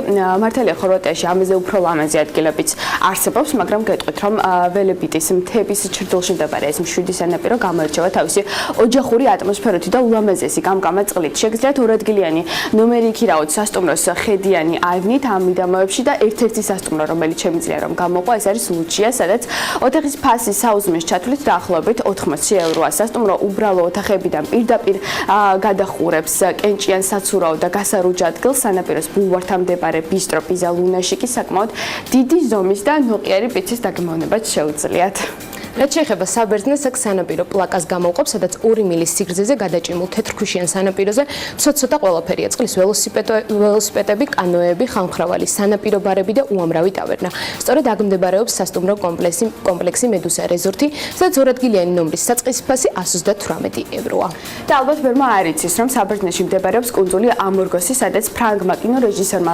მართალია ხორვატიაში ამაზე უფრო ლამაზი ადგილებიც არსებობს, მაგრამ გეტყვით, რომ ველებიტის მთების ჩრდილში მდებარე ეს მშვიდი სანაპირო გამოირჩევა თავისი ოჯახური ატმოსფეროთი და ულამაზესი გამკამა წყლით. შეგიძლიათ ორადგილიანი ნომერი იქირაოთ სასტუმროს ხედიანი აივნით ამ მიდამოებში და ერთ-ერთი სასტუმრო, რომელიც შემიძლია რომ გამოყვა, ეს არის ლუჩია, სადაც ოთახის ფასი საუზმის ჩათვლით დაახლოებით 80 ევროა. სასტუმრო უბრალო ოთახებიდან პირდაპირ გადაჰყურებს კენჭიან საცურაო და გასარუჯ ადგილს. სანაპიროს ბულვართან მდებარე ბისტრო პიზა ლუნაში კი საკმაოდ დიდი ზომის და ნოყიერი პიცის დაგემოვნებაც შეუძლიათ. რაც შეეხება საბერძნეს, აქ სანაპირო პლაკას გამოუყოფს, სადაც 2 მილის სიგრძეზე გადაჭიმულ თეთრქვიშიან სანაპიროზე ცოტ-ცოტა ყველაფერია: წყლის ველოსიპედები, კანოეები, ხალხმრავალი სანაპირო ბარები და უამრავი ტავერნა. სწორედ აქ მდებარეობს სასტუმრო კომპლექსი მედუსა რეზორტი, სადაც ორადგილიანი ნომრის საწყისი ფასი 128 ევროა. და ალბათ ვერმა არ იცის, რომ საბერძნეთში მდებარეობს კუნძული ამორგოსი, სადაც ფრანგმა კინორეჟისორმა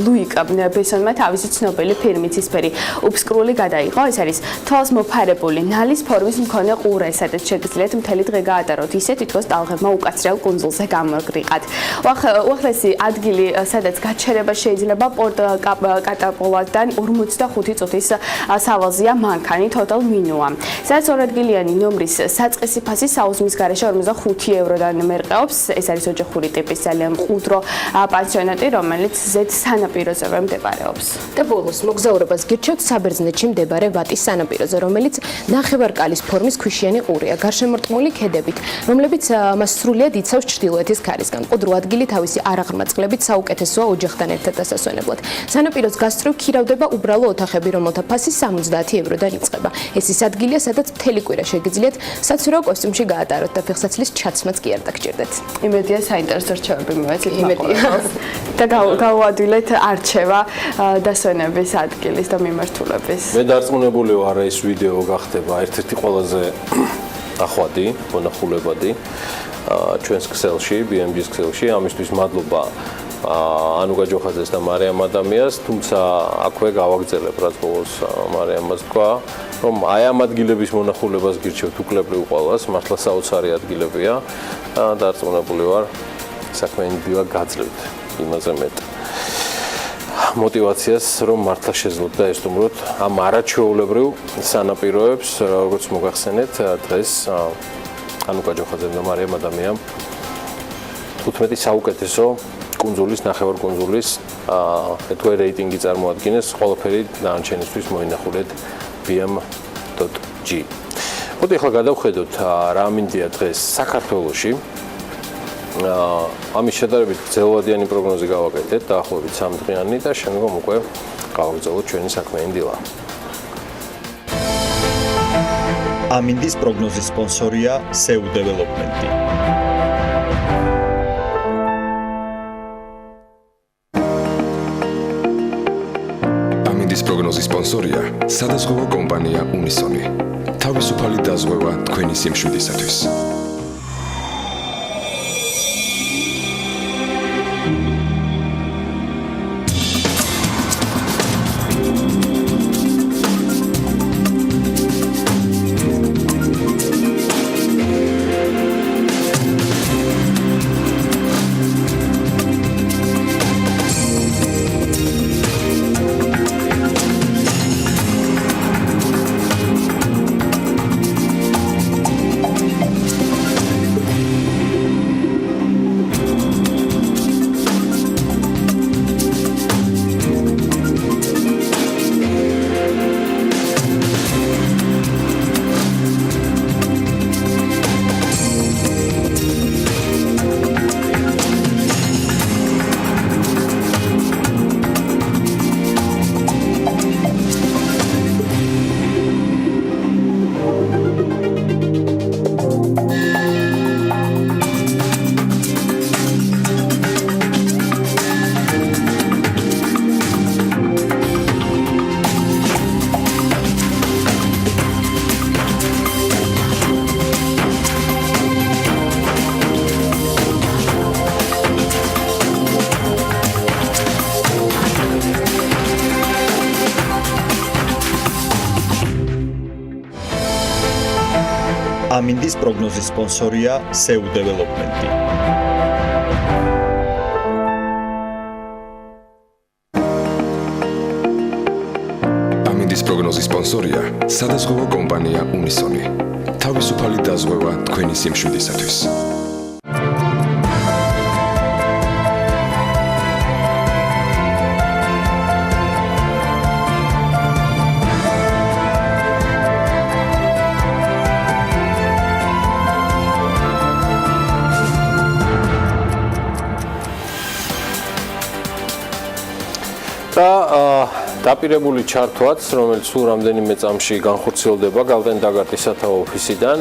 ლუიკ ბესონმა თავისი ცნობილი ფილმი ცისფერი უფსკრული გადაიღო. ეს არის თვალს მოფარებული ნალის ფორმის მქონე ყურე, სადაც შეგიძლიათ მთელი დღე გაატაროთ ისე, თითქოს ტალღებმა უკაცრიელ კუნძულზე გამოგრიყათ. უახლესი ადგილი, სადაც გაჩერება შეიძლება პორტ კატაპოლადან 45 წუთის სავალზეა მანქანი Total Minua. სადაც ორადგილიანი ნომრის საწყისი ფასი საუზმის გარეშე 45 ევროდან მერყეობს. ეს არის ოჯახური ტიპის ძალიან მყუდრო პანსიონატი, რომელიც ზედ სანაპიროზევე მდებარეობს. და ბოლოს მოგზაურობას გირჩევთ საბერძნეთში მდებარე ვატის სანაპიროზე, რომელიც ნახევარკალის ფორმის ქვიშიანი ყურია, გარშემორტყმული ქედებით, რომლებიც მას სრულიად იცავს ჩრდილოეთის ქარისგან. ყუდრო ადგილი თავისი არაღრმა წყლებით საუკეთესოა ოჯახთან ერთად დასასვენებლად. სანაპიროს გასწვრივ ქირავდება უბრალო ოთახები, რომელთა ფასი 70 ევროდან იწყება. ეს ის ადგილია, სადაც მთელი კვირა შეგიძლიათ საცურაო კოსტუმში გაატაროთ და ფეხსაცლის ჩაცმაც კი არ დაგჭირდეთ. იმედია საინტერესო რჩევები მივეცით მაყურებელს და გავუადვილეთ არჩევა დასვენების ადგილის და მიმართულების. მე დარწმუნებული ვარ, ეს ვიდეო გახდება ერთ-ერთი ყველაზე ახვადი, მონახულებადი ჩვენს ქსელში, BMG-ის ქსელში. ამისთვის მადლობა ანუკა ჯოხაძეს და მარიამ ადამიანს, თუმცა აქვე გავაგრძელებ, რაც ბოლოს მარიამას თქვა, რომ აი ამ ადგილების მონახულებას გირჩევთ უკლებრივ ყველას, მართლა საოცარი ადგილებია და დარწმუნებული ვარ, საქმიანი დილა გაძლევთ იმაზე მეტ მოტივაციას, რომ მართლა შეძლოთ და ესტუმროთ ამ არაჩვეულებრივ სანაპიროებს, როგორც მოგახსენეთ დღეს ანუკა ჯოხაძემ და მარიამ ადამიანს 15 საუკეთესო კუნძულის, ნახევარ კუნძულის ეთქვე რეიტინგი წარმოადგენს, ყველაფერი დანარჩენისთვის მოინახულეთ bm.g. მოდი ახლა გადავხედოთ რა მინდია დღეს საქართველოში. ამის შედარებით გრძელვადიანი პროგნოზი გავაკეთეთ, დაახლოებით 3 დღიანი და შემდგომ უკვე გავაგრძელოთ ჩვენი საქმიანი დილა. ამინდის პროგნოზის სპონსორია SEU დეველოპმენტი. ამინდის პროგნოზის სპონსორია სადაზღვევო კომპანია უნისონი. თავისუფალი დაზღვევა თქვენი სიმშვიდისათვის. ამინდის პროგნოზის სპონსორია SEU დეველოპმენტი. ამინდის პროგნოზის სპონსორია სადაზღვევო კომპანია უნისონი. თავისუფალი დაზღვევა თქვენი სიმშვიდისათვის. დაპირებული ჩართვაც, რომელიც სულ რამდენიმე წამში განხორციელდება გალტენ დაგარტის სათავო ოფისიდან,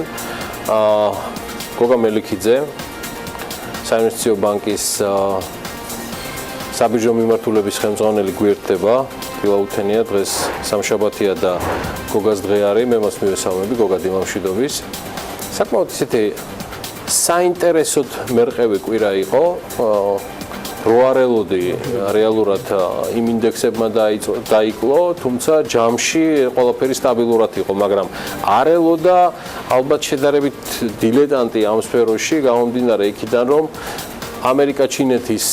გოგა მელიქიძე, საინვესტიციო ბანკის საბირჟო მიმართულების ხელმძღვანელი გვერდდება, დილა უთენია, დღეს სამშაბათია და გოგას დღე არის, მე მას მივესალმები, გოგა დილამშვიდობის. საკმაოდ ისეთი საინტერესოდ მერყევი კვირა იყო. რო არელოდი რეალურად იმ ინდექსებმა დაიკლო, თუმცა ჯამში ყველაფერი სტაბილურად იყო, მაგრამ არელოდა ალბათ შედარებით დილეტანტი ამ სფეროში, გამომდინარე იქიდან, რომ ამერიკა-ჩინეთის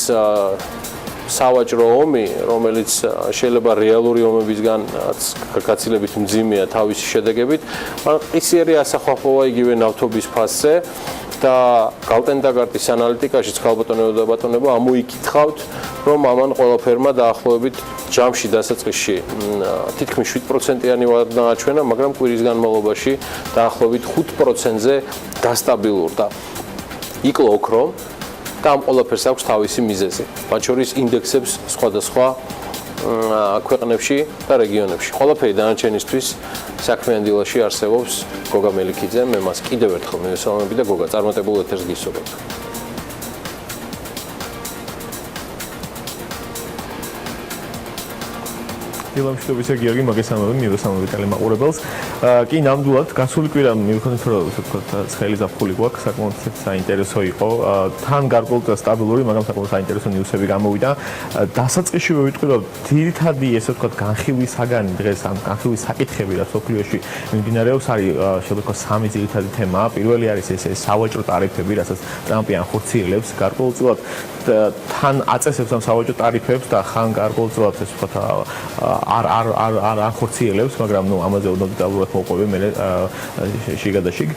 სავაჭრო ომი, რომელიც შეიძლება რეალური ომებისგან გაცილებით მძიმეა თავისი შედეგებით, ყისიერი ასახვალოა იგივე ნავთობის ფასზე. და გალტენ დაგარტის ანალიტიკაშიც ქალბატონებო და ბატონებო ამოიკითხავთ, რომ ამან ყველაფერმა დაახლოებით ჯამში დასაწყისში თითქმის 7%-იანი ვადა დააჩვენა, მაგრამ კვირის განმავლობაში დაახლოებით 5%-ზე დასტაბილურდა. იკლო ოქრო და ამ ყველაფერს აქვს თავისი მიზეზი. მათ შორის ინდექსებს სხვადასხვა ქვეყნებში და რეგიონებში. ყველაფერი დანარჩენისთვის საქმიან დილაში არსებობს გოგა მელიქიძე, მე მას კიდევ ერთხელ მივესალმები და გოგა წარმატებულ ეთერს გისურვებ. დილამშვიდობისა გიორგი, მოგესალმები, მივესალმები ტელემაყურებელს. კი, ნამდვილად, გასული კვირა მივხვდით, რომ ასე ვთქვათ, ცხელი ზაფხული გვაქვს, საკმაოდ საინტერესო იყო. თან გარკვეულწილად სტაბილური, მაგრამ საკმაოდ საინტერესო ნიუსები გამოვიდა. დასაწყისში ვიტყვი, რომ ძირითადი, ასე ვთქვათ, განხილვის საგანი დღეს, ამ განხილვის საკითხები, რაც სოფლიოში მიმდინარეობს, არის შევთქვათ სამი ძირითადი თემა. პირველი არის ეს სავაჭრო ტარიფები, რასაც ტრამპი ანხორციელებს, გარკვეულწილად თან აწესებს ამ სავაჭრო ტარიფებს და ხან გარკვეულწილად, ასე ვთქვათ, არ ახორციელებს, მაგრამ ნუ ამაზე უნდა დეტალურად მოვყვები მე შიგადაშიგ.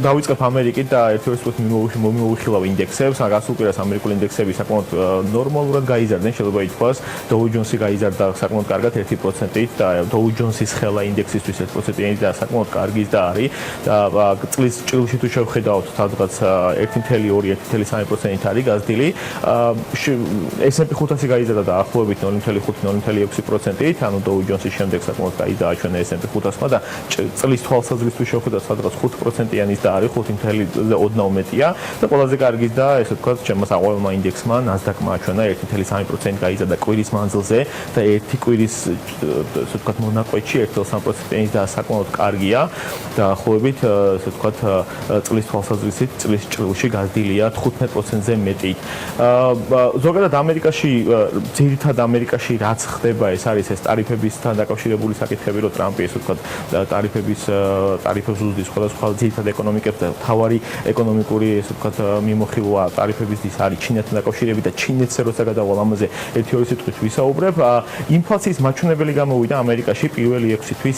დავიწყებ ამერიკით და ერთ-ერთ მომიუხილავ ინდექსებს, გასულ კვირას ამერიკული ინდექსები საკმაოდ ნორმალურად გაიზარდნენ, შეიძლება ითქვას, Dow Jones-ი გაიზარდა საკმაოდ კარგად 1%-ით და Dow Jones-ის ხელა ინდექსისთვის 1%-იანი და საკმაოდ კარგი და არის და წლის ჭრილში თუ შევხედავთ სადღაც 1.2-1.3%-ით არის გაზრდილი. S&P 500-ი გაიზარდა დაახლოებით 0.5-0.6%-ით, ანუ Dow Jones-ის შემდეგ საკმაოდ კაი დააჩვენა S&P 500-მა და წლის თვალსაზრისით თუ შევხედავთ სადღაც 5%-იანის და არის 5.29-ია და ყველაზე კარგი და ესე ვთქვათ, ჩემს აყვავმა ინდექსმა Nasdaq-მა აჩვენა 1.3% გაიზარდა კვირის მანძილზე და ერთი კვირის ესე ვთქვათ მონაკვეთში 1.3%-იანი და საკმაოდ კარგია და ახლობით ესე ვთქვათ წლის თვალსაზრისით წლის ჭრილში გაზრდილია 15%-ზე მეტი. ზოგადად ამერიკაში ძირითადად ამერიკაში რაც ხდება ეს არის ეს ტარიფებისთან დაკავშირებული საკითხები, რომ ტრამპი ესე ვთქვათ ტარიფებს უზრდის სხვადასხვა ძირითადად ეკონომიკებს და თავარი ეკონომიკური ესე ვთქვათ მიმოხილვა ტარიფებისთვის არის ჩინეთთან დაკავშირებით და ჩინეთს როცა გადავალ ამაზე 1-2 სიტყვით ვისაუბრებ. ინფლაციის მაჩვენებელი გამოვიდა ამერიკაში პირველი 6 თვის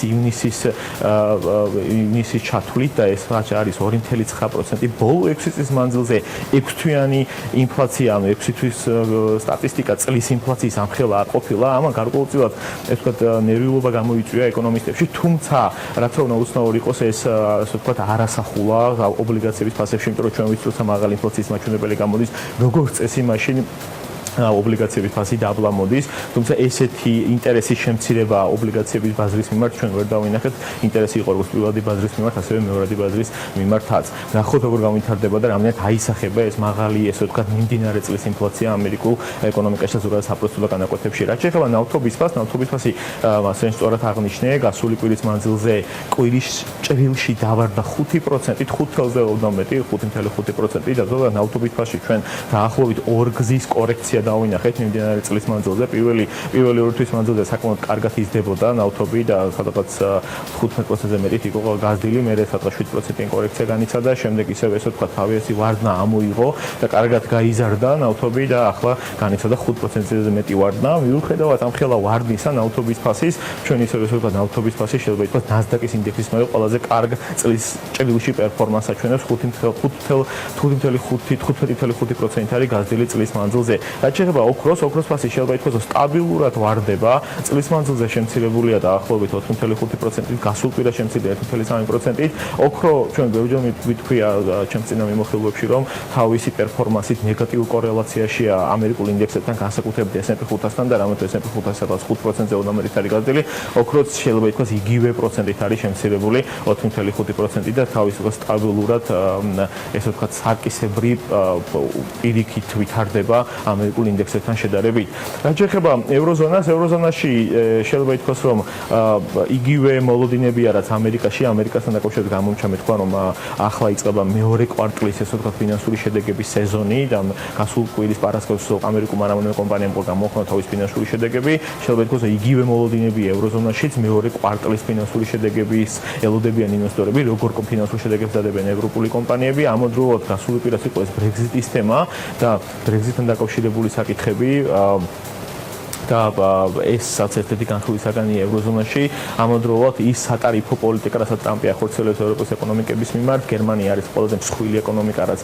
ივნისის ჩათვლით და ეს არის 2.9%. ბოლო 6 წლის მანძილზე 6 თვიანი ინფლაცია, ანუ 6 თვის სტატისტიკა წლის ინფლაციის ამხელა არ ყოფილა. ამან გარკვეულწილად ეს ვთქვათ ნერვიულობა გამოიწვია ეკონომისტებში, თუმცა რაც უნდა უცნაური იყოს ეს ასე ვთქვათ არასახულა ობლიგაციების ფასებში, იმიტომ რომ ჩვენ ვიცით რომ მაღალი ინფლაციის მაჩვენებელი გამოდის, როგორც წესი მაშინ ობლიგაციების ფასი დაბლა მოდის, თუმცა ესეთი ინტერესის შემცირება ობლიგაციების ბაზრის მიმართ ჩვენ ვერ დავინახეთ. ინტერესი იყო როგორც პირველადი ბაზრის მიმართ, ასევე მეორადი ბაზრის მიმართაც. ნახოთ როგორ განვითარდება და რამდენად აისახება ეს მაღალი, ესე ვთქვათ, მიმდინარე წლის ინფლაცია ამერიკულ ეკონომიკაში და ზოგადად საპროცედურო განაკვეთებში. რაც შეეხება ნავთობის ფასი, მასენ სწორად აღნიშნე, გასული კვირის მანძილზე კვირის ჭრილში დავარდა 5%-ით, 5-ზე ოდნავ მეტი, 5.5%-ით და ზოგადად ნავთობის ფასში ჩვენ დაახლოებით 2 გზის კორექცია დავინახეთ მიმდინარე წლის მანძილზე. პირველი 2 თვის მანძილზე საკმაოდ კარგად იზრდებოდა ნავთობი და სადღაც 15%-ზე მეტით იყო გაზრდილი, მერე სადღაც 7%-იანი კორექცია განიცადა, შემდეგ ისევ ესე ვთქვათ თავისი ვარდნა ამოიღო და კარგად გაიზარდა ნავთობი და ახლა განიცადა 5%-ზე მეტი ვარდნა. მიუხედავად ამ ხელა ვარდნისა ნავთობის ფასის, ჩვენ ისევ ესე ვთქვათ ნავთობის ფასი შეიძლება ითქვას Nasdaq-ის ინდექსის მეორე ყველაზე კარგ წლის ჭრილში პერფორმანსს აჩვენებს 5.5% არის გაზრდილი წლის მანძილზე. რაც შეეხება ოქროს ფასი შეიძლება ითქვას რომ სტაბილურად ვარდება, წლის მანძილზე შემცირებულია დაახლოებით 4.5%-ით, გასულ კვირას შემცირდა 1.3%-ით. ოქრო ჩვენ ბევრჯერ ვიტყვია ჩემს წინა მიმოხილვებში რომ თავისი პერფორმანსით ნეგატიურ კორელაციაშია ამერიკულ ინდექსებთან, განსაკუთრებით S&P 500-თან და რამეთო S&P 500 სადღაც 5%-ზე ოდნავ არის გაზრდილი, ოქროც შეიძლება ითქვას იგივე პროცენტით არის შემცირებული 4.5%-ით და თავისი სტაბილურად ესე ვთქვათ სარკისებრი პირიქით ვითარდება ამერიკულ ინდექსებთან შედარებით. რაც შეეხება ევროზონაში შეიძლება ითქვას რომ იგივე მოლოდინებია რაც ამერიკასთან დაკავშირებით გამომჩა მე თქვა რომ ახლა იწყება მეორე კვარტლის ესე ვთქვათ ფინანსური შედეგების სეზონი და გასულ კვირის პარასკევს ამერიკულმა რამოდენიმე კომპანიამ გამოხმო თავის ფინანსური შედეგები, შეიძლება ითქვას რომ იგივე მოლოდინებია ევროზონაშიც მეორე კვარტლის ფინანსური შედეგების ელოდებიან ინვესტორები, როგორ ფინანსურ შედეგებს დადებენ ევროპული კომპანიები. ამავდროულად გასული კვირას იყო ეს Brexit-ის თემა და Brexit-თან დაკავშირებული საკითხები და ესაც ერთ-ერთი განხილვის საგანია ევროზონაში. ამავდროულად ის სატარიფო პოლიტიკა, რასაც ტრამპი ახორციელებს ევროპის ეკონომიკების მიმართ, გერმანია არის ყველაზე მსხვილი ეკონომიკა, რაც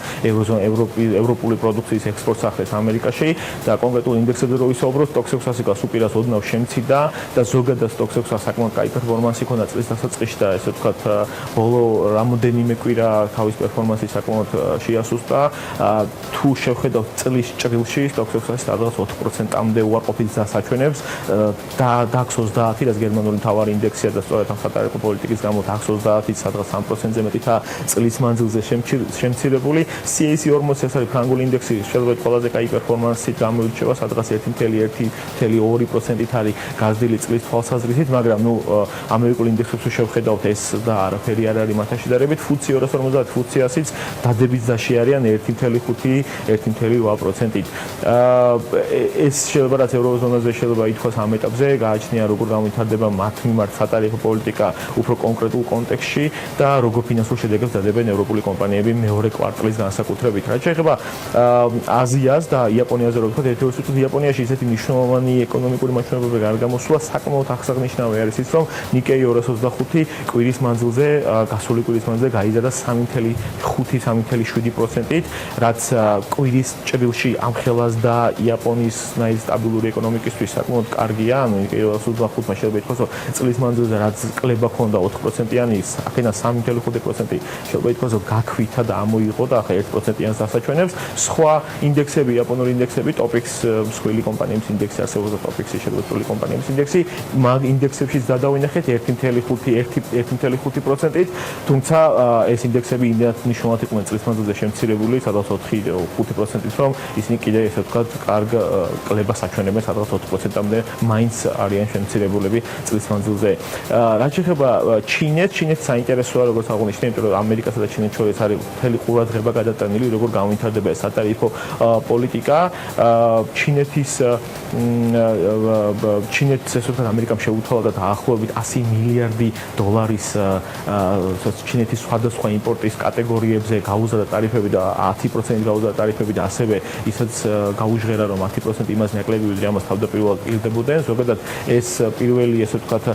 ევროპული პროდუქციის ექსპორტს ახდენს ამერიკაში და კონკრეტულ ინდექსებზე რო ვისაუბროთ, STOXX 600 გასულ კვირას ოდნავ შემცირდა და ზოგადად STOXX 600 საკმაოდ კაი პერფორმანსი ჰქონდა წლის დასაწყისში და ესე ვთქვათ ბოლო რამოდენიმე კვირა თავის პერფორმანსი საკმაოდ შეასუსტა. თუ შევხედავთ წლის ჭრილში STOXX 600 სადღაც 4%-მდე უარყოფით საჩვენებს და DAX 30, რაც გერმანული მთავარი ინდექსია და სწორედ ამ სატარიფო პოლიტიკის გამო DAX 30 სადღაც 3%-ზე მეტითა წლის მანძილზე შემცირებული. CAC 40 ეს არის ფრანგული ინდექსი, შეიძლება ყველაზე კაი პერფორმანსით გამოირჩევა, სადღაც 1.2%-ით არის გაზრდილი წლის თვალსაზრისით, მაგრამ ნუ ამერიკულ ინდექსებს შევხედავთ ეს და არაფერი არ არის მათთან შედარებით. FTSE 250, FTSE 100-იც დადებით ზაში არიან 1.5-1.8%-ით. ეს შეიძლება რაც ევროზონაზე თემაზე შეიძლება ითქვას ამ ეტაპზე გააჩნია როგორ განვითარდება მათ მიმართ სატარიფო პოლიტიკა უფრო კონკრეტულ კონტექსტში და როგორ ფინანსურ შედეგებს დადებენ ევროპული კომპანიები მეორე კვარტალის განსაკუთრებით. რაც შეეხება აზიას და იაპონიაზე რო ვთქვათ, ერთ-ერთი უცებ იაპონიაში ისეთი მნიშვნელოვანი ეკონომიკური მაჩვენებები არ გამოსულა, საკმაოდ აღსანიშნავი არის ის, რომ ნიკეი 225 კვირის მანძილზე, გასული კვირის მანძილზე გაიზარდა 3.7%-ით, რაც კვირის ჭრილში ამ ხელას და იაპონიის ნაირ სტაბილური ეკონომიკისთვის საკმაოდ კარგია, ანუ ნიკეი 225-მა შეიძლება ითქვას, რომ წლის მანძილზე რაც კლება ქონდა 4%-იანი, აქედან 3.5% შეიძლება ითქვას, რომ გაქვითა და ამოიღო და ახლა 1%-იანს ასაჩვენებს. სხვა ინდექსები, იაპონური ინდექსები, TOPIX მსხვილი კომპანიების ინდექსი არსებობს და TOPIX-ი შეგვეცვლილი კომპანიების ინდექსი, მაგ ინდექსებშიც გადავინახეთ 1.5%-ით, თუმცა ეს ინდექსები იმდენად მნიშვნელოვნად იყვნენ წლის მანძილზე შემცირებული, სადღაც 4-5%-ით, რომ ისინი კიდე ესე ვთქვათ, კარგ კლებას აჩვენებენ, სადღაც 4%-მდე მაინც არიან შემცირებულები წლის მანძილზე. რაც შეეხება ჩინეთს საინტერესოა, როგორც აღნიშნე, იმიტომ რომ ამერიკასა და ჩინეთს შორის არის მთელი ყურადღება გადატანილი, როგორ განვითარდება ეს სატარიფო პოლიტიკა. ჩინეთის ესე ვთქვათ, ამერიკამ შეუთვალა და დაახლოებით 100 მილიარდი დოლარის ჩინეთის სხვადასხვა იმპორტის კატეგორიებზე გაუზარდა ტარიფები და 10% გაუზარდა ტარიფები და ასევე ისაც გაუჟღერა, რომ 10% იმას ნაკლები ვიდრე ამას თავდაპირველად პირდებოდნენ. ზოგადად ეს პირველი ესე ვთქვათ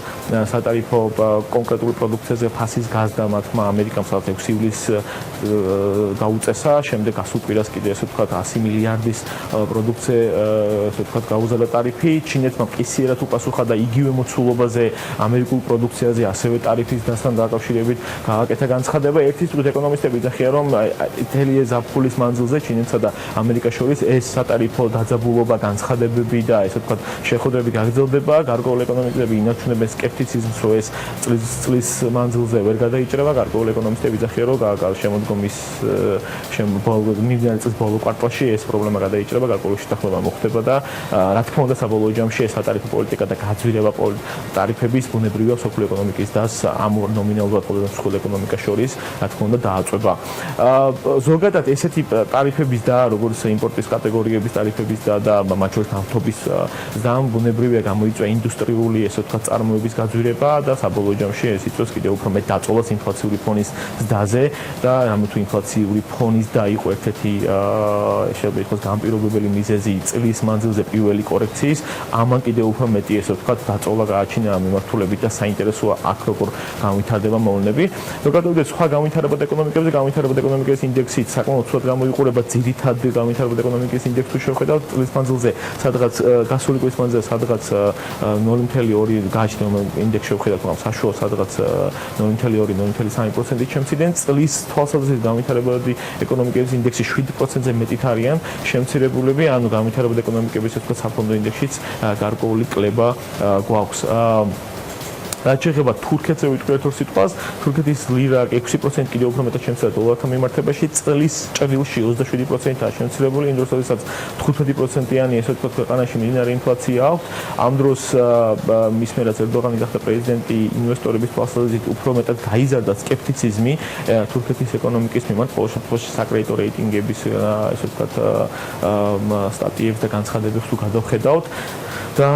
სატარიფო კონკრეტული პროდუქციაზე ფასის გაზდა მათმა ამერიკამ სადღაც 6 ივლისს დაუწესა, შემდეგ გასულ კვირას კიდე ესე ვთქვათ 100 მილიარდის პროდუქცია ესე ვთქვათ გაუზარდა ტარიფი. ჩინეთმა მყისიერად უპასუხა და იგივე მოცულობაზე ამერიკულ პროდუქციაზე ასევე ტარიფის დასთან დაკავშირებით გააკეთა განცხადება. ერთი წუთით ეკონომისტები იძახიან, რომ მთელი ეს ზაფხულის მანძილზე ჩინეთსა და ამერიკას შორის ეს სატარიფო დაძაბულობა, განცხადებები და ესე ვთქვათ შეხვედრები გაგრძელდება. გარკვეული ეკონომისტები ინარჩუნებენ სკეპტიციზმს, რომ ეს წლის მანძილზე ვერ გადაიჭრება. გარკვეული ეკონომისტები იძახიან, რომ შემოდგომის მიმდინარე წლის ბოლო კვარტალში ეს პრობლემა გადაიჭრება, გარკვეული შეთანხმება მოხდება და რა თქმა უნდა საბოლოო ჯამში ეს სატარიფო პოლიტიკა და გაძვირება ტარიფების ბუნებრივია სოფლიო ეკონომიკის და ამ ნომინალურად ყოველდღიურ მსხვილ ეკონომიკას შორის რა თქმა უნდა დააწვება. ზოგადად ესეთი ტარიფების და როგორც იმპორტის კატეგორიების ტარიფების და მათ შორის ნავთობის ზამ ბუნებრივია გამოიწვია ინდუსტრიული ესე ვთქვათ წარმოების გაძვირება და საბოლოო ჯამში ეს იწვევს კიდევ უფრო მეტ დაწოლას ინფლაციური ფონის ზრდაზე და რამე თუ ინფლაციური ფონის და იყო ერთ-ერთი შეიძლება ითქვას განპირობებელი მიზეზი წლის მანძილზე პირველი კორექციის, ამან კიდევ უფრო მეტი ესე ვთქვათ დაწოლა გააჩინა ამ მიმართულებით და საინტერესოა აქ როგორ განვითარდება მოვლენები. ზოგადად სხვა განვითარებადი ეკონომიკებზე განვითარებადი ეკონომიკის ინდექსი საკმაოდ ცუდად გამოიყურება, ძირითადად განვითარებადი ეკონომიკის ინდექსს თუ შევხედავთ წლის მანძილზე, სადღაც გასული კვირის მანძილზე სადღაც 0.2 გააჩნია ინდექსი შევხედავთ, მაგრამ საშუალო სადღაც 0.2-0.3%-ით შემცირდნენ. წლის თვალსაზრისით განვითარებადი ეკონომიკის ინდექსი 7%-ზე მეტით არიან შემცირებულები, ანუ განვითარებადი ეკონომიკების ეს ვთქვათ საფონდო ინდექსშიც გარკვეული კლება გვაქვს. რაც შეეხება თურქეთზე ვიტყვიეთ ორ სიტყვას, თურქეთის ლირა 6% კიდევ უფრო მეტად შემცირდა დოლართან მიმართებაში, წლის ჭრილში 27%-აა შემცირებული, იმ დროს როდესაც 15%-იანი ესე ვთქვათ ქვეყანაში მიმდინარე ინფლაცია აქვს. ამ დროს მის მერაც ერდოღანი გახდა პრეზიდენტი, ინვესტორების თვალსაზრისით უფრო მეტად გაიზარდა სკეპტიციზმი თურქეთის ეკონომიკის მიმართ, ყოველ შემთხვევაში საკრედიტო რეიტინგების ესე ვთქვათ სტატიებს და განცხადებებს თუ გადავხედავთ და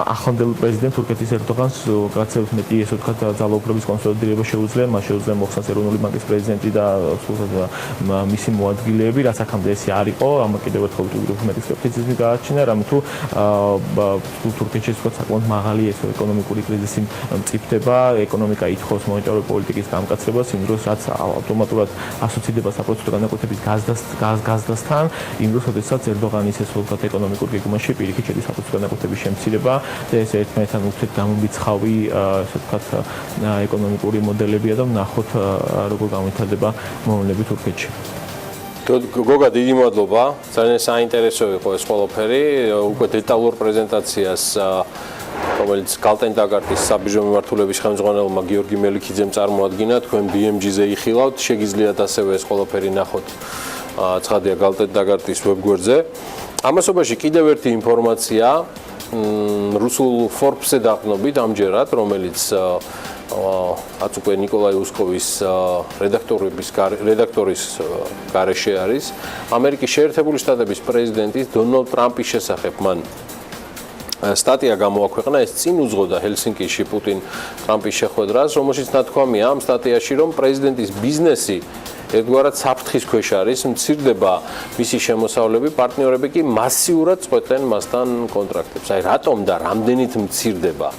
ახლანდელი პრეზიდენტ თურქეთის ერდოღანს გაცემს მეტი ესე ვთქვათ ძალაუფლების კონსოლიდირება შეუძლია, მას შეუძლია მოხსნას ეროვნული ბანკის პრეზიდენტი და მისი მოადგილეები, რაც აქამდე ესე არ იყო, ამ კიდევ ერთხელ უფრო მეტი სკეპტიციზმი გააჩნია, რამე თუ თურქეთში ვთქვათ საკმაოდ მაღალი ეს ეკონომიკური კრიზისი მწიფდება, ეკონომიკა ითხოვს მონეტარული პოლიტიკის გამკაცრებას, იმ დროს რაც ავტომატურად ასოცირდება საპროცენტო განაკვეთების გაზდასთან, იმ დროს როდესაც ერდოღანის ეს ვთქვათ ეკონომიკურ გეგმაში პირიქით შედის საპროცენტო განაკვეთების შემცირება და ეს ერთმანეთთან ურთიერთ გამომრიცხავი ესე ვთქვათ ეკონომიკური მოდელებია და ვნახოთ როგორ განვითარდება მოვლენები თურქეთში. გოგა, დიდი მადლობა. ძალიან საინტერესო იყო ეს ყველაფერი. უკვე დეტალურ პრეზენტაციას რომელიც გალტენ-დაგარტის საბიჟო მიმართულების ხელმძღვანელმა გიორგი მელიქიძემ წარმოადგინა, თქვენ BMG-ზე იხილავთ, შეგიძლიათ ასევე ეს ყველაფერი ნახოთ ცხადია გალტენ-დაგარტის ვებგვერდზე. ამასობაში კიდევ ერთი ინფორმაცია რუსულ Forbes-ზე დაყრდნობით ამჯერად, რომელიც რაც უკვე ნიკოლაი უსკოვის რედაქტორის გარეშე არის, ამერიკის შეერთებული შტატების პრეზიდენტის დონალდ ტრამპის შესახებ მან სტატია გამოაქვეყნა, ეს წინ უძღოდა ჰელსინკიში პუტინ ტრამპის შეხვედრას, რომელშიც ნათქვამია ამ სტატიაში, რომ პრეზიდენტის ბიზნესი ერთგვარად საფრთხის ქვეშ არის, მცირდება მისი შემოსავლები, პარტნიორები კი მასიურად წყვეტენ მასთან კონტრაქტებს. აი რატომ და რამდენით მცირდება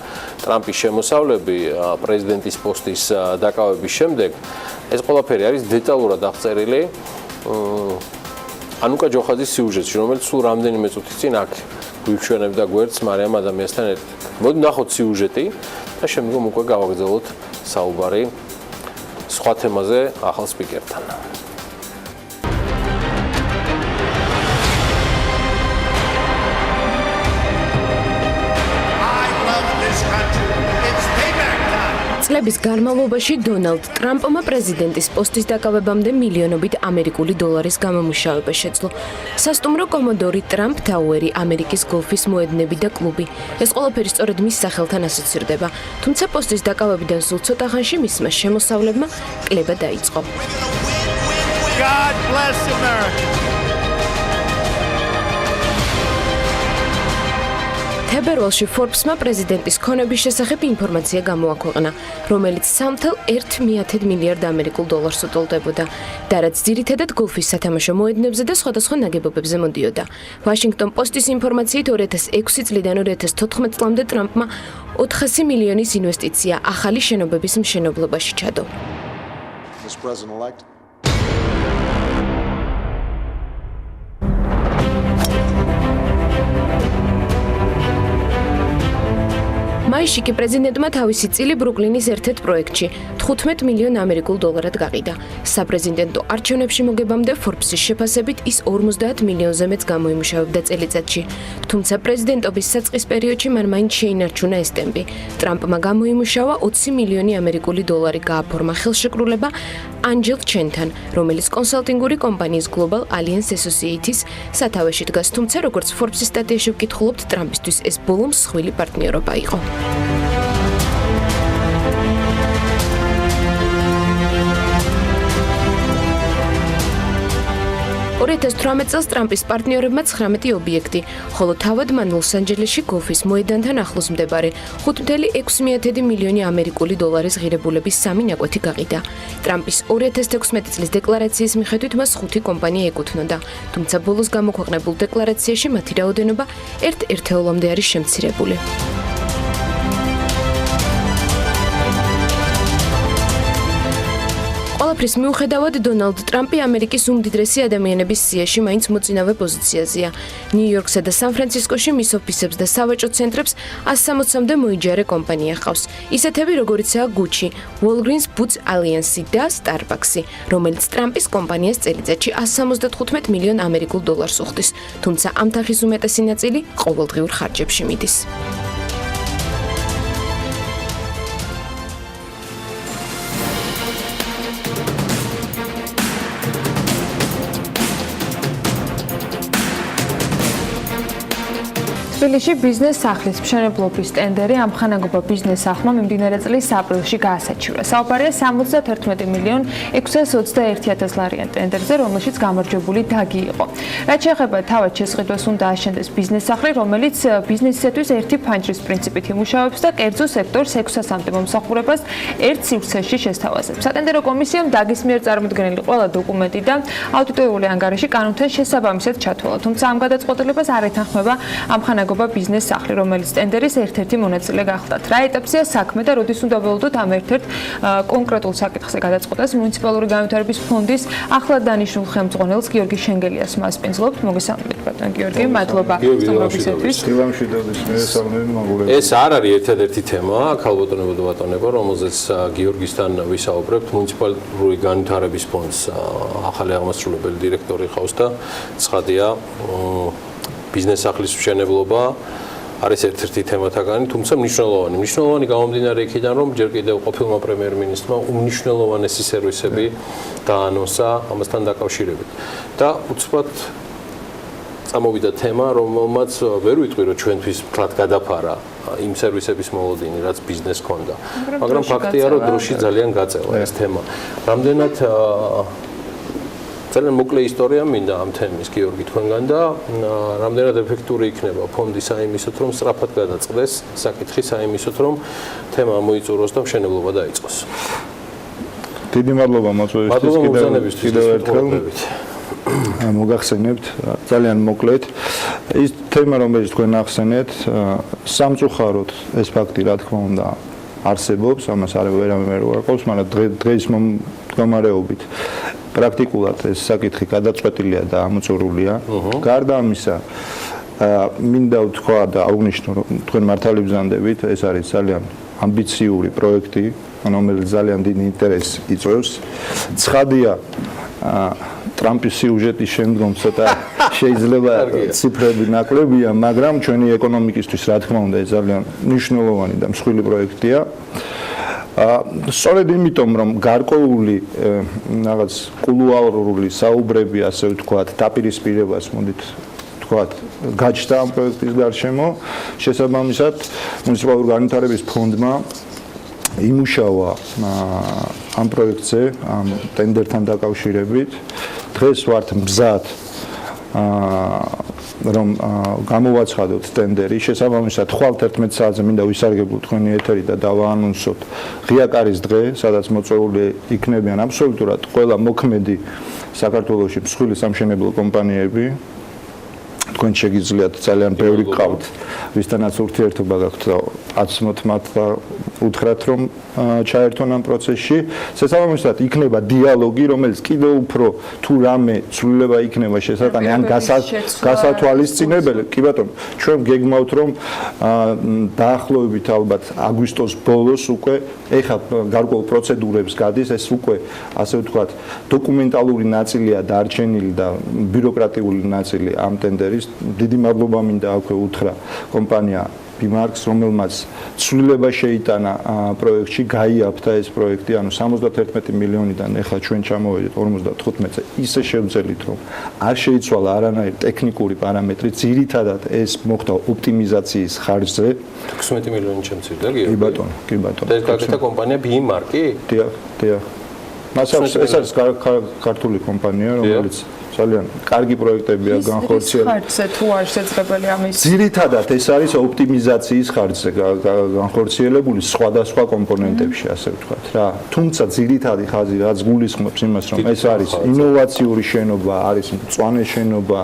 ტრამპის შემოსავლები პრეზიდენტის პოსტის დაკავების შემდეგ, ეს ყველაფერი არის დეტალურად აღწერილი ანუკა ჯოხაძის სიუჟეტში, რომელიც სულ რამდენიმე წუთის წინ აქ გვიჩვენებდა გვერდს მარიამ ადამიანთან ერთად. მოდი ნახოთ სიუჟეტი და შემდგომ უკვე გავაგრძელოთ საუბარი სხვა თემაზე ახალ სპიკერთან. წლების განმავლობაში დონალდ ტრამპმა პრეზიდენტის პოსტის დაკავებამდე მილიონობით ამერიკული დოლარის გამომუშავება შეძლო. სასტუმრო კომოდორი ტრამპ თაუერი, ამერიკის გოლფის მოედნები და კლუბი. ეს ყველაფერი სწორედ მის სახელთან ასოცირდება. თუმცა პოსტის დაკავებიდან სულ ცოტა ხანში მისმა შემოსავლებმა კლება დაიწყო. God bless America. თებერვალში Forbes-მა პრეზიდენტის ქონების შესახებ ინფორმაცია გამოაქვეყნა, რომელიც 3,1 მილიარდ ამერიკულ დოლარს უტოლდებოდა და რაც ძირითადად გოლფის სათამაშო მოედნებზე და სხვადასხვა ნაგებობებზე მოდიოდა. Washington Post-ის ინფორმაციით 2006 წლიდან 2014 წლამდე ტრამპმა 400 მილიონის ინვესტიცია ახალი შენობების მშენებლობაში ჩადო. მაისში კი პრეზიდენტმა თავისი წილი ბრუკლინის ერთ-ერთ პროექტში 15 მილიონ ამერიკულ დოლარად გაყიდა. საპრეზიდენტო არჩევნებში მოგებამდე Forbes-ის შეფასებით ის 50 მილიონზე მეტს გამოიმუშავებდა წელიწადში. თუმცა პრეზიდენტობის საწყის პერიოდში მან მაინც შეინარჩუნა ეს ტემპი. ტრამპმა გამოიმუშავა 20 მილიონი ამერიკული დოლარი გააფორმა ხელშეკრულება ანჯელ ჩენთან, რომელიც კონსალტინგური კომპანიის Global Alliance Associates სათავეში დგას. თუმცა როგორც Forbes-ის სტატიაში ვკითხულობთ, ტრამპისთვის ეს ბოლო მსხვილი პარტნიორობა იყო. 2018 წელს ტრამპის პარტნიორებმა 19 ობიექტი, ხოლო თავად მან ლოს-ანჯელესში გოლფის მოედანთან ახლოს მდებარე 5,6 მილიონი ამერიკული დოლარის ღირებულების 3 ნაკვეთი გაყიდა. ტრამპის 2016 წლის დეკლარაციის მიხედვით მას 5 კომპანია ეკუთვნოდა, თუმცა ბოლოს გამოქვეყნებულ დეკლარაციაში მათი რაოდენობა ერთ-ერთეულამდე არის შემცირებული. ყველაფრის მიუხედავად დონალდ ტრამპი ამერიკის უმდიდრესი ადამიანების სიაში მაინც მოწინავე პოზიციაზეა. ნიუ-იორკსა და სან-ფრანცისკოში მის ოფისებს და სავაჭრო ცენტრებს 160-მდე მოიჯარე კომპანია ჰყავს. ისეთები როგორიცაა Gucci, Walgreens Boots Alliance და Starbucks-ი, რომელიც ტრამპის კომპანიას წელიწადში 175 მილიონ ამერიკულ დოლარს უხდის, თუმცა ამ თანხის უმეტესი ნაწილი ყოველდღიურ ხარჯებში მიდის. თბილისში ბიზნეს სახლის მშენებლობის ტენდერი ამხანაგობა ბიზნეს სახლმა მიმდინარე წლის აპრილში გაასაჩივრა. საუბარია 71 მილიონ 621,000 ლარიან ტენდერზე, რომელშიც გამარჯვებული დაგი იყო. რაც შეეხება თავად შესყიდვას უნდა აშენდეს ბიზნეს სახლი, რომელიც ბიზნესისათვის ერთი ფანჯრის პრინციპით იმუშავებს და კერძო სექტორს 600-მდე მომსახურებას ერთ სივრცეში შესთავაზებს. სატენდერო კომისიამ დაგის მიერ წარმოდგენილი ყველა დოკუმენტი და აუდიტორიული ანგარიში კანონთან შესაბამისად ჩათვალა. თუმცა ამ გადაწყვეტილებას არ ეთანხმება ამხანაგობა ბიზნეს სახლი, რომელიც ტენდერის ერთ-ერთი მონაწილე გახლდათ. რა ეტაპზეა საქმე და როდის უნდა ველოდოთ ამ ერთ-ერთ კონკრეტულ საკითხზე გადაწყვეტას მუნიციპალური განვითარების ფონდის ახლად დანიშნულ ხელმძღვანელს გიორგი შენგელიას მასპინძლობთ. მოგესალმებით ბატონ გიორგი, მადლობა სტუმრობისათვის. ეს არ არის ერთადერთი თემა, ქალბატონებო და ბატონებო, რომელზეც გიორგისთან ვისაუბრებთ. მუნიციპალური განვითარების ფონდს ახალი აღმასრულებელი დირექტორი ხავს და ცხადია ბიზნეს სახლის მშენებლობა არის ერთ-ერთი თემათაგანი, თუმცა მნიშვნელოვანი გამომდინარე იქიდან, რომ ჯერ კიდევ ყოფილმა პრემიერ-მინისტრმა უმნიშვნელოვანესი სერვისები დაანონსა ამასთან დაკავშირებით. და უცბად წამოვიდა თემა, რომელმაც ვერ ვიტყვი, რომ ჩვენთვის ვთქვათ გადაფარა იმ სერვისების მოლოდინი, რაც ბიზნეს ჰქონდა. მაგრამ ფაქტია, რომ დროში ძალიან გაწევა ეს თემა. რამდენად ძალიან მოკლე ისტორია მინდა ამ თემის გიორგი თქვენგან და რამდენად ეფექტური იქნება ფონდი საიმისოთ, რომ სწრაფად გადაწყდეს საკითხი საიმისოთ, რომ თემა მოიწუროს და მშენებლობა დაიწყოს. დიდი მადლობა მოწვევისთვის კიდევ ერთხელ მოგახსენებთ ძალიან მოკლედ ის თემა რომელიც თქვენ ახსენეთ სამწუხაროდ ეს ფაქტი რა თქმა უნდა არსებობს ამას არ ვერ ვარყავს მაგრამ დღეს მდგომარეობით პრაქტიკულად ეს საკითხი გადაწყვეტილია და ამოწურულია გარდა ამისა მინდა ვთქვა და აღვნიშნო რომ თქვენ მართალი ბრძანდებით ეს არის ძალიან ამბიციური პროექტი რომელიც ძალიან დიდი ინტერესს იწვევს ცხადია ტრამპის სიუჟეტის შემდგომ ცოტა შეიძლება ციფრები ნაკლებია, მაგრამ ჩვენი ეკონომიკისთვის რა თქმა უნდა ეს ძალიან მნიშვნელოვანი და მსხვილი პროექტია. სწორედ იმიტომ რომ გარკვეული რაღაც კულუარული საუბრები ასე ვთქვათ, დაპირისპირებას მოდით ვთქვათ, გაჩნდა ამ პროექტის გარშემო, შესაბამისად მუნიციპალური განვითარების ფონდმა იმუშავა ამ პროექტზე, ამ ტენდერთან დაკავშირებით. დღეს ვართ მგზად რომ გამოვაცხადოთ ტენდერი, შესაბამისად ხვალ 11 საათზე მინდა ვისარგებლოთ თქვენი ეთერი და დავაანონსოთ ღია კარის დღე, სადაც მოწვეული იქნებიან აბსოლუტურად ყველა მოქმედი საქართველოში მსხვილი სამშენებლო კომპანიები. თქვენ შეგიძლიათ ძალიან ბევრი გყავთ, ვისთანაც ურთიერთობა გაქვთ, აცნოთ მათ და უთხრათ რომ ჩაერთონ ამ პროცესში. შესაბამისად იქნება დიალოგი, რომელიც კიდევ უფრო თუ რამე ცვლილება იქნება შესატანი ან გასათვალისწინებელი. კი ბატონო, ჩვენ გეგმავთ რომ დაახლოებით ალბათ აგვისტოს ბოლოს უკვე ეხლა გარკვეულ პროცედურებს გადის, ეს უკვე ასე ვთქვათ, დოკუმენტალური ნაწილია დარჩენილი და ბიუროკრატიული ნაწილი ამ ტენდერის. დიდი მადლობა მინდა აქვე უთხრა კომპანია ბიმარკს, რომელმაც ცვლილება შეიტანა პროექტში, გაიაფთა ეს პროექტი, ანუ 71 მილიონიდან ეხლა ჩვენ ჩამოვედით 55-ზე. ისე შევძელით, რომ არ შეიცვალა არანაირი ტექნიკური პარამეტრი, ძირითადად ეს მოხდა ოპტიმიზაციის ხარჯზე. 16 მილიონი შემცირდა, გიორგი? კი ბატონო, კი ბატონო. ეს გაკეთა კომპანია ბიმარკი? დიახ, დიახ. ეს არის ქართული კომპანია, რომელიც ძალიან კარგი პროექტებია განხორციელებული. ხარჯზე თუ არ შეძლებელი ამის. ძირითადად ეს არის ოპტიმიზაციის ხარჯზე განხორციელებული სხვადასხვა კომპონენტებში, ასე ვთქვათ რა. თუმცა ძირითადი ხაზი რაც გულისხმობს იმას, რომ ეს არის ინოვაციური შენობა, არის მწვანე შენობა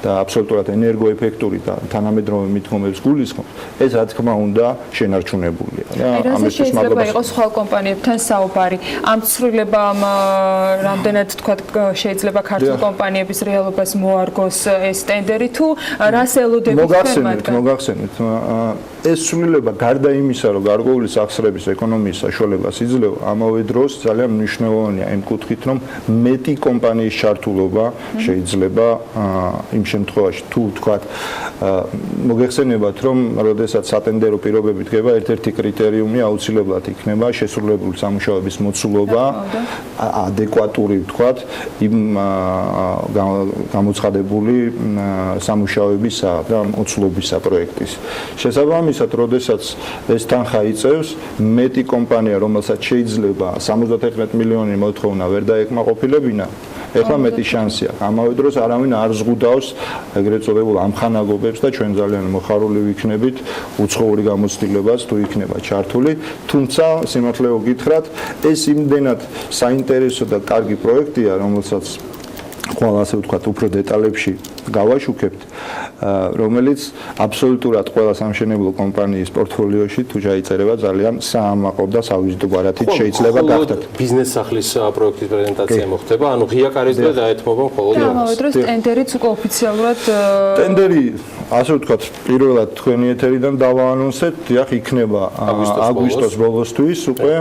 და აბსოლუტურად ენერგოეფექტური და თანამედროვე მიდგომებს გულისხმობს, ეს რა თქმა უნდა შენარჩუნებულია რა. ამის შეიძლება იყოს სხვა კომპანიებთან საუბარი. ამ ცვლილებამ რამდენად ვთქვათ შეიძლება ქართულ კომპანიებს რეალობას მოარგოს ეს ტენდერი თუ რას ელოდებით თქვენ? მოგახსენეთ. ეს ცვლილება გარდა იმისა, რომ გარკვეული სახსრების ეკონომიის საშუალებას იძლევა, ამავე დროს ძალიან მნიშვნელოვანია იმ კუთხით, რომ მეტი კომპანიის ჩართულობა შეიძლება იმ შემთხვევაში თუ ვთქვათ მოგეხსენებათ, რომ როდესაც სატენდერო პირობები დგება, ერთ-ერთი კრიტერიუმი აუცილებლად იქნება შესრულებული სამუშაოების მოცულობა, ადეკვატური ვთქვათ იმ გამოცხადებული სამუშაოებისა და მოცულობისა პროექტის. შესაბამისად, როდესაც ეს თანხა იწევს, მეტი კომპანია, რომელსაც შეიძლება 71 მილიონი მოთხოვნა ვერ დაეკმაყოფილებინა, ეხლა მეტი შანსია. ამავე დროს არავინ არ ზღუდავს ეგრეთ წოდებულ ამხანაგობებს და ჩვენ ძალიან მოხარული ვიქნებით უცხოური გამოცდილებას თუ იქნება ჩართული, თუმცა სიმართლე გითხრათ, ეს იმდენად საინტერესო და კარგი პროექტია, რომელსაც ყველა ასე ვთქვათ, უფრო დეტალებში გავაშუქებთ, რომელიც აბსოლუტურად ყველა სამშენებლო კომპანიის პორტფოლიოში თუ ჩაიწერება ძალიან საამაყო და სავიზიტო ბარათით შეიძლება გახდეთ. ბიზნეს სახლის პროექტის პრეზენტაცია მოხდება, ანუ ღია კარის დღე დაეთმობა მხოლოდ ამას. ამავე დროს ტენდერიც უკვე ოფიციალურად ტენდერი ასე ვთქვათ, პირველად თქვენი ეთერიდან დავაანონსეთ, დიახ, იქნება აგვისტოს ბოლოსთვის უკვე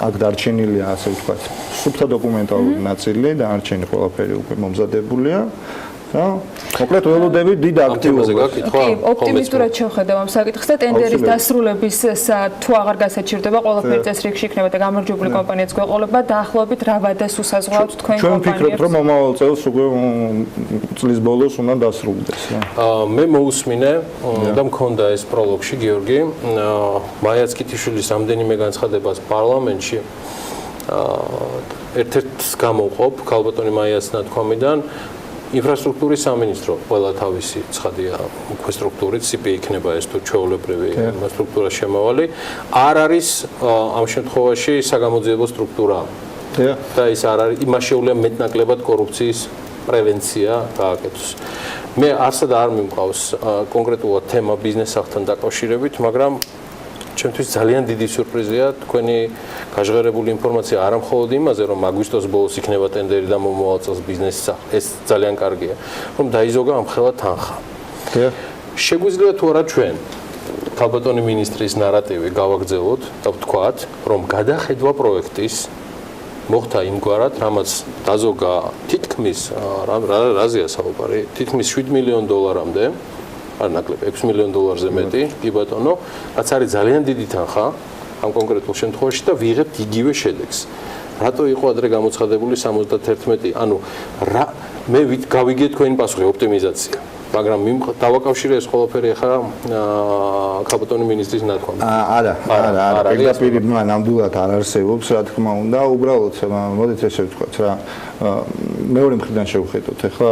აქ დარჩენილია ასე ვთქვათ, სუფთა დოკუმენტალური ნაწილი და არჩენი ყველაფერი უკვე მომზადებულია. რა. მოკლედ ველოდებით დიდ აქტივობას. კი, ოპტიმისტურად შევხედავ ამ საკითხს და ტენდერის დასრულების თუ აღარ გასაჩერდება, ყველაფერი წესრიგში იქნება და გამარჯვებული კომპანიაც გვეყოლება, დაახლოებით რა ვადას უსაზღვრავთ თქვენ ჩვენ კომპანიებს? ვფიქრობთ, რომ მომავალ წელს უკვე წლის ბოლოს უნდა დასრულდეს. მე მოусმინე და მქონდა ეს პროლოგში გიორგი, მაიაც კითიშვილის რამდენიმე განცხადებას პარლამენტში ერთ-ერთს გამოვყოფ ქალბატონი მაიას ნათქვამიდან ინფრასტრუქტურის სამინისტრო ყველა თავისი ცხადია უკვე სტრუქტურით CP იქნება ეს თუ ჩვეულებრივი ინფრასტრუქტურა შემავალი არ არის ამ შემთხვევაში საგამოძიებო სტრუქტურა და ის არ არის იმაშეულია მეტნაკლებად კორუფციის პრევენცია გააკეთოს მე არსად არ მიმყავს კონკრეტულად თემა ბიზნეს სახთან დაკავშირებით მაგრამ ჩემთვის ძალიან დიდი სიურპრიზია თქვენი გაჟღერებული ინფორმაცია არა მხოლოდ იმაზე რომ აგვისტოს ბოლოს იქნება ტენდერი და მომავალ წელს ბიზნესის სახე ეს ძალიან კარგია რომ დაიზოგა ამხელა თანხა შეგვიძლია თუ არა ჩვენ ქალბატონი მინისტრის ნარატივი გავაგრძელოთ და ვთქვათ რომ გადახედვა პროექტის მოხდა იმგვარად რამაც დაზოგა თითქმის რაზეა საუბარი თითქმის $7 მილიონ არ ნაკლებ $6 მილიონ მეტი, კი ბატონო, რაც არის ძალიან დიდი თანხა ამ კონკრეტულ შემთხვევაში და ვიღებთ იგივე შედეგს. რატო იყო ადრე გამოცხადებული 71? ანუ მე გავიგე თქვენი პასუხი ოპტიმიზაცია. მაგრამ დავაკავშირე ეს ყველაფერი ახლა ქალბატონი მინისტრის ნათქვამით. არა, პირდაპირ ნამდვილად არ არსებობს, რა თქმა უნდა, უბრალოდ მოდით ესე ვთქვათ რა მეორე მხრიდან შევხედოთ ახლა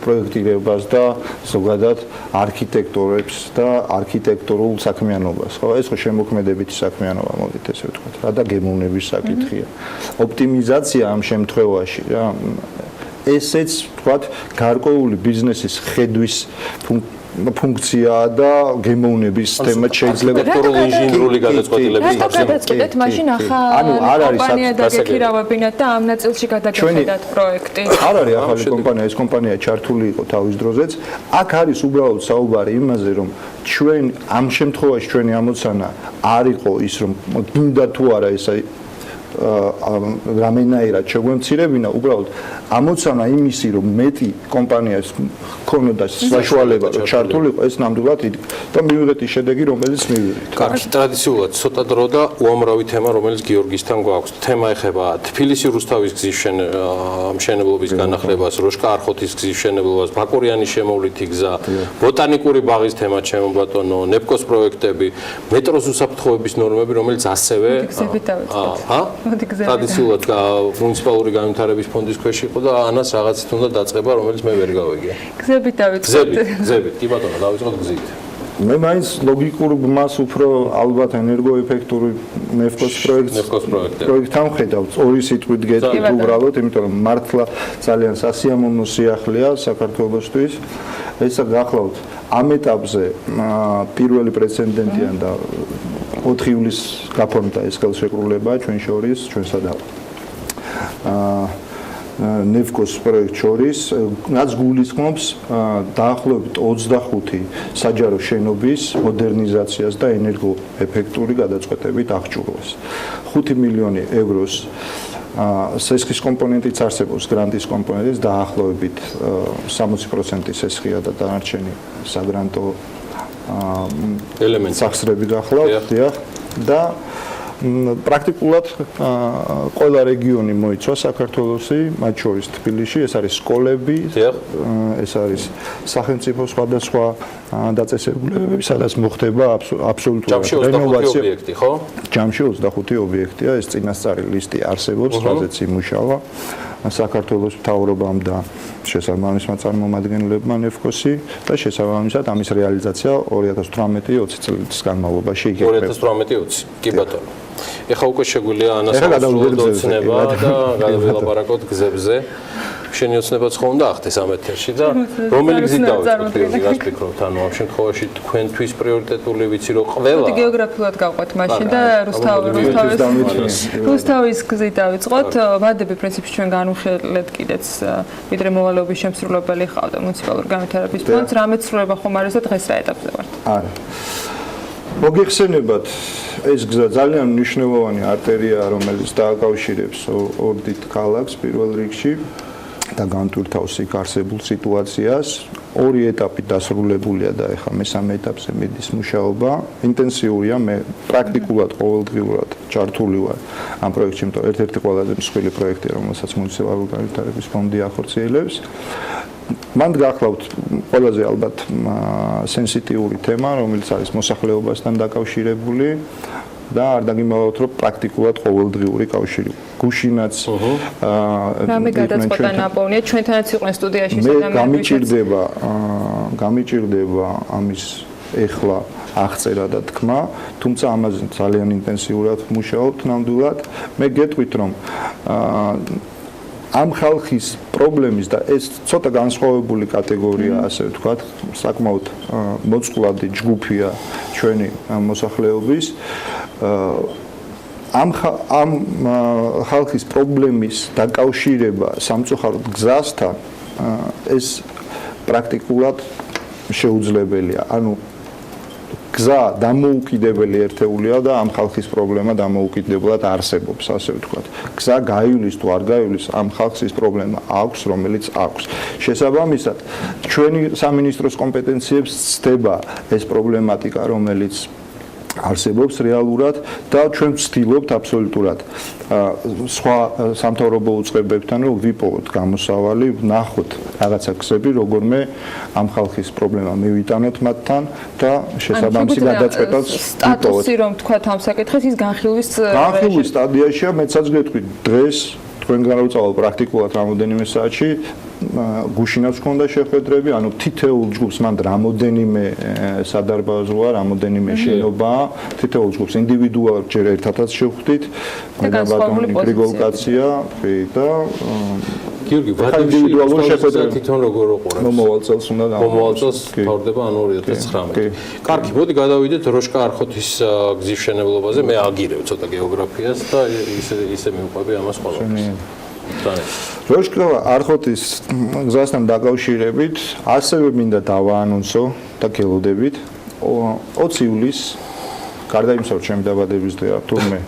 პროექტირებას და ზოგადად არქიტექტორებს და არქიტექტურულ საქმიანობას, ხო? ეს ხო შემოქმედებითი საქმიანობა, მოდით ესე ვთქვათ რა და გემოვნების საკითხია. ოპტიმიზაცია ამ შემთხვევაში რა ესეც ვთქვათ გარკვეული ბიზნესის ხედვის ფუნქციაა და გემოვნების თემა შეიძლება დოქტორულ ინჟინერული გადაწყვეტილების გადაწყვეტეთ მაშინ ახალ კომპანია დაგექირავებინათ და ამ ნაწილში გადაგეხედათ პროექტი არ არის ახალი კომპანია ეს კომპანია ჩართული იყო თავის დროზეც აქ არის უბრალოდ საუბარი იმაზე რომ ჩვენ ამ შემთხვევაში ჩვენი ამოცანა არ იყო ის რომ გინდა თუ არა ეს რამენაირად შეგვემცირებინა უბრალოდ ამოცანა იმისი რომ მეტი კომპანიას ქონოდა საშუალება რომ ჩართულიყო ეს ნამდვილად და მივიღეთ ის შედეგი რომელიც მივიღეთ. კარგი, ტრადიციულად ცოტა დრო და უამრავი თემა რომელიც გიორგისთან გვაქვს. თემა ეხება თბილისი რუსთავის გზის მშენებლობის განახლებას, როშკა-არხოთის გზის მშენებლობას, ბაკურიანის შემოვლითი გზა, ბოტანიკური ბაღის თემა ჩემო ბატონო, ნეპკოს პროექტები, მეტროს უსაფრთხოების ნორმები რომელიც ასევე ტრადიციულად მუნიციპალური განვითარების ფონდის ქვეშ იყო და ანას რაღაცით უნდა დაწყება რომელიც მე ვერ გავიგე. გზებით დავიწყოთ. გზებით, კი ბატონო, დავიწყოთ გზით. მე მაინც ლოგიკურ მას უფრო ალბათ ენერგოეფექტური ნეფკოს პროექტთან ვხედავ. ორი სიტყვით გეტყვი უბრალოდ, იმიტომ რომ მართლა ძალიან სასიამოვნო სიახლეა საქართველოსთვის. ესა გახლავთ ამ ეტაპზე პირველი პრეცედენტია და 4 ივლისს გაფორმდა ეს ხელშეკრულება ჩვენ შორის, ჩვენსა და ნეფკოს პროექტ შორის, რაც გულისხმობს დაახლოებით 25 საჯარო შენობის მოდერნიზაციას და ენერგოეფექტური გადაწყვეტებით აღჭურვას. 5 მილიონი ევროს სესხის კომპონენტიც არსებობს, გრანტის კომპონენტიც დაახლოებით 60% სესხია და დანარჩენი საგრანტო ელემენტი სახსრები გახლავთ, დიახ და პრაქტიკულად ყველა რეგიონი მოიცვა საქართველოსი, მათ შორის თბილისში, ეს არის სკოლები, ეს არის სახელმწიფო სხვადასხვა დაწესებულებები, სადაც მოხდება აბსოლუტურად რენოვაცია. ობიექტი, ხო? ჯამში 25 ობიექტია, ეს წინასწარი ლისტი არსებობს, რაზეც იმუშავა საქართველოს მთავრობამ და შესაბამისმა წარმომადგენლებმა ნეფკოსი და შესაბამისად ამის რეალიზაცია 2018-20 წლის განმავლობაში იგეგმება. 2018-20, კი ბატონო. ეხლა უკვე შეგვიძლია ანას ოცნება და გადავილაპარაკოთ გზებზე. შენი ოცნებაც ხო უნდა ახდეს ამ ეთერში და რომელი გზით დავიწყოთ პირველი რას ფიქრობთ ანუ ამ შემთხვევაში თქვენთვის პრიორიტეტული ვიცი რომ ყველა გეოგრაფიულად გავყვეთ მაშინ და რუსთავის გზით დავიწყოთ ვადები პრინციპში ჩვენ განუხილეთ კიდეც ვიდრე მოვალეობის შემსრულებელი ხავდა მუნიციპალური განვითარების ფონდს რამე ცვლილება ხომ არის და დღეს რა ეტაპზე ვართ არა მოგეხსენებათ ეს გზა ძალიან მნიშვნელოვანი არტერია რომელიც დააკავშირებს ორ დიდ ქალაქს პირველ რიგში და განტვირთავს იქ არსებულ სიტუაციას. ორი ეტაპი დასრულებულია და ეხლა მესამე ეტაპზე მიდის მუშაობა. ინტენსიურია, მე პრაქტიკულად ყოველდღიურად ჩართული ვარ ამ პროექტში, იმიტომ ერთ-ერთი ყველაზე მსხვილი პროექტია, რომელსაც მუნიციპალური განვითარების ფონდი ახორციელებს. მან გახლავთ ყველაზე ალბათ სენსიტიური თემა, რომელიც არის მოსახლეობასთან დაკავშირებული. და არ დაგიმალავთ, რომ პრაქტიკულად ყოველდღიური კავშირი. გუშინაც რამე გადაწყვეტა ნაპოვნია, ჩვენთანაც იყვნენ სტუდიაში გამიჭირდება ამის ეხლა აღწერა და თქმა, თუმცა ამაზე ძალიან ინტენსიურად მუშაობთ ნამდვილად. მე გეტყვით, რომ ამ ხალხის პრობლემის და ეს ცოტა განსხვავებული კატეგორია, ასე ვთქვათ, საკმაოდ მოწყვლადი ჯგუფია ჩვენი მოსახლეობის. ამ ხალხის პრობლემის დაკავშირება სამწუხაროდ გზასთან ეს პრაქტიკულად შეუძლებელია. ანუ გზა დამოუკიდებელი ერთეულია და ამ ხალხის პრობლემა დამოუკიდებლად არსებობს, ასე ვთქვათ. გზა გაივლის თუ არ გაივლის, ამ ხალხს ის პრობლემა აქვს, რომელიც აქვს. შესაბამისად, ჩვენი სამინისტროს კომპეტენციებს ცდება ეს პრობლემატიკა, რომელიც არსებობს რეალურად და ჩვენ ვცდილობთ აბსოლუტურად სხვა სამთავრობო უწყებებთან რომ ვიპოვოთ გამოსავალი, ვნახოთ რაღაცა გზები, როგორმე ამ ხალხის პრობლემა მივიტანოთ მათთან და შესაბამისი გადაწყვეტას სტატუსი რომ თქვათ ამ საკითხის ის განხილვის სტადიაშია, მეცაც გეტყვი დღეს თქვენ განავწავო პრაქტიკულად რამოდენიმე საათში გუშინაც ჰქონდა შეხვედრები, ანუ თითოეულ ჯგუფს მანდ რამოდენიმე სადარბაზოა, რამოდენიმე შენობაა, თითოეულ ჯგუფს ინდივიდუალურად ჯერ ერთადაც შევხვდით, მე და ბატონი გრიგოლ კაცია და გიორგი, ინდივიდუალური შეხვედრები თვითონ როგორ უყურებს? მომავალ წელს უნდა მომავალ წელს თავდება, ანუ 2019. კარგი, მოდი გადავიდეთ როშკა არხოთის გზის მშენებლობაზე, მე აგირებ ცოტა გეოგრაფიას და ისე მივყვები ამას ყველაფერს. როშკა არხოთის გზასთან დაკავშირებით ასევე მინდა დავაანონსო და გელოდებით 20 ივლისს გარდა იმისა, რომ ჩემი დაბადების დღეა, თურმე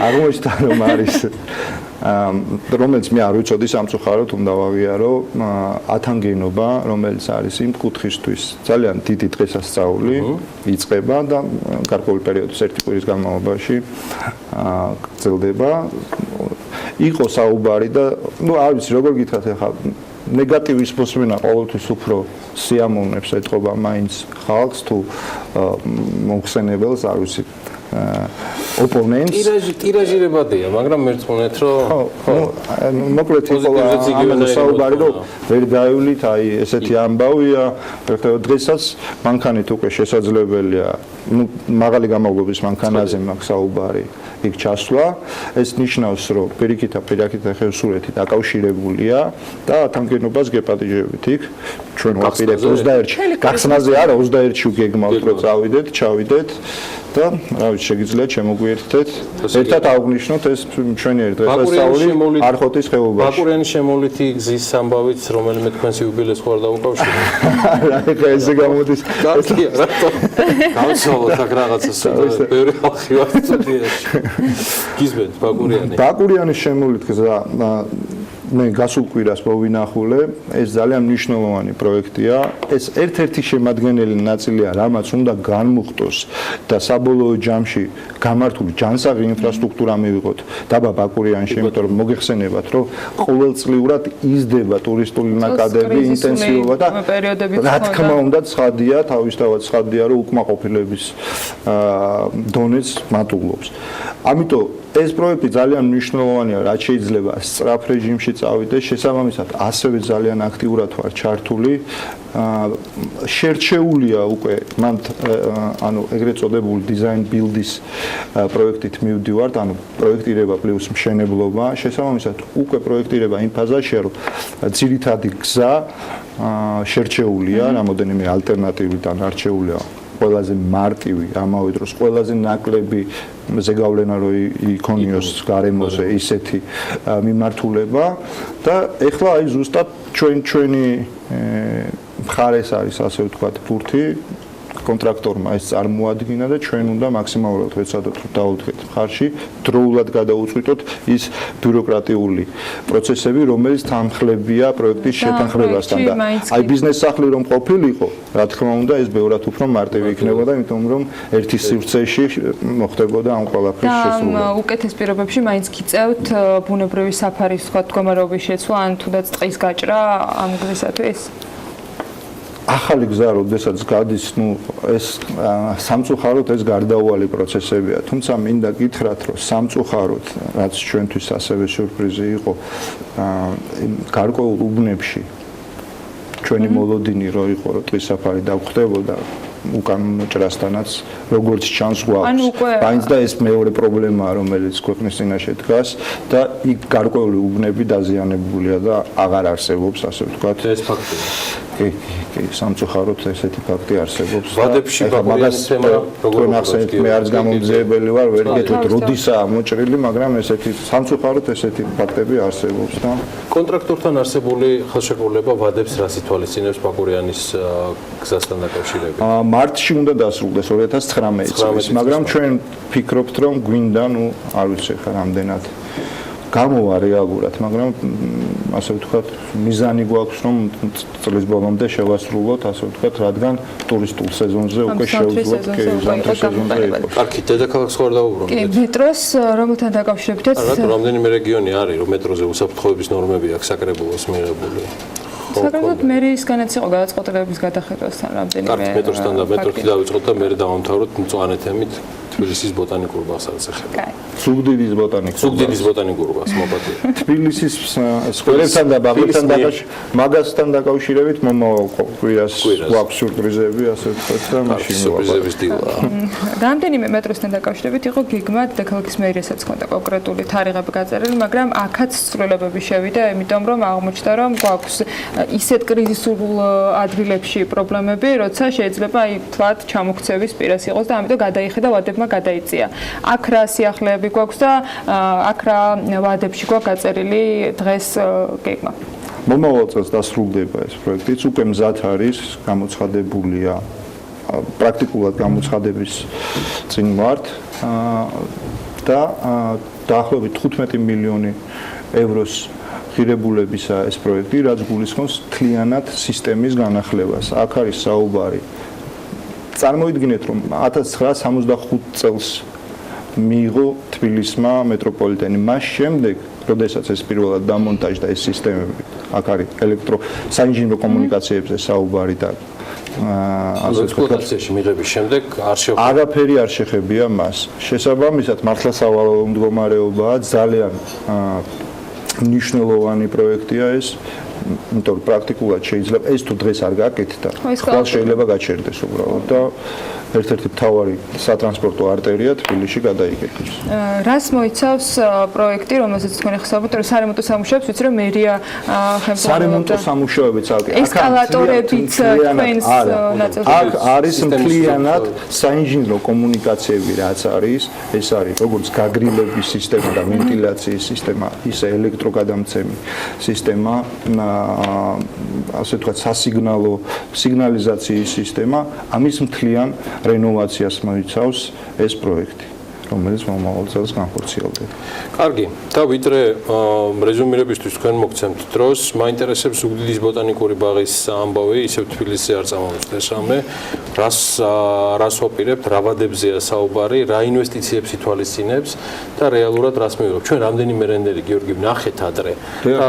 აღმოჩნდა რომ არის რომელიც მე არ ვიცოდი სამწუხაროდ უნდა ვაღიარო ათანგენობა, რომელიც არის იმ კუთხისთვის ძალიან დიდი დღესასწაული იწყება და გარკვეული პერიოდის ერთი კვირის განმავლობაში გრძელდება. იყო საუბარი და არ ვიცი როგორ გითხრათ ახლა ნეგატივის მოსმენა ყოველთვის უფრო სიამოვნებს ეთყობა მაინც ხალხს თუ მოხსენებელს, არ ვიცი ოპონენტს ტირაჟირებადია, მაგრამ მერწმუნეთ რომ მოკლედ იყო ამაზე საუბარი, რომ ვერ გაივლით, აი ესეთი ამბავია, დღესაც მანქანით უკვე შესაძლებელია, მაღალი გამავლობის მანქანაზე მაქვს საუბარი იქ ჩასვლა, ეს ნიშნავს, რომ პირიქით ხევსურეთი დაკავშირებულია და ათანგენობას გეპატიჟებით იქ ჩვენ ვაპირებთ 21-ში, გახსნაზე არა 21-ში გეგმავთ რომ წავიდეთ, ჩავიდეთ და რა ვიცი შეგიძლიათ შემოგვიერთდეთ, ერთად აღვნიშნოთ ეს ჩვენი დღესასწაული არხოთის ხეობაში. ბაკურიანის შემოვლითი გზის ამბავით რომელიმე თქვენს იუბილეს ხوار დაუკავშირეთ. რა ეხა ესე გამოდის. კარგია, რატო? გავცვალოთ აქ რაღაცას, ბევრი ხალხი ვარ სტუდიაში. გიზბეთ ბაკურიანი. ბაკურიანის შემოვლით გზა მე გასულ კვირას მოვინახულე, ეს ძალიან მნიშვნელოვანი პროექტია. ეს ერთ-ერთი შემადგენელი ნაწილია, რამაც უნდა განმუხტოს და საბოლოო ჯამში გამართული ჯანსაღი ინფრასტრუქტურა მივიღოთ დაბა ბაკურიანში, იმიტომ რომ მოგეხსენებათ, რომ ყოველწლიურად იზრდება ტურისტული ნაკადები, ინტენსივობა და რა თქმა უნდა ცხადია, თავისთავად ცხადია, რომ უკმაყოფილების დონეც მატულობს. ამიტომ ეს პროექტი ძალიან მნიშვნელოვანია, რაც შეიძლება სწრაფ რეჟიმში წავიდეს, შესაბამისად ასევე ძალიან აქტიურად ვარ ჩართული. შერჩეულია უკვე მან ანუ ეგრეთ წოდებული design build-ის პროექტით მივდივართ, ანუ პროექტირება პლუს მშენებლობა, შესაბამისად უკვე პროექტირება იმ ფაზაშია, რომ ძირითადი გზა შერჩეულია, რამოდენიმე ალტერნატივიდან არჩეულია ყველაზე მარტივი, ამავე დროს ყველაზე ნაკლები ზეგავლენა რო იქონიოს გარემოზე ისეთი მიმართულება და ეხლა აი ზუსტად ჩვენი მხარეს არის, ასე ვთქვათ, ბურთი კონტრაქტორმა ეს წარმოადგინა და ჩვენ უნდა მაქსიმალურად ვეცადოთ რომ დავუდგეთ მხარში, დროულად გადაუწყვიტოთ ის ბიუროკრატიული პროცესები, რომელიც თანხლებია პროექტის შეთანხმებასთან და აი ბიზნეს სახლი რომ ყოფილიყო, რა თქმა უნდა, ეს ბევრად უფრო მარტივი იქნებოდა, იმიტომ რომ ერთი სივრცეში მოხდებოდა ამ ყველაფრის შესრულება. და უკეთეს პირობებში მაინც გიწევთ ბუნებრივი საფარის სხვა მდგომარეობის შეცვლა ან თუნდაც ტყის გაჭრა ამ გზისათვის? ახალი გზა, როდესაც გადის, ეს სამწუხაროდ ეს გარდაუვალი პროცესებია. თუმცა მინდა გითხრათ, რომ სამწუხაროდ, რაც ჩვენთვის ასევე სიურპრიზი იყო, გარკვეულ უბნებში ჩვენი მოლოდინი რო იყო, რომ ტყის საფარი დაგხვდებოდა უკანონო ჭრასთანაც, როგორც ჩანს გვაქვს. მაინც და ეს მეორე პრობლემაა, რომელიც ქვეყნის წინაშე დგას და იქ გარკვეული უბნები დაზიანებულია და აღარ არსებობს, ასე ვთქვათ. ეს ფაქტია. კი, სამწუხაროდ ესეთი ფაქტი არსებობს. ვადებში მაგას თემა როგორ ახსენეთ, მე არც გამომძიებელი ვარ, ვერ გეტყვით როდისაა მოჭრილი, მაგრამ ესეთი სამწუხაროდ ესეთი ფაქტები არსებობს და კონტრაქტორთან არსებული ხელშეკრულება ვადებს რას ითვალისწინებს ბაკურიანის გზასთან დაკავშირებით? მარტში უნდა დასრულდეს 2019 წლის, მაგრამ ჩვენ ფიქრობთ, რომ გვინდა, არ ვიცი ხა რამდენად გამოვა რეალურად, მაგრამ ასე ვთქვათ, მიზანი გვაქვს, რომ წლის ბოლომდე შევასრულოთ, ასე ვთქვათ, რადგან ტურისტულ სეზონზე უკვე შევძლოთ, ზამთრის სეზონზე იყოს. კარგი, დედაქალაქს ხარ დაუბრუნდეთ? კი, მეტროს რომელთან დაკავშირებითაც რამდენიმე რეგიონი არის, რომ მეტროზე უსაფრთხოების ნორმები აქვს საკრებულოს მიღებული. საკრებულოს მერიისგანაც იყო გადაწყვეტილების გადახედვასთან რამდენიმე. კარგი, მეტროსთან და მეტროთი დავიწყოთ და მე დავამთავროთ მწვანე თემით თბილისის ბოტანიკურ ბაღს არის ახლა. ზუგდიდის ბოტანიკურ ბაღს მოპატია. თბილისის სკოლებთან და ბაღებთან მაგასთან დაკავშირებით მომავალ კვირას გვაქვს სიურპრიზები, ასე ვთქვათ და მაშინ სიურპრიზების დილა. რამდენიმე მეტროსთან დაკავშირებით იყო გეგმა დედაქალაქის მერიასაც ჰქონდა კონკრეტული თარიღები გაწერილი, მაგრამ აქაც ცვლილებები შევიდა, იმიტომ რომ აღმოჩნდა, რომ გვაქვს ისეთ კრიზისულ ადგილებში პრობლემები, როცა შეიძლება აი თლად ჩამოქცევის პირას იყოს და ამიტომ გადაიხედა ვადებმა გადაიწია. აქ რა სიახლეები გვაქვს და აქ რა ვადებში გვაქვს გაწერილი დღეს გეგმა. მომავალ წელს დასრულდება ეს პროექტიც, უკვე მზად არის, გამოცხადებულია პრაქტიკულად გამოცხადების წინ ვართ და დაახლოებით 15 მილიონი ევროს ღირებულებისა ეს პროექტი, რაც გულისხმობს მთლიანად სისტემის განახლებას. აქ არის საუბარი. წარმოიდგინეთ, რომ 1965 წელს მიიღო თბილისმა მეტროპოლიტენი. მას შემდეგ, როდესაც ეს პირველად დამონტაჟდა ეს სისტემები, აქ არის საინჟინრო კომუნიკაციებზე საუბარი და ექსპლუატაციაში მიღების შემდეგ არაფერი არ შეხებია მას. შესაბამისად, მართლასავალო მდგომარეობაა, ძალიან მნიშვნელოვანი პროექტია ეს, იმიტომ რომ პრაქტიკულად შეიძლება ეს თუ დღეს არ გაკეთდა, ხვალ შეიძლება გაჩერდეს უბრალოდ და ერთ-ერთი მთავარი სატრანსპორტო არტერია თბილისში გადაიკეთოს. რას მოიცავს პროექტი, რომელზეც თქვენ ხსავთ, რომ სარემონტო სამუშაოებს, ვიცი რომ მერია ხელმძღვანელობდა. სარემონტო სამუშაოები ცალკე. ესკალატორებიც თქვენს ნაწილში. აქ არის მთლიანად საინჟინრო კომუნიკაციები, რაც არის, ეს არის როგორც გაგრილების სისტემა და ვენტილაციის სისტემა, ისე ელექტროგადამცემი სისტემა, ასე ვთქვათ, სასიგნალო სიგნალიზაციის სისტემა, ამის მთლიან რენოვაციას მოიცავს ეს პროექტი, რომელიც მომავალ წელს განხორციელდება. კარგი, და ვიდრე რეზუმირებისთვის თქვენ მოგცემთ დროს, მაინტერესებს ზუგდიდის ბოტანიკური ბაღის ამბავი, ისევ თბილისზე არ წამოვიწყდეს რამე, რას ვაპირებთ, რა ვადებზეა საუბარი, რა ინვესტიციებს ითვალისწინებს და რეალურად რას მივიღებთ. ჩვენ რამდენიმე რენდერი გიორგი ვნახეთ ადრე და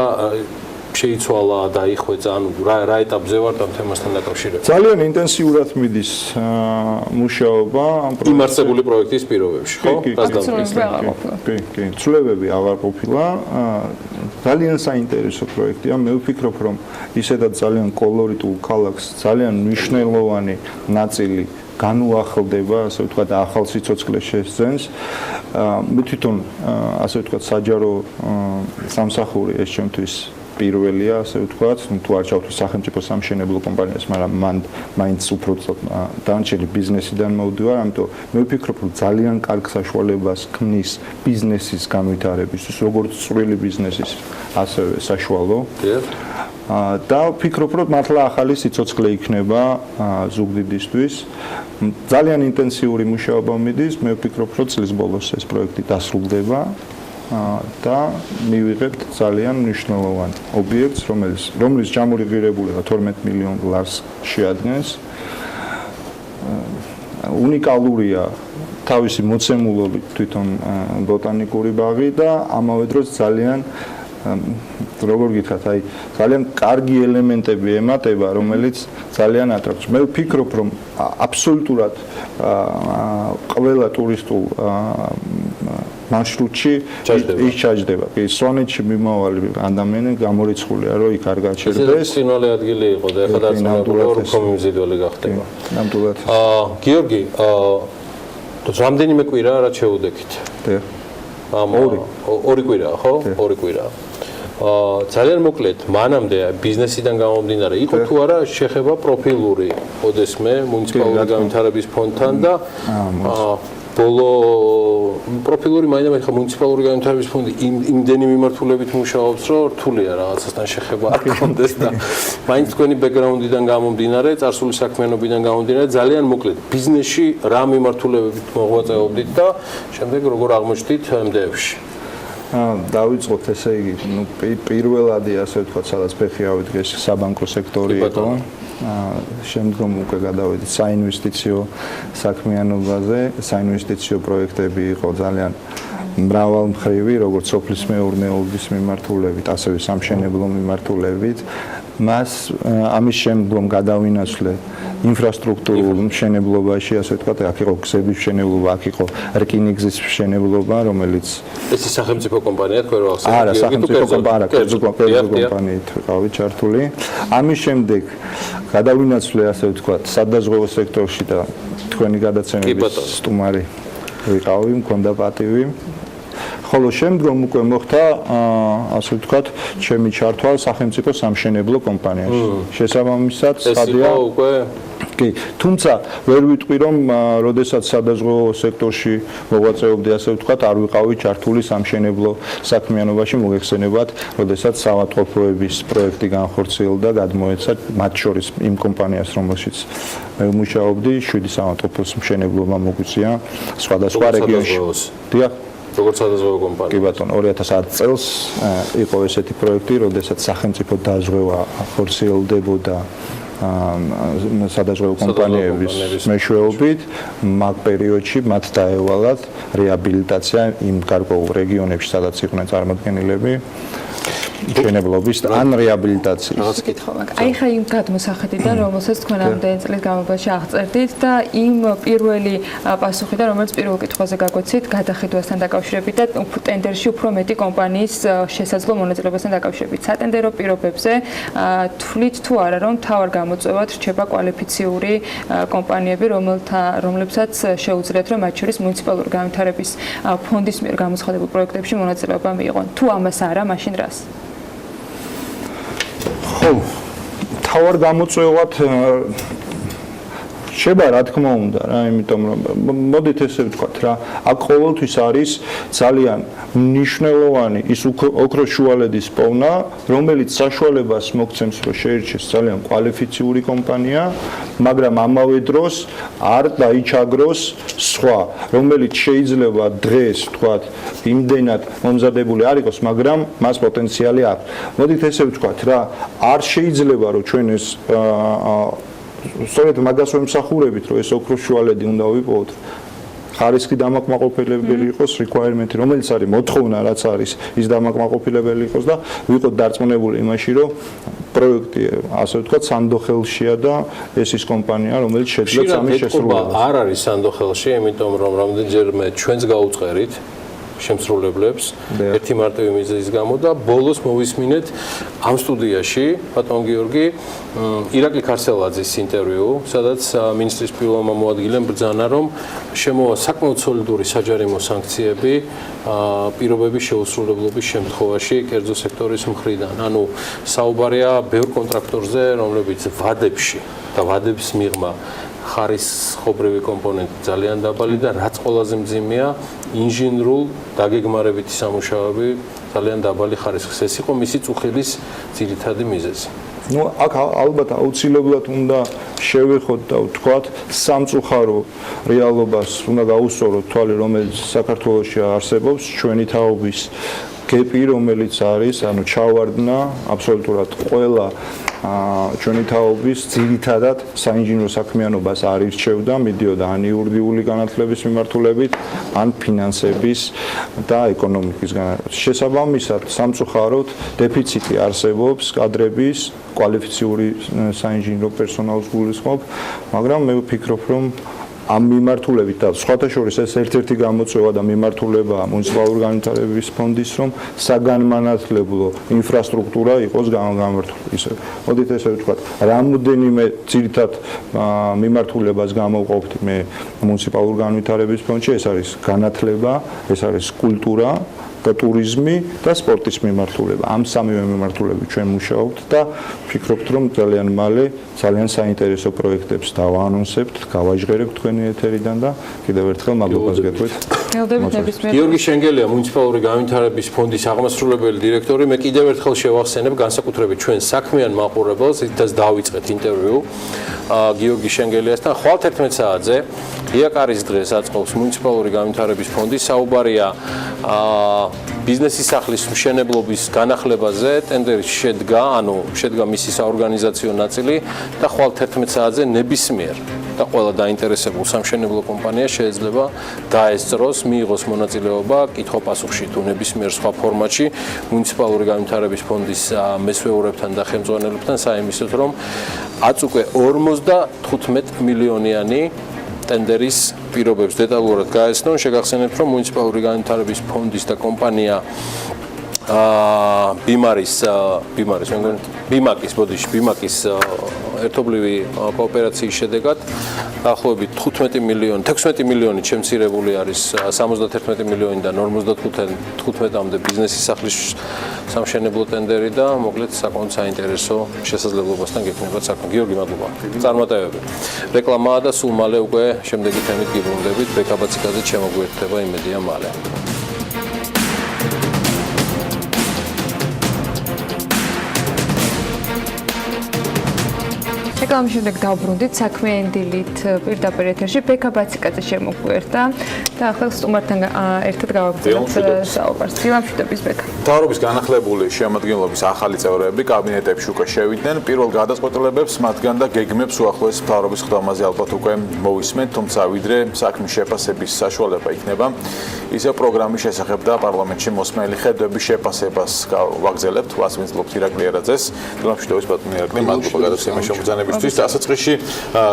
შეიცვალა და იხვეწა, ანუ რა ეტაპზე ვართ ამ თემასთან დაკავშირებით? ძალიან ინტენსიურად მიდის მუშაობა იმ არსებული პროექტის პირობებში, ხო? კი, ცვლილებები აღარ ყოფილა. ძალიან საინტერესო პროექტია. მე ვფიქრობ, რომ ისედაც ძალიან კოლორიტულ ქალაქს ძალიან მნიშვნელოვანი ნაწილი განუახლდება, ასე ვთქვათ, ახალ სიცოცხლეს შესძენს. მე თვითონ, ასე ვთქვათ, საჯარო სამსახური ეს ჩემთვის პირველია, ასე ვთქვათ, თუ არ ჩავთვლი სახელმწიფო სამშენებლო კომპანიას, მაგრამ მან მაინც უფრო დანარჩენი ბიზნესიდან მოვდივარ, ამიტომ მე ვფიქრობ, რომ ძალიან კარგ საშუალებას ქმნის ბიზნესის განვითარებისთვის, როგორც წვრილი ბიზნესის, ასევე საშუალო. და ვფიქრობ, რომ მართლა ახალი სიცოცხლე იქნება ზუგდიდისთვის. ძალიან ინტენსიური მუშაობა მიდის, მე ვფიქრობ, რომ წლის ბოლოს ეს პროექტი დასრულდება და მივიღებთ ძალიან მნიშვნელოვან ობიექტს, რომლის ჯამურიღირებულება $12 მილიონ შეადგენს. უნიკალურია თავისი მოცემულობით თვითონ ბოტანიკური ბაღი და ამავე დროს ძალიან როგორ გითხრათ, აი ძალიან კარგი ელემენტები ემატება, რომელიც ძალიან ატრაკტს. მე ვფიქრობ, რომ აბსოლუტურად ყველა ტურისტულ მარშრუტში ის ჩაჯდება. კი, სვანეთში მიმავალი ადამიანები გამორიცხულია, რომ იქ არ გაჩერდეს. წინვალე ადგილი იყო და ეხლა დარწმუნებულია, რომ კომიმზიდველი გახდება. ნამდვილად. გიორგი, რამდენიმე კვირაა რაც შეუდექით? ორი კვირაა, ხო? ორი კვირაა. ძალიან მოკლედ, მანამდე ბიზნესიდან გამომდინარე, იყო თუ არა შეხება პროფილური ოდესმე მუნიციპალური განვითარების ფონდთან და ბოლო პროფილური მაინც ხა მუნიციპალური განვითარების ფონდი იმდენი მიმართულებით მუშაობს, რომ რთულია რაღაცასთან შეხება არ გქონდეს და მაინც თქვენი ბექგრაუნდიდან გამომდინარე, წარსული საქმიანობიდან გამომდინარე, ძალიან მოკლედ ბიზნესში რა მიმართულებებით მოღვაწეობდით და შემდეგ როგორ აღმოჩნდით MDF-ში? დავიწყოთ ესე იგი, პირველადი ასე ვთქვათ, სადაც ფეხი ავიდგეს საბანკო სექტორი იყო. შემდგომ უკვე გადავედით საინვესტიციო საქმიანობაზე, საინვესტიციო პროექტები იყო ძალიან მრავალმხრივი, როგორც სოფლის მეურნეობის მიმართულებით, ასევე სამშენებლო მიმართულებით. მას ამის შემდგომ გადავინაცვლე ინფრასტრუქტურულ მშენებლობაში, ასე ვთქვათ, აქ იყო გზების მშენებლობა, აქ იყო რკინიგზის მშენებლობა, რომელიც ეს სახელმწიფო კომპანია თქვენ რა ახსენეთ? არა, სახელმწიფო კომპანია, კერძო კომპანიით ვიყავით ჩართული. ამის შემდეგ გადავინაცვლე, ასე ვთქვათ, სადაზღვევო სექტორში და თქვენი გადაცემების სტუმარი ვიყავი, მქონდა პატივი. ხოლო შემდგომ უკვე მოხდა, ასე ვთქვათ, ჩემი ჩართვა სახელმწიფო სამშენებლო კომპანიაში. შესაბამისად, ხადია უკვე კი, თუმცა ვერ ვიტყვი, რომ როდესაც სადაზღვევო სექტორში მოღვაწეობდი, ასე ვთქვათ, არ ვიყავი ჩართული სამშენებლო საქმიანობაში, მოგეხსენებათ, როდესაც საავადმყოფოების პროექტი განხორციელდა, გადმოეცა მათ შორის იმ კომპანიას, რომელშიც მე ვმუშაობდი, 7 საავადმყოფოს მშენებლობა მოგვიწია სხვადასხვა რეგიონში. დიახ. როგორც სადაზღვევო კომპანია. კი ბატონო, 2010 წელს იყო ესეთი პროექტი, როდესაც სახელმწიფო დაზღვევა ხორციელდებოდა სადაზღვევო კომპანიების მეშვეობით, მაგ პერიოდში მათ დაევალათ რეაბილიტაცია იმ გარკვეულ რეგიონებში, სადაც იყვნენ წარმოდგენილები. მშენებლობის ან რეაბილიტაციის. რაღაც კითხვა მაქვს. აი ხა იმ გადმოსახედიდან, რომელსაც თქვენ ამდენი წლის განმავლობაში აღწერდით და იმ პირველი პასუხიდან, რომელიც პირველ კითხვაზე გაგვეცით, გადახედვასთან დაკავშირებით და ტენდერში უფრო მეტი კომპანიის შესაძლო მონაწილეობასთან დაკავშირებით. სატენდერო პირობებზე თვლით თუ არა, რომ თავარ გამოწვევად რჩება კვალიფიციური კომპანიები, რომლებსაც შეუძლიათ, რომ მათ შორის მუნიციპალური განვითარების ფონდის მიერ გამოცხადებულ პროექტებში მონაწილეობა მიიღონ. თუ ამას არა, მაშინ რას? ხო, თავარ გამოწვევად შეება რა თქმა უნდა რა, იმიტომ რომ მოდით ესე ვთქვათ რა, აქ ყოველთვის არის ძალიან მნიშვნელოვანი ის ოქროს შუალედის პოვნა, რომელიც საშუალებას მოგცემს, რომ შეირჩეს ძალიან კვალიფიციური კომპანია, მაგრამ ამავე დროს არ დაიჩაგროს სხვა, რომელიც შეიძლება დღეს ვთქვათ, იმდენად მომზადებული არ იყოს, მაგრამ მას პოტენციალი აქვს. მოდით ესე ვთქვათ რა, არ შეიძლება რომ ჩვენ ეს სწორედ მაგას ვემსახურებით, რომ ეს ოქროს შუალედი უნდა ვიპოვოთ. ხარისხი დამაკმაყოფილებელი იყოს requirement, რომელიც არის მოთხოვნა, რაც არის, ის დამაკმაყოფილებელი იყოს და ვიყოთ დარწმუნებული იმაში, რომ პროექტი, ასე ვთქვათ, სანდოხელშია და ეს ის კომპანია, რომელიც შეძლებს ამის შესრულებას. არ არის სანდოხელში, იმიტომ რომ რამდენჯერმე ჩვენს გაუწყერით შემსრულებლებს ერთი მარტივი მიზეზის გამო და ბოლოს მოვისმინეთ ამ სტუდიაში ბატონ გიორგი ირაკლი ქარსელაძის ინტერვიუ, სადაც მინისტრის პირველმა მოადგილემ ბრძანა, რომ შემოვა საკმაოდ სოლიდური საჯარიმო სანქციები პირობების შეუსრულებლობის შემთხვევაში კერძო სექტორის მხრიდან. ანუ საუბარია ბევრ კონტრაქტორზე, რომლებიც ვადებში და ვადების მიღმა ხარისხობრივი კომპონენტი ძალიან დაბალი და რაც ყველაზე მძიმეა, ინჟინრულ დაგეგმარებითი სამუშაოები ძალიან დაბალი ხარისხის. ეს იყო მისი წუხილის ძირითადი მიზეზი. Ну, აქ ალბათ აუცილებლად უნდა შევეხოთ და ვთქვათ, სამწუხარო რეალობას უნდა გაუსწოროთ თვალი, რომელიც საქართველოში არსებობს, ჩვენი თაობის გეპი, რომელიც არის, ანუ ჩავარდნა აბსოლუტურად ყველა ჩვენი თაობის ძირითადად საინჟინრო საქმიანობას არ ირჩევდა, მიდიოდა ან იურიდიული განათლების მიმართულებით, ან ფინანსების და ეკონომიკის განათლების. შესაბამისად, სამწუხაროდ დეფიციტი არსებობს კადრების, კვალიფიციური საინჟინრო პერსონალის გულისხმობ, მაგრამ მე ვფიქრობ, რომ ამ მიმართულებით და სხვათა შორის ეს ერთ-ერთი გამოწვევა და მიმართულებაა მუნიციპალური განვითარების ფონდის, რომ საგანმანათლებლო ინფრასტრუქტურა იყოს გამართული. ისე, მოდით ესე ვთქვათ, რამოდენიმე ძირითად მიმართულებას გამოვყოფთ მე მუნიციპალურ განვითარების ფონდში, ეს არის განათლება, ეს არის კულტურა და ტურიზმი და სპორტის მიმართულება. ამ სამივე მიმართულებით ჩვენ მუშაობთ და ვფიქრობთ, რომ ძალიან მალე ძალიან საინტერესო პროექტებს დავაანონსებთ, გავაჟღერებთ თქვენი ეთერიდან და კიდევ ერთხელ მადლობას გეტყვით. გიორგი შენგელია, მუნიციპალური განვითარების ფონდის აღმასრულებელი დირექტორი. მე კიდევ ერთხელ შევახსენებ განსაკუთრებით ჩვენ საქმიან მაყურებელს, ითაც დავიწყეთ ინტერვიუ გიორგი შენგელიასთან. ხვალ 11 საათზე იაკარის დღეს აწყობს მუნიციპალური განვითარების ფონდი. საუბარია ბიზნესის სახლის მშენებლობის განახლებაზე, ტენდერი შედგა მისი საორგანიზაციო ნაწილი და ხვალ 11 საათზე ნებისმიერ და ყველა დაინტერესებულ სამშენებლო კომპანიას შეიძლება დაესწროს, მიიღოს მონაწილეობა კითხვა-პასუხში თუ ნებისმიერ სხვა ფორმატში მუნიციპალური განვითარების ფონდის მესვეურებთან და ხელმძღვანელებთან საიმისოდ, რომ აწუկე 55 მილიონიანი ტენდერის პირობებს დეტალურად გაეცნონ. შეგახსენებთ, რომ მუნიციპალური განვითარების ფონდის და კომპანია ბიმაკის ერთობლივი კოოპერაციის შედეგად დაახლოებით 16 მილიონი შემცირებული არის 71 მილიონიდან 55-მდე ბიზნესის სახლის სამშენებლო ტენდერი და მოკლედ საკმაოდ საინტერესო შესაძლებლობასთან გექნებათ საქმე. გიორგი, მადლობა. წარმატებები. რეკლამაა და სულ მალე უკვე შემდეგი თემით გიბრუნდებით. ბეკაბაციკაზე შემოგვიერთდება იმედია მალე. რეკლამის შემდეგ დავბრუნდით საქმიანი დილით პირდაპირ ეთერში. ბეკაბაციკაზე შემოგვიერთდა და ახლა სტუმართან ერთად გავაგრძელებთ საუბარს. დილა მშვიდობის ბეკა. მთავრობის განახლებული შემადგენლობის ახალი წევრები კაბინეტებში უკვე შევიდნენ. პირველ გადაწყვეტილებებს მათგან და გეგმებს უახლოეს მთავრობის ხდომაზე ალბათ უკვე მოვისმენთ, თუმცა ვიდრე საქმის შეფასების საშუალება იქნება, ისევ პროგრამის შესახებ და პარლამენტში მოსმენელი ხედვების შეფასებას ვაგრძელებთ. ვასვენძლობთ ირაკლი ერაძეს. დილა მშვიდობის ბატონო ირაკლი, მადლობა გადაცემის შემოგვიძანებისთვის. ასაწყისში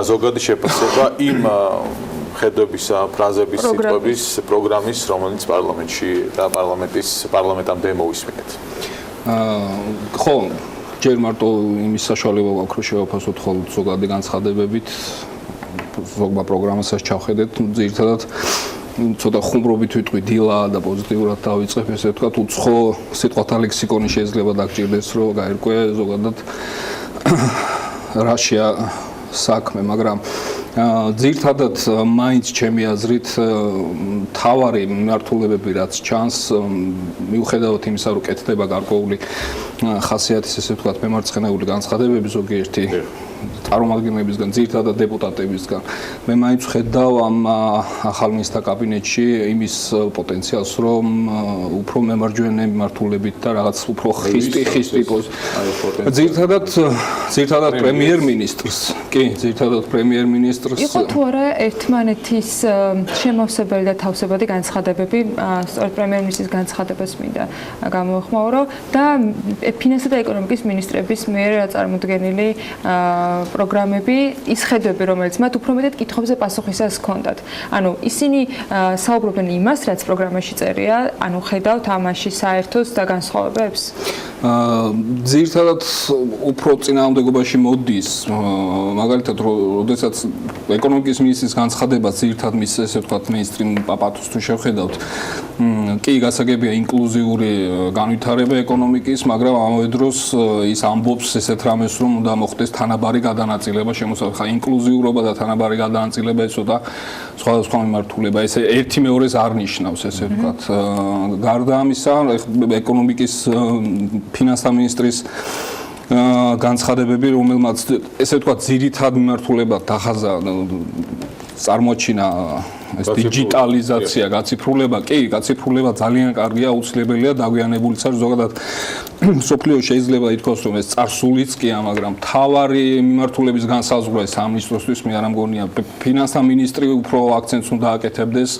ზოგადი შეფასება იმ ხედვების, ფრაზების, სიტყვების პროგრამის, რომელიც პარლამენტში და პარლამენტამდე მოვისმინეთ. ხო, ჯერ მარტო იმის საშუალება გვაქვს, რომ შევაფასოთ ხოლმე ზოგადი განცხადებებით, ზოგმა პროგრამასაც ჩავხედეთ, ძირითადად ცოტა ხუმრობით ვიტყვი დილა და პოზიტიურად დავიწყებ, ესე ვთქვათ, უცხო სიტყვათა ლექსიკონი შეიძლება დაგჭირდეს, რომ გაერკვე ზოგადად რაშია საქმე, მაგრამ ძირითადად მაინც ჩემი აზრით თავარი მიმართულებები რაც ჩანს, მიუხედავად იმისა, რომ კეთდება გარკვეული ხასიათის, ესე ვთქვათ, მემარცხენეული განცხადებები ზოგიერთი წარმომადგენლებისგან, ძირითადად დეპუტატებისგან, მე მაინც ხედავ ამ ახალ მინისტრთა კაბინეტში იმის პოტენციალს, რომ უფრო მემარჯვენე მიმართულებით და რაღაც უფრო ხისტი ძირითადად პრემიერ-მინისტრს, კი, ძირითადად პრემიერ-მინისტრს იყო თუ არა ერთმანეთის შემავსებელი და თავსებადი განცხადებები, სწორედ პრემიერ-მინისტრის განცხადებას მინდა გამოეხმაურო და ფინანსთა და ეკონომიკის მინისტრების მიერ წარმოდგენილი პროგრამები, ის ხედვები, რომელიც მათ უფრო მეტად კითხვებზე პასუხისას ჰქონდათ. ანუ ისინი საუბრობენ იმას, რაც პროგრამაში წერია, ანუ ხედავთ ამაში საერთოს და განსხვავებებს? ძირითადად უფრო წინააღმდეგობაში მოდის, მაგალითად, როდესაც ეკონომიკის მინისტრის განცხადება ძირითადად მის, ესე ვთქვათ, მეინსტრიმ პაპატოს თუ შევხედავთ, კი გასაგებია ინკლუზიური განვითარება ეკონომიკის, მაგრამ ამავე დროს ის ამბობს ესეთ რამეს, რომ უნდა მოხდეს თანაბარი გადანაწილება შემოსავლის. ხა ინკლუზიურობა და თანაბარი გადანაწილება ეს ცოტა სხვადასხვა მიმართულება. ეს ერთი მეორეს არ ნიშნავს, ესე ვთქვათ. გარდა ამისა, ეკონომიკის ფინანსთა მინისტრის განცხადებები, რომელმაც ესე ვთქვათ, ძირითად მიმართულება დახაზა წარმოჩინა ეს დიჯიტალიზაცია, გაციფრულება, კი, გაციფრულება ძალიან კარგია, აუცილებელია, დაგვიანებულიც არის ზოგადად სოფლიო შეიძლება ითქვას, რომ ეს წარსულიც კია, მაგრამ თავარი მიმართულების განსაზღვრა ეს სამინისტროსთვის მე არ ამგონია ფინანსთა მინისტრი უფრო აქცენტს უნდა აკეთებდეს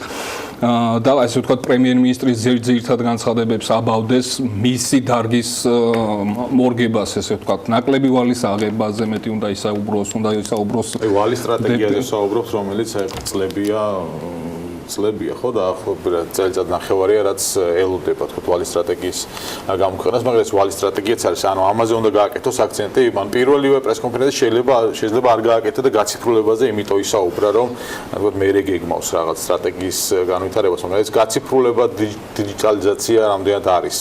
და ასე ვთქვათ პრემიერ-მინისტრის ძირითად განცხადებებს აბავდეს მისი დარგის მორგებას, ესე ვთქვათ, ნაკლები ვალის აღებაზე მეტი უნდა ისაუბროს, აი ვალის სტრატეგიაზე საუბრობთ, რომელიც წლებია ხო დაახლოებით წელიწად ნახევარია რაც ელოდება თქო ვალის სტრატეგიის გამოქვეყნას, მაგრამ ეს ვალის სტრატეგიაც არის, ანუ ამაზე უნდა გააკეთოს აქცენტი, მან პირველივე პრესკონფერენციაში შეიძლება არ გააკეთო და გაციფრულებაზე იმიტომ ისაუბრა, რომ თქო მეერე გეგმავს რაღაც სტრატეგიის განვითარებას, მაგრამ ეს გაციფრულება, დიჯიტალიზაცია რამდენად არის,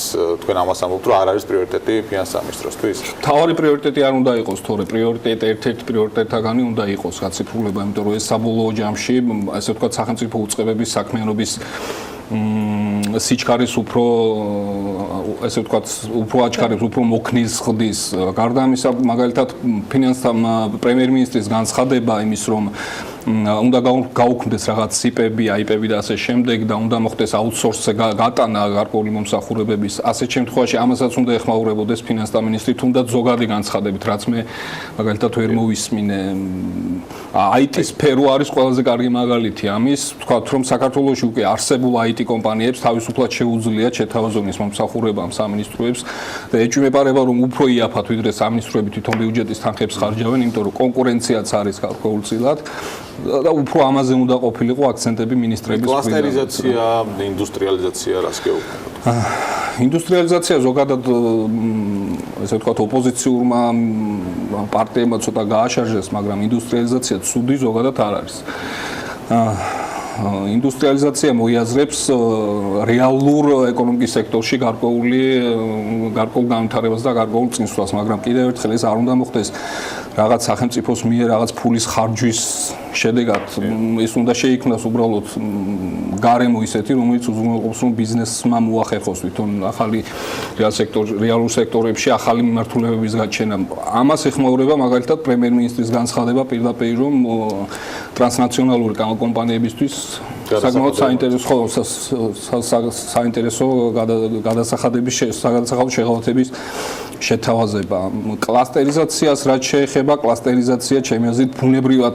თქვენ ამას ამბობთ, რომ არ არის პრიორიტეტი ფინანსთა მინისტროსთვის? თავარი პრიორიტეტი არ უნდა იყოს, თორე პრიორიტეტი ერთ-ერთი პრიორიტეტთაგანი უნდა იყოს გაციფრულება, იმიტომ რომ ეს საბოლოო ჯამში, ასე ვთქვათ, სახელმწიფო უწყებები საქმიანობის სიჩქარის უფრო ესე ვთქვათ, უფრო აჩქარებს, უფრო მოქნის ხდის. გარდა ამისა, მაგალითად, ფინანსთა პრემიერ-მინისტრის განცხადება იმის, რომ უნდა გაუქმდეს რაღაც სიპები, აიპები და ასე შემდეგ და უნდა მოხდეს აუთსორსზე გატანა გარკვეული მომსახურებების. ასეთ შემთხვევაში ამასაც უნდა ეხმაურებოდეს ფინანსთა მინისტრი, თუნდაც ზოგადი განცხადებით, რაც მე მაგალითად ვერ მოვისმინე. IT სფერო არის ყველაზე კარგი მაგალითი ამის, ვთქვათ, რომ საქართველოში უკვე არსებულ IT კომპანიებს თავისუფლად შეუძლიათ შეთავაზოს მომსახურება ამ სამინისტროებს და ეჭვმეპარება, რომ უფრო იაფად ვიდრე სამინისტროები თვითონ ბიუჯეტის თანხებს ხარჯავენ, იმიტომ რომ კონკურენციაც არის გარკვეულწილად. და უფრო ამაზე უნდა ყოფილიყო აქცენტები მინისტრების მხრიდან. კლასტერიზაცია, ინდუსტრიალიზაცია რას გეუბნებათ? ინდუსტრიალიზაცია ზოგადად ესე ვთქვათ ოპოზიციურმა პარტიებმა ცოტა გააშარჟეს, მაგრამ ინდუსტრიალიზაცია ცუდი ზოგადად არ არის. ინდუსტრიალიზაცია მოიაზრებს რეალურ ეკონომიკის სექტორში გარკვეულ განვითარებას და გარკვეულ წინსვლას, მაგრამ კიდევ ერთხელ ეს არ უნდა მოხდეს რაღაც სახელმწიფოს მიერ რაღაც ფულის ხარჯვის შედეგად. ეს უნდა შეიქმნას უბრალოდ გარემო ისეთი, რომელიც უზრუნველყოფს, რომ ბიზნესმა მოახერხოს თვითონ ახალი რეალურ სექტორებში ახალი მიმართულებების გაჩენა. ამას ეხმაურება მაგალითად პრემიერ-მინისტრის განცხადება პირდაპირ, რომ ტრანსნაციონალური კომპანიებისთვის საკმაოდ საინტერესო გადასახადების შეღავათების შეთავაზება. კლასტერიზაციას რაც შეეხება, კლასტერიზაცია ჩემი აზრით ბუნებრივად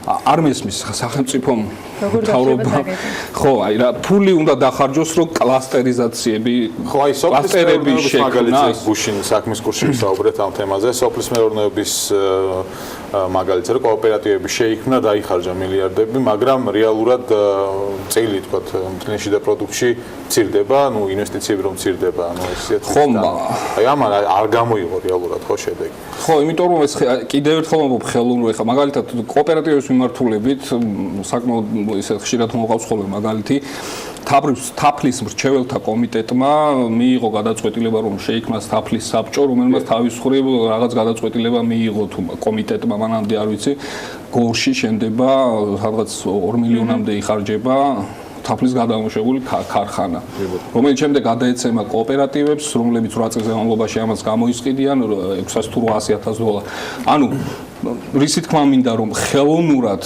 არ მესმის სახელმწიფომ მთავრობამ. ხო, აი რა ფული უნდა დახარჯოს, რომ კლასტერიზაციები, კლასტერები შეგნას. გუშინ საქმის კურსში ვისაუბრეთ ამ თემაზე, სოფლის მეურნეობის მაგალითად კოოპერატივები შეიქმნა, დაიხარჯა მილიარდები, მაგრამ რეალურად წილი თქვათ მთლიანში და პროდუქტში მცირდება, ნუ ინვესტიციები რომ მცირდება, ანუ ესეც აი ამან არ გამოიღო რეალურად ხო შედეგი. ხო, იმიტომ რომ ეს კიდევ ერთხელ ვამბობ ხელოვნური, ხა მაგალითად კოოპერატივების მიმართულებით საკმაოდ ისე ხშირად მოყავს ხოლმე მაგალითი თაფლის მრჩეველთა კომიტეტმა მიიღო გადაწყვეტილება, რომ შეიქმნას თაფლის საბჭო, რომელმაც თავის მხრივ რაღაც გადაწყვეტილება მიიღო თუ კომიტეტმა, მანამდე არ ვიცი, გორში შენდება რაღაც 2 მილიონამდე იხარჯება თაფლის გადამუშავებული ქარხანა, რომელიც შემდეგ გადაეცემა კოოპერატივებს, რომლებიც 8 წელს განმავლობაში ამას გამოისყიდიან 600 თუ 800.000 დოლარი. ანუ რისი თქმა მინდა, რომ ხელოვნურად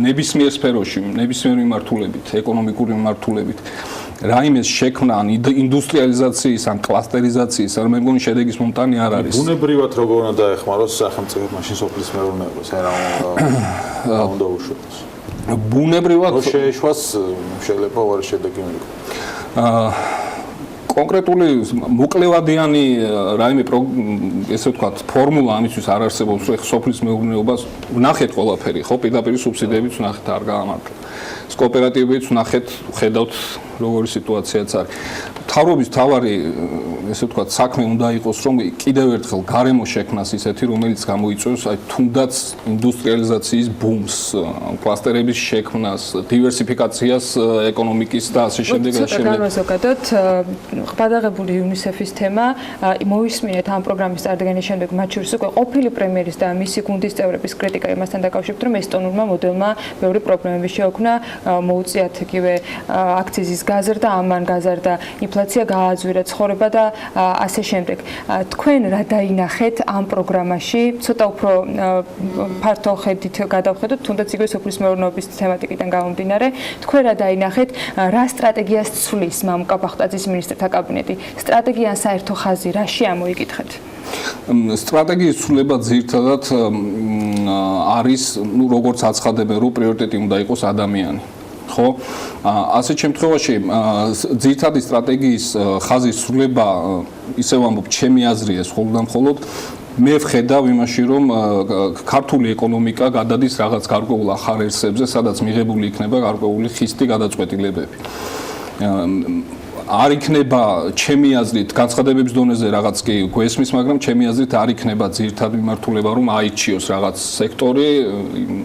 ნებისმიერ სფეროში, ნებისმიერ მიმართულებით, ეკონომიკური მიმართულებით რაიმეს შექმნა ან ინდუსტრიალიზაციის ან კლასტერიზაციის, არ მე მგონი შედეგის მომტანი არ არის. ბუნებრივად როგორ უნდა დაეხმაროს სახელმწიფო მაშინ სოფლის მეურნეობას, რა უნდა უშვებს. ბუნებრივად შეეშვას შეიძლება უარი შედეგი მიიღოს. კონკრეტული მოკლევადიანი რაიმე ესე ვთქვათ ფორმულა ამისთვის არ არსებობს, რომ სოფლის მეურნეობას ვნახეთ ყველაფერი, ხო, პირდაპირ სუბსიდიებიც ვნახეთ, არ გაამართლა. კოოპერატივებიც ვნახეთ, ხედავთ როგორი სიტუაციაც არის. მთავრობის თავარი ესე ვთქვათ, საქმე უნდა იყოს, რომ კიდევ ერთხელ გარემო შექმნას ისეთი, რომელიც გამოიწვევს აი თუნდაც ინდუსტრიალიზაციის ბუმს, კლასტერების შექმნას, დივერსიფიკაციას ეკონომიკის და ასე შემდეგ. ზოგადად ყბადაღებული UNICEF-ის თემა მოისმინეთ ამ პროგრამის წარდგენის შემდეგ მათ შორის უკვე ყოფილი პრემიერის და მისი გუნდის წევრების კრიტიკა იმასთან დაკავშირებით, რომ ესტონურმა მოდელმა ბევრი პრობლემები შეექმნა, მოუწიათ იგივე აქციზის გაზრდა, ამან გაზარდა ინფლაცია, გააძვირა ცხოვრება და ასე შემდეგ. თქვენ რა დაინახეთ ამ პროგრამაში? ცოტა უფრო ფართო ხედით გადავხედოთ, თუნდაც იგივე სოფლის მეურნეობის თემატიკიდან გამომდინარე, თქვენ რა დაინახეთ, რა სტრატეგიას ცვლის მამუკა ბახტაძის მინისტრთა კაბინეტი? სტრატეგიან საერთო ხაზი რაში ამოიკითხეთ? სტრატეგიის ცვლილება ძირითადად არის, როგორც აცხადებენ, რომ პრიორიტეტი უნდა იყოს ადამიანი. ხო? ასეთ შემთხვევაში ძირითადი სტრატეგიის ხაზის ცვლილება, ისევ ამბობ, ჩემი აზრია, მხოლოდ მე ვხედავ იმაში, რომ ქართული ეკონომიკა გადადის რაღაც გარკვეულ ახალ ერთსებზე, სადაც მიღებული იქნება გარკვეული ხისტი გადაწყვეტილებები. არ იქნება ჩემი აზრით განცხადებების დონეზე რაღაც კი გვესმის, მაგრამ ჩემი აზრით არ იქნება ძირითადი მიმართულება, რომ აიჩიოს რაღაც სექტორი,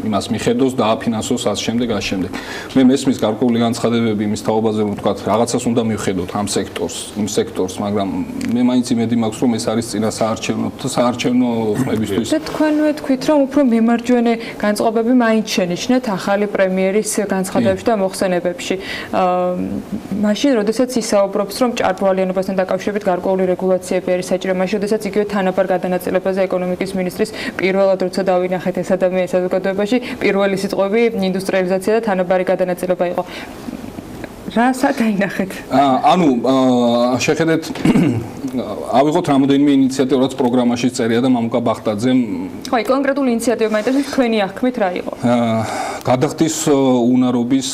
იმას მიხედოს და აფინანსოს ასე შემდეგ. მე მესმის გარკვეული განცხადებები იმის თაობაზე, რომ თქვა რაღაცას უნდა მივხედოთ ამ სექტორს, მაგრამ მე მაინც იმედი მაქვს, რომ ეს არის წინა საარჩევნო ხმებისთვის. და თქვენვე თქვით, რომ უფრო მემარჯვენე განწყობები მაინც შენიშნეთ ახალი პრემიერის განცხადებებში და მოხსენებებში. მაშინ, როდესაც საუბრობს, რომ ჭარბვალიანობასთან დაკავშირებით გარკვეული რეგულაციები არის საჭირო. მაშინ, როდესაც იგივე თანაბარ გადანაწილებაზე ეკონომიკის ministris პირველად როცა დავინახეთ ეს ადამიანის საზოგადოებაში, პირველი სიტყვები ინდუსტრიალიზაცია და თანაბარი გადანაწილება იყო. რა საერთოდ? ანუ შეხედეთ, ავიღოთ რამოდენიმე ინიციატივა, რაც პროგრამაში წერია და მამუკა ბახტაძემ. ხო, კონკრეტული ინიციატივა მაინტერესებს, თქვენი აღქმით რა იყო? გადახდის უნარობის,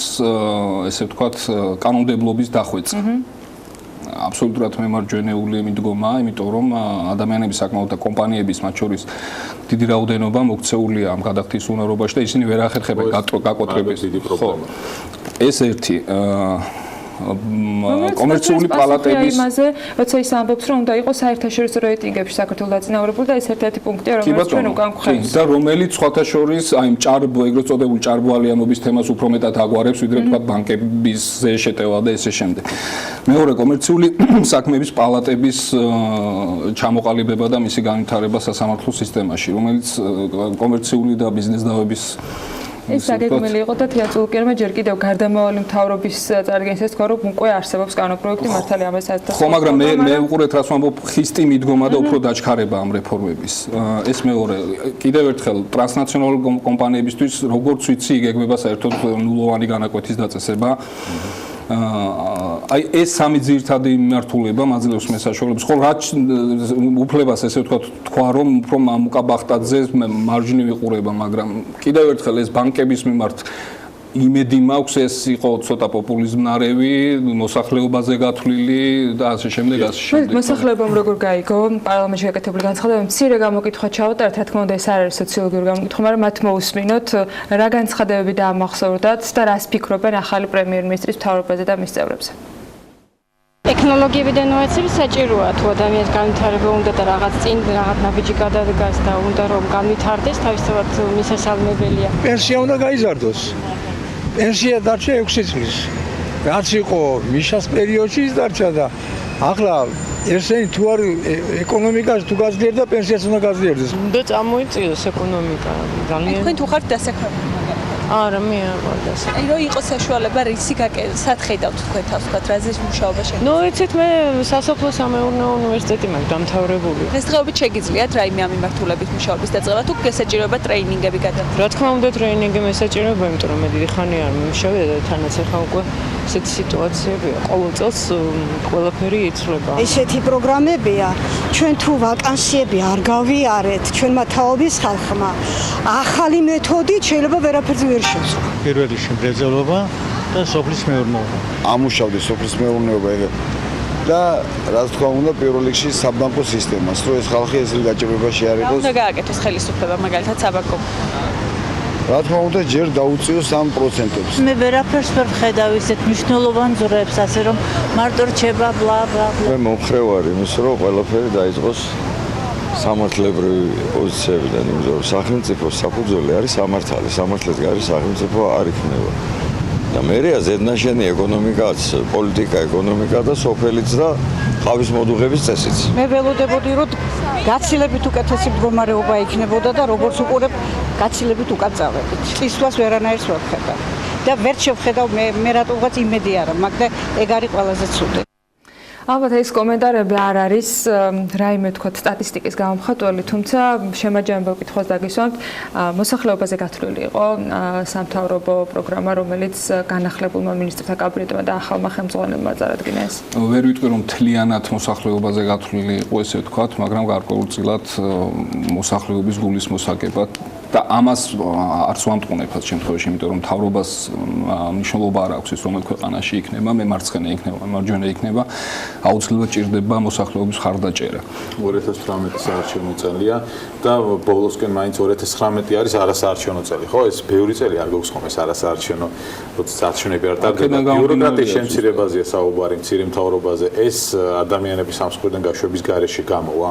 ესე ვთქვათ, კანონმდებლობის დახვეწა. აბსოლუტურად მემარჯვენეული მიდგომა, იმიტომ რომ ადამიანების საკმაოდ და კომპანიების მათ შორის დიდი რაოდენობა მოქცეულია ამ გადახდის უნარობაში და ისინი ვერ ახერხებენ გაკოტრების. ხო. ეს ერთი კომერციული პალატების იმაზე, როცა ის ამბობს, რომ უნდა იყოს საერთაშორისო რეიტინგებში საქართველოს დაწინაურებული და ეს ერთ-ერთი პუნქტია, რომელიც ჩვენ უკან გვხვდება. და რომელიც სხვათა შორის აი ეგრეთ წოდებული ჭარბვალიანობის თემას უფრო მეტად აგვარებს, ვიდრე თქვა ბანკების შეტევა და ესე შემდეგ. მეორე კომერციული საქმეების პალატების ჩამოყალიბება და მისი განვითარება სასამართლო სისტემაში, რომელიც კომერციული და ბიზნეს დავების ეს საგეგმელი იყო და თეატრალურმა ჯერ კიდევ გარდამავალი მთავრობის წარდგენისას თქვა, რომ უკვე არსებობს კანონპროექტი მართალია ამას საერთოდ. ხო, მაგრამ მე უყურეთ რას ვამბობ, ხისტი მიდგომა და უფრო დაჩქარება ამ რეფორმების. ეს მეორე. კიდევ ერთხელ ტრანსნაციონალური კომპანიებისთვის როგორც ვიცი, იგეგმება საერთოდ ნულოვანი განაკვეთის დაწესება. აი ეს სამი ძირითადი მიმართულება მაძლევს მე საშუალებას. ხო, რაც უფლებას ესე თქვა, რომ უფრო მამუკა ბახტაძეს მარჯვნივ იყურება, მაგრამ კიდევ ერთხელ ეს ბანკების მიმართ იმედი მაქვს, ეს იყო ცოტა პოპულიზმნარევი, მოსახლეობაზე გათვლილი და ასე შემდეგ. მოსახლეობამ როგორ გაიგო პარლამენტში გაკეთებული განცხადებები? მცირე გამოკითხვა ჩავატარეთ, რა თქმა უნდა, ეს არ არის სოციოლოგიური გამოკითხვა, მაგრამ მათ მოусმინოთ, რა განცხადებები დაამახსოვრდათ და რას ფიქრობენ ახალი პრემიერ-მინისტრის მთავრობაზე და მის წევრებზე. ტექნოლოგიები და ინოვაციები საჭიროა, თუ ადამიანის განვითარება უნდა და რაღაც წინ რაღაც ნაბიჯი გადადგას და უნდა რომ განვითარდეს, თავისთავად მისასალმებელია. პენსია უნდა გაიზარდოს. პენსია დარჩა 6 წლის. რაც იყო მიშას პერიოდში ის დარჩა და ახლა ესენი თუ არ ეკონომიკაში თუ გაძლიერდა, პენსიაც უნდა გაძლიერდეს. უნდა წამოიწიოს ეკონომიკა. ძალიან თქვენ თუ ხართ დასაქმებული? არა, მე არ ვარ დასაქმებული. აი, რო იყოს საშუალება რისი სათხედავთ თქვენ თავს, თქვათ, რაზე მუშაობა შეგვიძლია? ნუ იცით, მე სასოფლო-სამეურნეო უნივერსიტეტი მაქვს დამთავრებული. დღესდღეობით შეგიძლიათ რაიმე ამ მიმართულებით მუშაობის დაწყება თუ გესაჭიროება ტრეინინგები გადაგება? რა თქმა უნდა, ტრეინინგი მესაჭიროება, იმიტომ რომ მე დიდი ხანი არ მიმშავე და თანაც ახლა უკვე ესეთი სიტუაციებია. ყოველ წელს ყველაფერი იცვლება. ესეთი პროგრამებია, ჩვენ თუ ვაკანსიები არ გავიარეთ, ჩვენმა თაობის ხალხმა, ახალი მეთოდით შეიძლება ვერაფერზე ვერ შეძლო. პირველი შემგრეძლობა და სოფლის მეურნეობა. ამუშავდა სოფლის მეურნეობა და რა თქმა უნდა პირველ რიგში საბანკო სისტემას, რომ ეს ხალხი ესრე გაჭირვებაში არ იყოს. უნდა გააკეთოს ხელისუფლება, მაგალითად საბანკო. რა თქმა უნდა ჯერ დაუწიოს ამ პროცენტებს. მე ვერაფერს ვერ ვხედავ ისეთ მნიშვნელოვან ძროებს, ასე რომ მარტო რჩება ბლა ბლა ბლა. მე მომხრევ ვარ იმის, რომ ყველაფერი დაიწყოს სამართლებრივი პოზიციებიდან, იმიტომ რომ სახელმწიფოს საფუძველი არის სამართალი, სამართლის გარშე სახელმწიფო არ იქნება. და მერეა ზედნაშენი ეკონომიკაც, პოლიტიკა, ეკონომიკა და სოფელიც და ხავის მოდუღების წესიც. მე ველოდებოდი, რომ გაცილებით უკეთესი მდგომარეობა იქნებოდა და როგორც უყურებ, გაცილებით უკაცავებით. წისვლას ვერანაირს ვერ ვხედავ. და ვერ შევხედავ მე რატომღაც იმედი არ მაქვს და ეგ არის ყველაზე ცუდი. ალბათ ეს კომენტარები არ არის რაიმე თქვათ სტატისტიკის გამომხატველი, თუმცა შემაჯამებელ კითხვას დაგისვამთ. მოსახლეობაზე გათვლილი იყო სამთავრობო პროგრამა, რომელიც განახლებულმა მინისტრთა კაბინეტმა და ახალმა ხელმძღვანელმა წარადგინეს. ვერ ვიტყვი რომ მთლიანად მოსახლეობაზე გათვლილი იყო ესე ვთქვათ, მაგრამ გარკვეულწილად მოსახლეობის გულის მოსაგებად და ამას არც ვამტყუნებთ შემთხვევაში, იმიტომ რომ მთავრობას მნიშვნელობა არ აქვს ის რომელ ქვეყანაში იქნება, მე მარცხენა იქნება, მარჯვენა იქნება, აუცილებლად ჭირდება მოსახლეობის ხარდაჭერა. 2018 საარჩევნო წელია და ბოლოსკენ მაინც 2019 არის არასაარჩევნო წელი, ხო? ეს ბევრი წელი არ გვაქვს ხომ ეს არასაარჩევნო, როცა საარჩევნები არ ტარდება. ბიუროკრატიის შემცირებაზეა საუბარი, მცირე მთავრობაზე. ეს ადამიანების სამსხვერპლიდან გაშვების გარეშე გამოვა?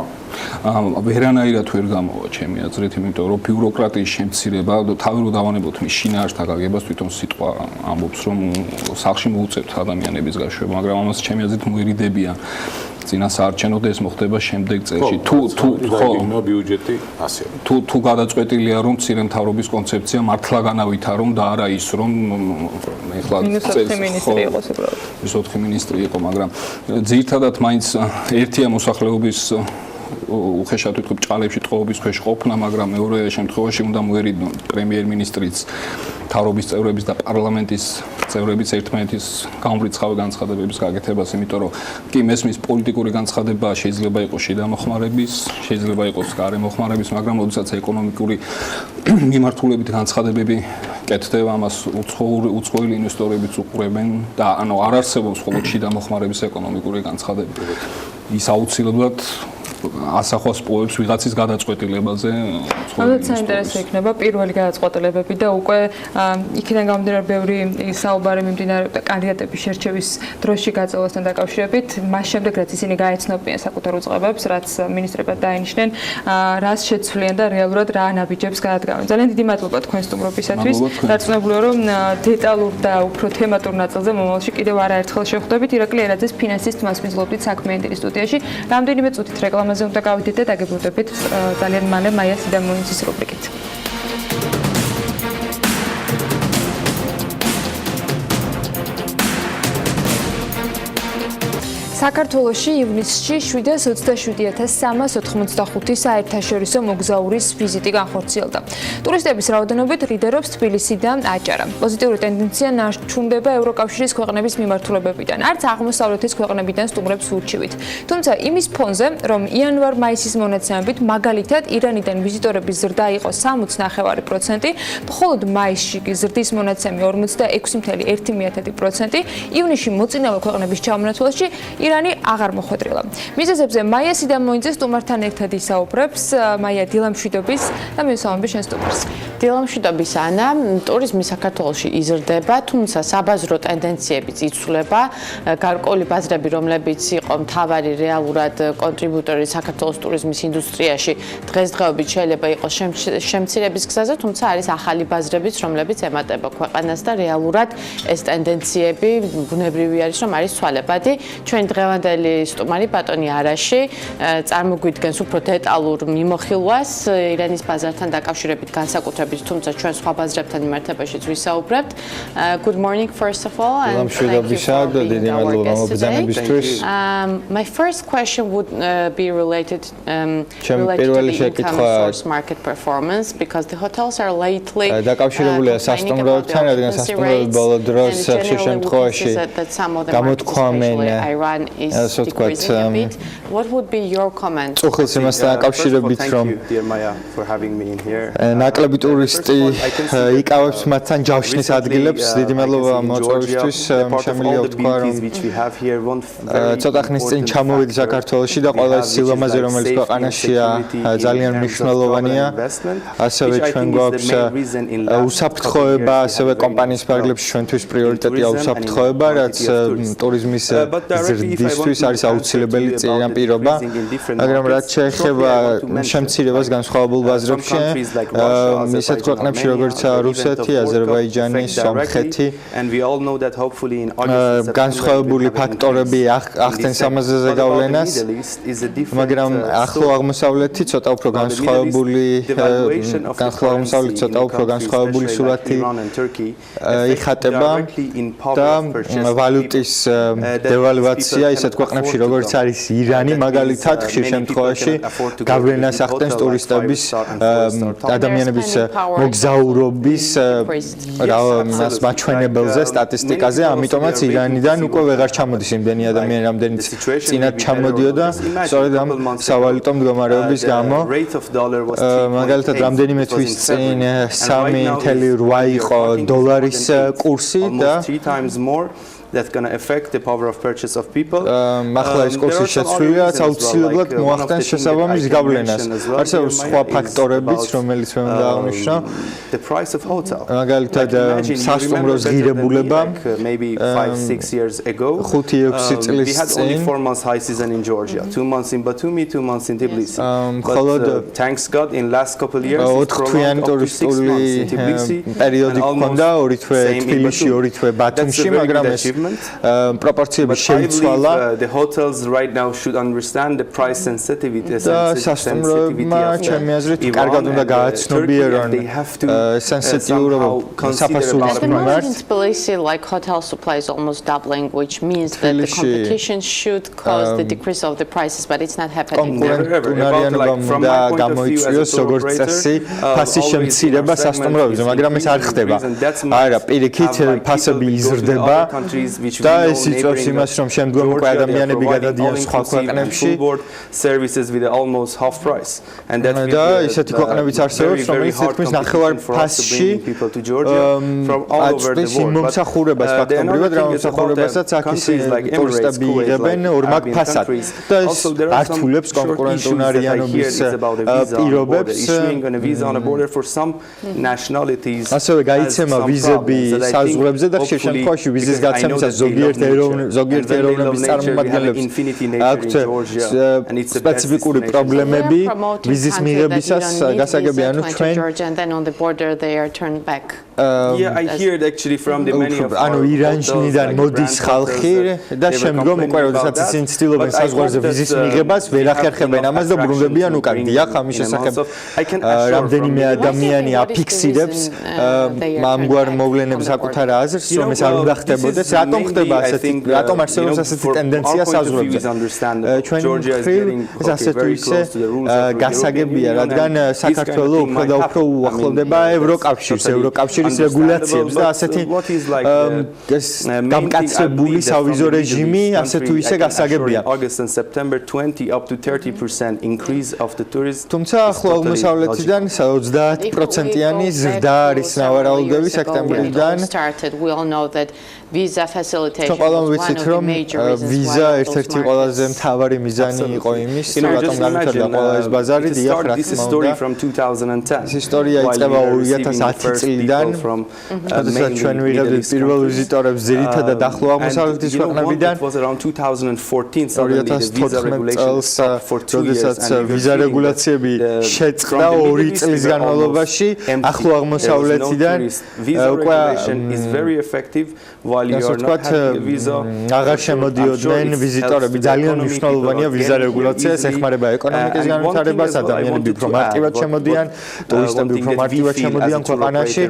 ვერანაირად ვერ გამოვა ჩემი აზრით, იმიტომ რომ ბიუროკრატიის შემცირება, თავი რო დავანებოთ მის შინაარსთან გაგებას თვითონ სიტყვა ამბობს, რომ სახლში მოუწევთ ადამიანების გაშვება, მაგრამ ამას ჩემი აზრით მოერიდებიან. წინა საარჩევნოდ ეს მოხდება შემდეგ წელში. თუ ბიუჯეტი ასე. თუ გადაწყვეტილია რომ მცირე მთავრობის კონცეფცია მართლა განავითარო და არა ის რომ ეხლა -4 მინისტრი იყოს უბრალოდ. -4 მინისტრი იყო, მაგრამ ძირითადად მაინც ერთია მოსახლეობის უხეშად ვიტყვი ბჭყალებში ტყუობის ქვეშ ყოფნა, მაგრამ მეორე შემთხვევაში უნდა მოერიდონ პრემიერ-მინისტრიც, მთავრობის წევრების და პარლამენტის წევრების ერთმანეთის გამორიცხავი განცხადებების გაკეთებას, იმიტომ რომ კი მესმის პოლიტიკური განცხადება შეიძლება იყოს შიდა მოხმარების, შეიძლება იყოს გარე მოხმარების, მაგრამ როდესაც ეკონომიკური მიმართულებით განცხადებები კეთდება, ამას უცხოელი ინვესტორებიც უყურებენ და ანუ არ არსებობს მხოლოდ შიდა მოხმარების ეკონომიკური განცხადებები. ის აუცილებლად ასახავს პოებს ვიღაცის გადაწყვეტილებაზე. ალბათ საინტერესო იქნება პირველი გადაწყვეტილებები და უკვე იქიდან გამომდინარე ბევრი საუბარი მიმდინარეობდა კანდიდატების შერჩევის დროში გაწევასთან დაკავშირებით. მას შემდეგ რაც ისინი გაეცნობიან საკუთარ უწყებებს, რაც მინისტრებად დაინიშნენ, რას შეცვლიან და რეალურად რა ნაბიჯებს გადადგამენ. ძალიან დიდი მადლობა თქვენ სტუმრობისათვის. დარწმუნებულია რომ დეტალურ და უფრო თემატურ ნაწილზე მომავალში კიდევ არაერთხელ შევხვდებით. ირაკლი ერაძეს ფინანსის თმას მისვლობდით საქმიანი სტუდიაში. რამდენიმე წუთით რეკლამაზე უნდა გავიდეთ და დაგებრუნდებით ძალიან მალე მაია სიდამონიცის რუბრიკით. საქართველოში ივნისში 727.385 საერთაშორისო მოგზაურის ვიზიტი განხორციელდა. ტურისტების რაოდენობით ლიდერობს თბილისი და აჭარა. პოზიტიური ტენდენცია ნარჩუნდება ევროკავშირის ქვეყნების მიმართულებებიდან. არც აღმოსავლეთის ქვეყნებიდან სტუმრებს ურჩივით. თუმცა იმის ფონზე, რომ იანვარ-მაისის მონაცემებით მაგალითად ირანიდან ვიზიტორების ზრდა იყო 60.9%, მხოლოდ მაისში ზრდის მონაცემი 46.1%, ივნისში მოწინავე ქვეყნების ჩამონაცვალში ირანი აღარ მოხვედრილა. მიზეზებზე მაია სიდამონიძე სტუმართან ერთად ისაუბრებს. მაია, დილა მშვიდობის და მივესალმები შენ სტუმარს. დილა მშვიდობის ანა, ტურიზმი საქართველოში იზრდება, თუმცა საბაზრო ტენდენციებიც იცვლება. გარკვეული ბაზრები, რომლებიც იყო მთავარი რეალურად კონტრიბუტორი საქართველოს ტურიზმის ინდუსტრიაში, დღესდღეობით შეიძლება იყოს შემცირების გზაზე, თუმცა არის ახალი ბაზრებიც, რომლებიც ემატება ქვეყანას და რეალურად ეს ტენდენციები ბუნებრივი არის, რომ არის ცვალებადი. ჩვენ დღევანდელი სტუმარი ბატონი არაში წარმოგვიდგენს უფრო დეტალურ მიმოხილვას ირანის ბაზართან დაკავშირებით განსაკუთრებით, თუმცა ჩვენ სხვა ბაზრებთან მიმართებაშიც ვისაუბრებთ. Good morning first of all and thank you for being our guest today. My first question would be related to the income source market performance because the hotels are lately დაკავშირებულია სასტუმროებთან, რადგან სასტუმროები ბოლო დროს ხშირ შემთხვევაში გამოთქვამენ is decreasing a bit. What would be your comment? წუხილს იმასთან აკავშირებით, რომ ნაკლები ტურისტი იკავებს მათთან ჯავშნის ადგილებს, დიდი მადლობა მოწვევისთვის, შემიძლია ვთქვა, რომ ცოტა ხნის წინ ჩამოვიდი საქართველოში და ყველა ეს სილამაზე, რომელიც ქვეყანაშია, ძალიან მნიშვნელოვანია. ასევე ჩვენ გვაქვს უსაფრთხოება, ასევე კომპანიის ფარგლებში ჩვენთვის პრიორიტეტია უსაფრთხოება, რაც ტურიზმის ზრდისთვის არის აუცილებელი პირობა, მაგრამ რაც შეეხება შემცირებას განსხვავებულ ბაზრებში, ისეთ ქვეყნებში როგორც რუსეთი, აზერბაიჯანი, სომხეთი, განსხვავებული ფაქტორები ახდენს ამაზე გავლენას, მაგრამ ახლო აღმოსავლეთი ცოტა უფრო განსხვავებული სურათი იხატება და ვალუტის დევალვაცია ისეთ ქვეყნებში როგორც არის ირანი, მაგალითად ხშირ შემთხვევაში გავლენას ახდენს ტურისტების ადამიანების მოგზაურობის მაჩვენებელზე, სტატისტიკაზე, ამიტომაც ირანიდან უკვე ვეღარ ჩამოდის იმდენი ადამიანი, რამდენიც წინათ ჩამოდიოდა, სწორედ ამ სავალუტო მდგომარეობის გამო. მაგალითად, რამდენიმე თვის წინ 3.8 იყო დოლარის კურსი და that's going to affect the power of purchase of people. ახლა ეს კურსის შეცვლილია აუცილებლად მოახდენს შესაბამის გავლენას. არსებობს სხვა ფაქტორებიც, რომელიც მე უნდა აღნიშნო. The price of hotel. მაგალითად, სასტუმროს ღირებულება maybe 5-6 years ago. 5-6 წლის წინ. Only 4 months high season in Georgia. 2 months in Batumi, 2 months in Tbilisi. But thanks God in last couple years it's prolonged up to 6 months in Tbilisi. პერიოდი გქონდა 2 თვე თბილისში, 2 თვე ბათუმში, მაგრამ ეს პროპორციები შეიცვალა. The hotels right now should understand the price sensitivity of ჩემი აზრით კარგად უნდა გააცნობიერონ სენსიტიურობა საფასურის მიმართ. Tbilisi like hotel supply is almost doubling, which means that the competition should cause the decrease of the prices, but it's not happening. კონკურენტუნარიანობა უნდა გამოიწვიოს როგორც წესი ფასის შემცირება სასტუმროებზე, მაგრამ ეს არ ხდება. არა, პირიქით ფასები იზრდება. და ეს იწვევს იმას, რომ შემდგომ უკვე ადამიანები გადადიან სხვა ქვეყნებში. და ისეთი ქვეყნებიც არსებობს, რომელიც თითქმის ნახევარ ფასში აწვდის იმ მომსახურებას ფაქტობრივად, რა მომსახურებასაც აქ ტურისტები იღებენ ორმაგ ფასად. და ეს ართულებს კონკურენტუნარიანობის პირობებს. ასევე გაიცემა ვიზები საზღვრებზე და ხშირ შემთხვევაში ვიზის გაცემისას ზოგიერთ ეროვნების წარმომადგენლებს აქვთ სპეციფიკური პრობლემები ვიზის მიღებისას გასაგები, ანუ ჩვენ ანუ ირანიდან მოდის ხალხი და შემდგომ უკვე როდესაც ისინი ცდილობენ საზღვარზე ვიზის მიღებას, ვერ ახერხებენ ამას და ბრუნდებიან უკან. დიახ, ამის შესახებ რამდენიმე ადამიანი აფიქსირებს ამგვარ მოვლენებს საკუთარ აზრს, რომ ეს არ უნდა ხდებოდეს. რატომ ხდება ასეთი, რატომ არსებობს ასეთი ტენდენცია საზღვრებზე? ჩვენი მხრივ ეს ასე თუ ისე გასაგებია, რადგან საქართველო უფრო და უფრო უახლოვდება ევროკავშირს, ევროკავშირის რეგულაციებს და ასეთი გამკაცრებული სავიზო რეჟიმი ასე თუ ისე გასაგებია. თუმცა ახლო აღმოსავლეთიდან 30%-იანი ზრდა არის ნავარაუდები სექტემბრიდან. Visa facilitation. Ყველამ ვიცით, რომ ვიზა ერთ-ერთი ყველაზე მთავარი მიზანი იყო იმის, რატომ განვითარდა ყველა ეს ბაზარი, დიახ, რა თქმა უნდა. ეს ისტორია იწყება 2010 წლიდან, როდესაც ჩვენ ვიღებდით პირველ ვიზიტორებს ძირითადად ახლო აღმოსავლეთის ქვეყნებიდან. 2014 წელს, როდესაც ვიზა რეგულაციები შეწყდა 2 წლის განმავლობაში ახლო აღმოსავლეთიდან უკვე აღარ შემოდიოდნენ ვიზიტორები. ძალიან მნიშვნელოვანია ვიზა რეგულაცია, ეს ეხმარება ეკონომიკის განვითარებას, ადამიანები უფრო მარტივად შემოდიან, ტურისტები უფრო მარტივად შემოდიან ქვეყანაში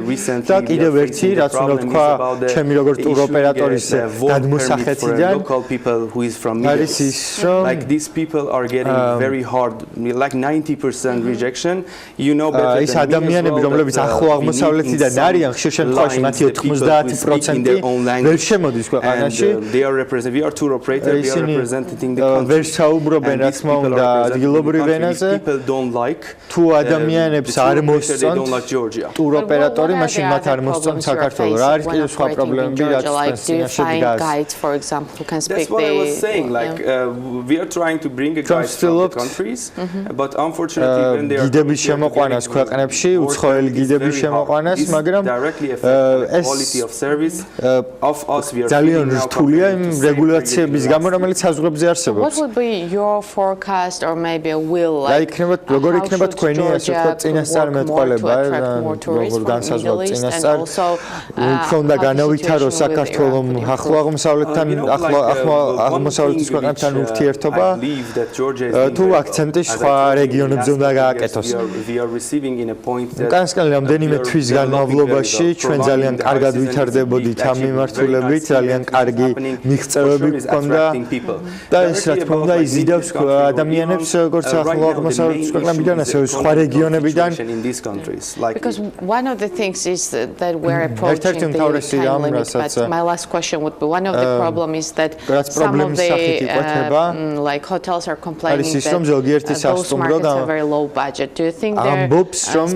და კიდევ ერთი, რაც უნდა თქვა ჩემი როგორც ტუროპერატორის გადმოსახეთიდან, არის ის, რომ ის ადამიანები, რომლებიც ახლო აღმოსავლეთიდან არიან, ხშირ შემთხვევაში მათი 90% ვერ შემოდის ქვეყანაში. ისინი ვერ საუბრობენ რა თქმა უნდა ადგილობრივ ენაზე. თუ ადამიანებს არ მოსწონთ ტუროპერატორი, მაშინ მათ არ მოსწონთ საქართველო. რა არის კიდევ სხვა პრობლემები, რაც წინაშე დგას? Guides, for example, who can speak the. That's what I was saying. Like we are trying to bring a guide from the countries, but unfortunately, when they are გიდების შემოყვანას ქვეყნებში, უცხოელი გიდების შემოყვანას, მაგრამ ეს quality of service of us we are ძალიან რთულია იმ რეგულაციების გამო, რომელიც საზღვრებზე არსებობს. What would be your forecast or maybe a will like? როგორ იქნება თქვენი ასე ვთქვათ წინასწარმეტყველება, როგორ განსაზღვროთ წინასწარ? უფრო უნდა განავითაროს საქართველოს ახლო აღმოსავლეთთან, აღმოსავლეთის ქვეყნებთან ურთიერთობა. თუ აქცენტი სხვა რეგიონებზე უნდა გააკეთოს. უკანასკნელი რამდენიმე თვის განმავლობაში ჩვენ ძალიან კარგად ვითარდებოდით ამ მიმართულებით, ძალიან კარგი მიღწევები გვქონდა და ეს რა თქმა უნდა იზიდავს ადამიანებს როგორც ახლო აღმოსავლეთის ქვეყნებიდან, ასევე სხვა რეგიონებიდან. Because one of the things is that we're approaching the time limit, but my last question would be one of the problem is that some of the like hotels are complaining that those markets have very low budget. Do you think their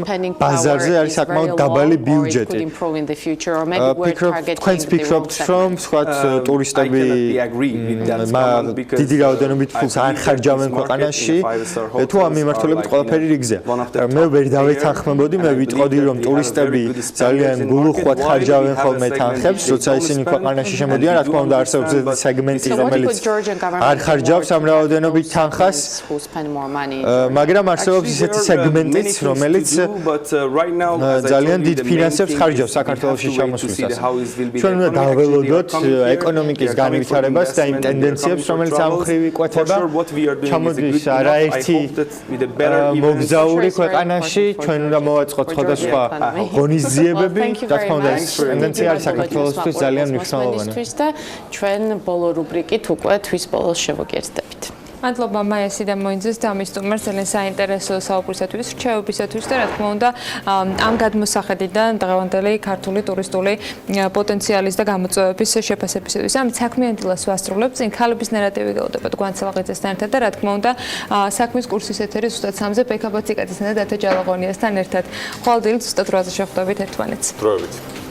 spending power is very low or it could improve in the future or maybe we're targeting the wrong segment? ტურისტები დიდი რაოდენობით ფულს არ ხარჯავენ ქვეყანაში. თუ ამ მიმართულებით ყველაფერი რიგზეა. მე ვერ დავეთანხმებოდი, მე ვიტყოდი რომ ტურისტები ძალიან გულუხვად ხარჯავენ ხოლმე თანხებს, როცა ისინი ქვეყანაში შემოდიან, რა თქმა უნდა არსებობს სეგმენტი, რომელიც არ ხარჯავს ამ რაოდენობით თანხას. მაგრამ არსებობს ისეთი სეგმენტიც, რომელიც ძალიან დიდ ფინანსებს ხარჯავს საქართველოში ჩამოსვლისას. ჩვენ უნდა დაველოდოთ ეკონომიკის განვითარებას და იმ ტენდენციებს, რომელიც ამ მხრივ იკვეთება. ჩამოდის არაერთი მოგზაური ქვეყანაში, ჩვენ უნდა მოვაწყოთ სხვადასხვა ღონისძიებები, რა თქმა უნდა ეს ტენდენცია არის საქართველოსთვის ძალიან მნიშვნელოვანი. და ჩვენ ბოლო რუბრიკით უკვე თვის ბოლოს შევაგერდებით. მადლობა მაია სიდამოიძეს და მის სტუმარს ძალიან საინტერესო საუბრისათვის, რჩევებისათვის და რა თქმა უნდა ამ გადმოსახედიდან დღევანდელი ქართული ტურისტული პოტენციალის და გამოწვევების შეფასებისათვის. ამ საქმიანი დილას ვასრულებთ, წინ ქალების ნარატივი გელოდებათ გვანცელაღიძესთან ერთად და რა თქმა უნდა საქმის კურსის ეთერი ზუსტად 3-ზე ბექაბოციკაძესთან და დათა ჯალაღონიასთან ერთად. ხვალ დილით ზუსტად 8-ზე შეხვდებით ერთმანეთს. დროებით.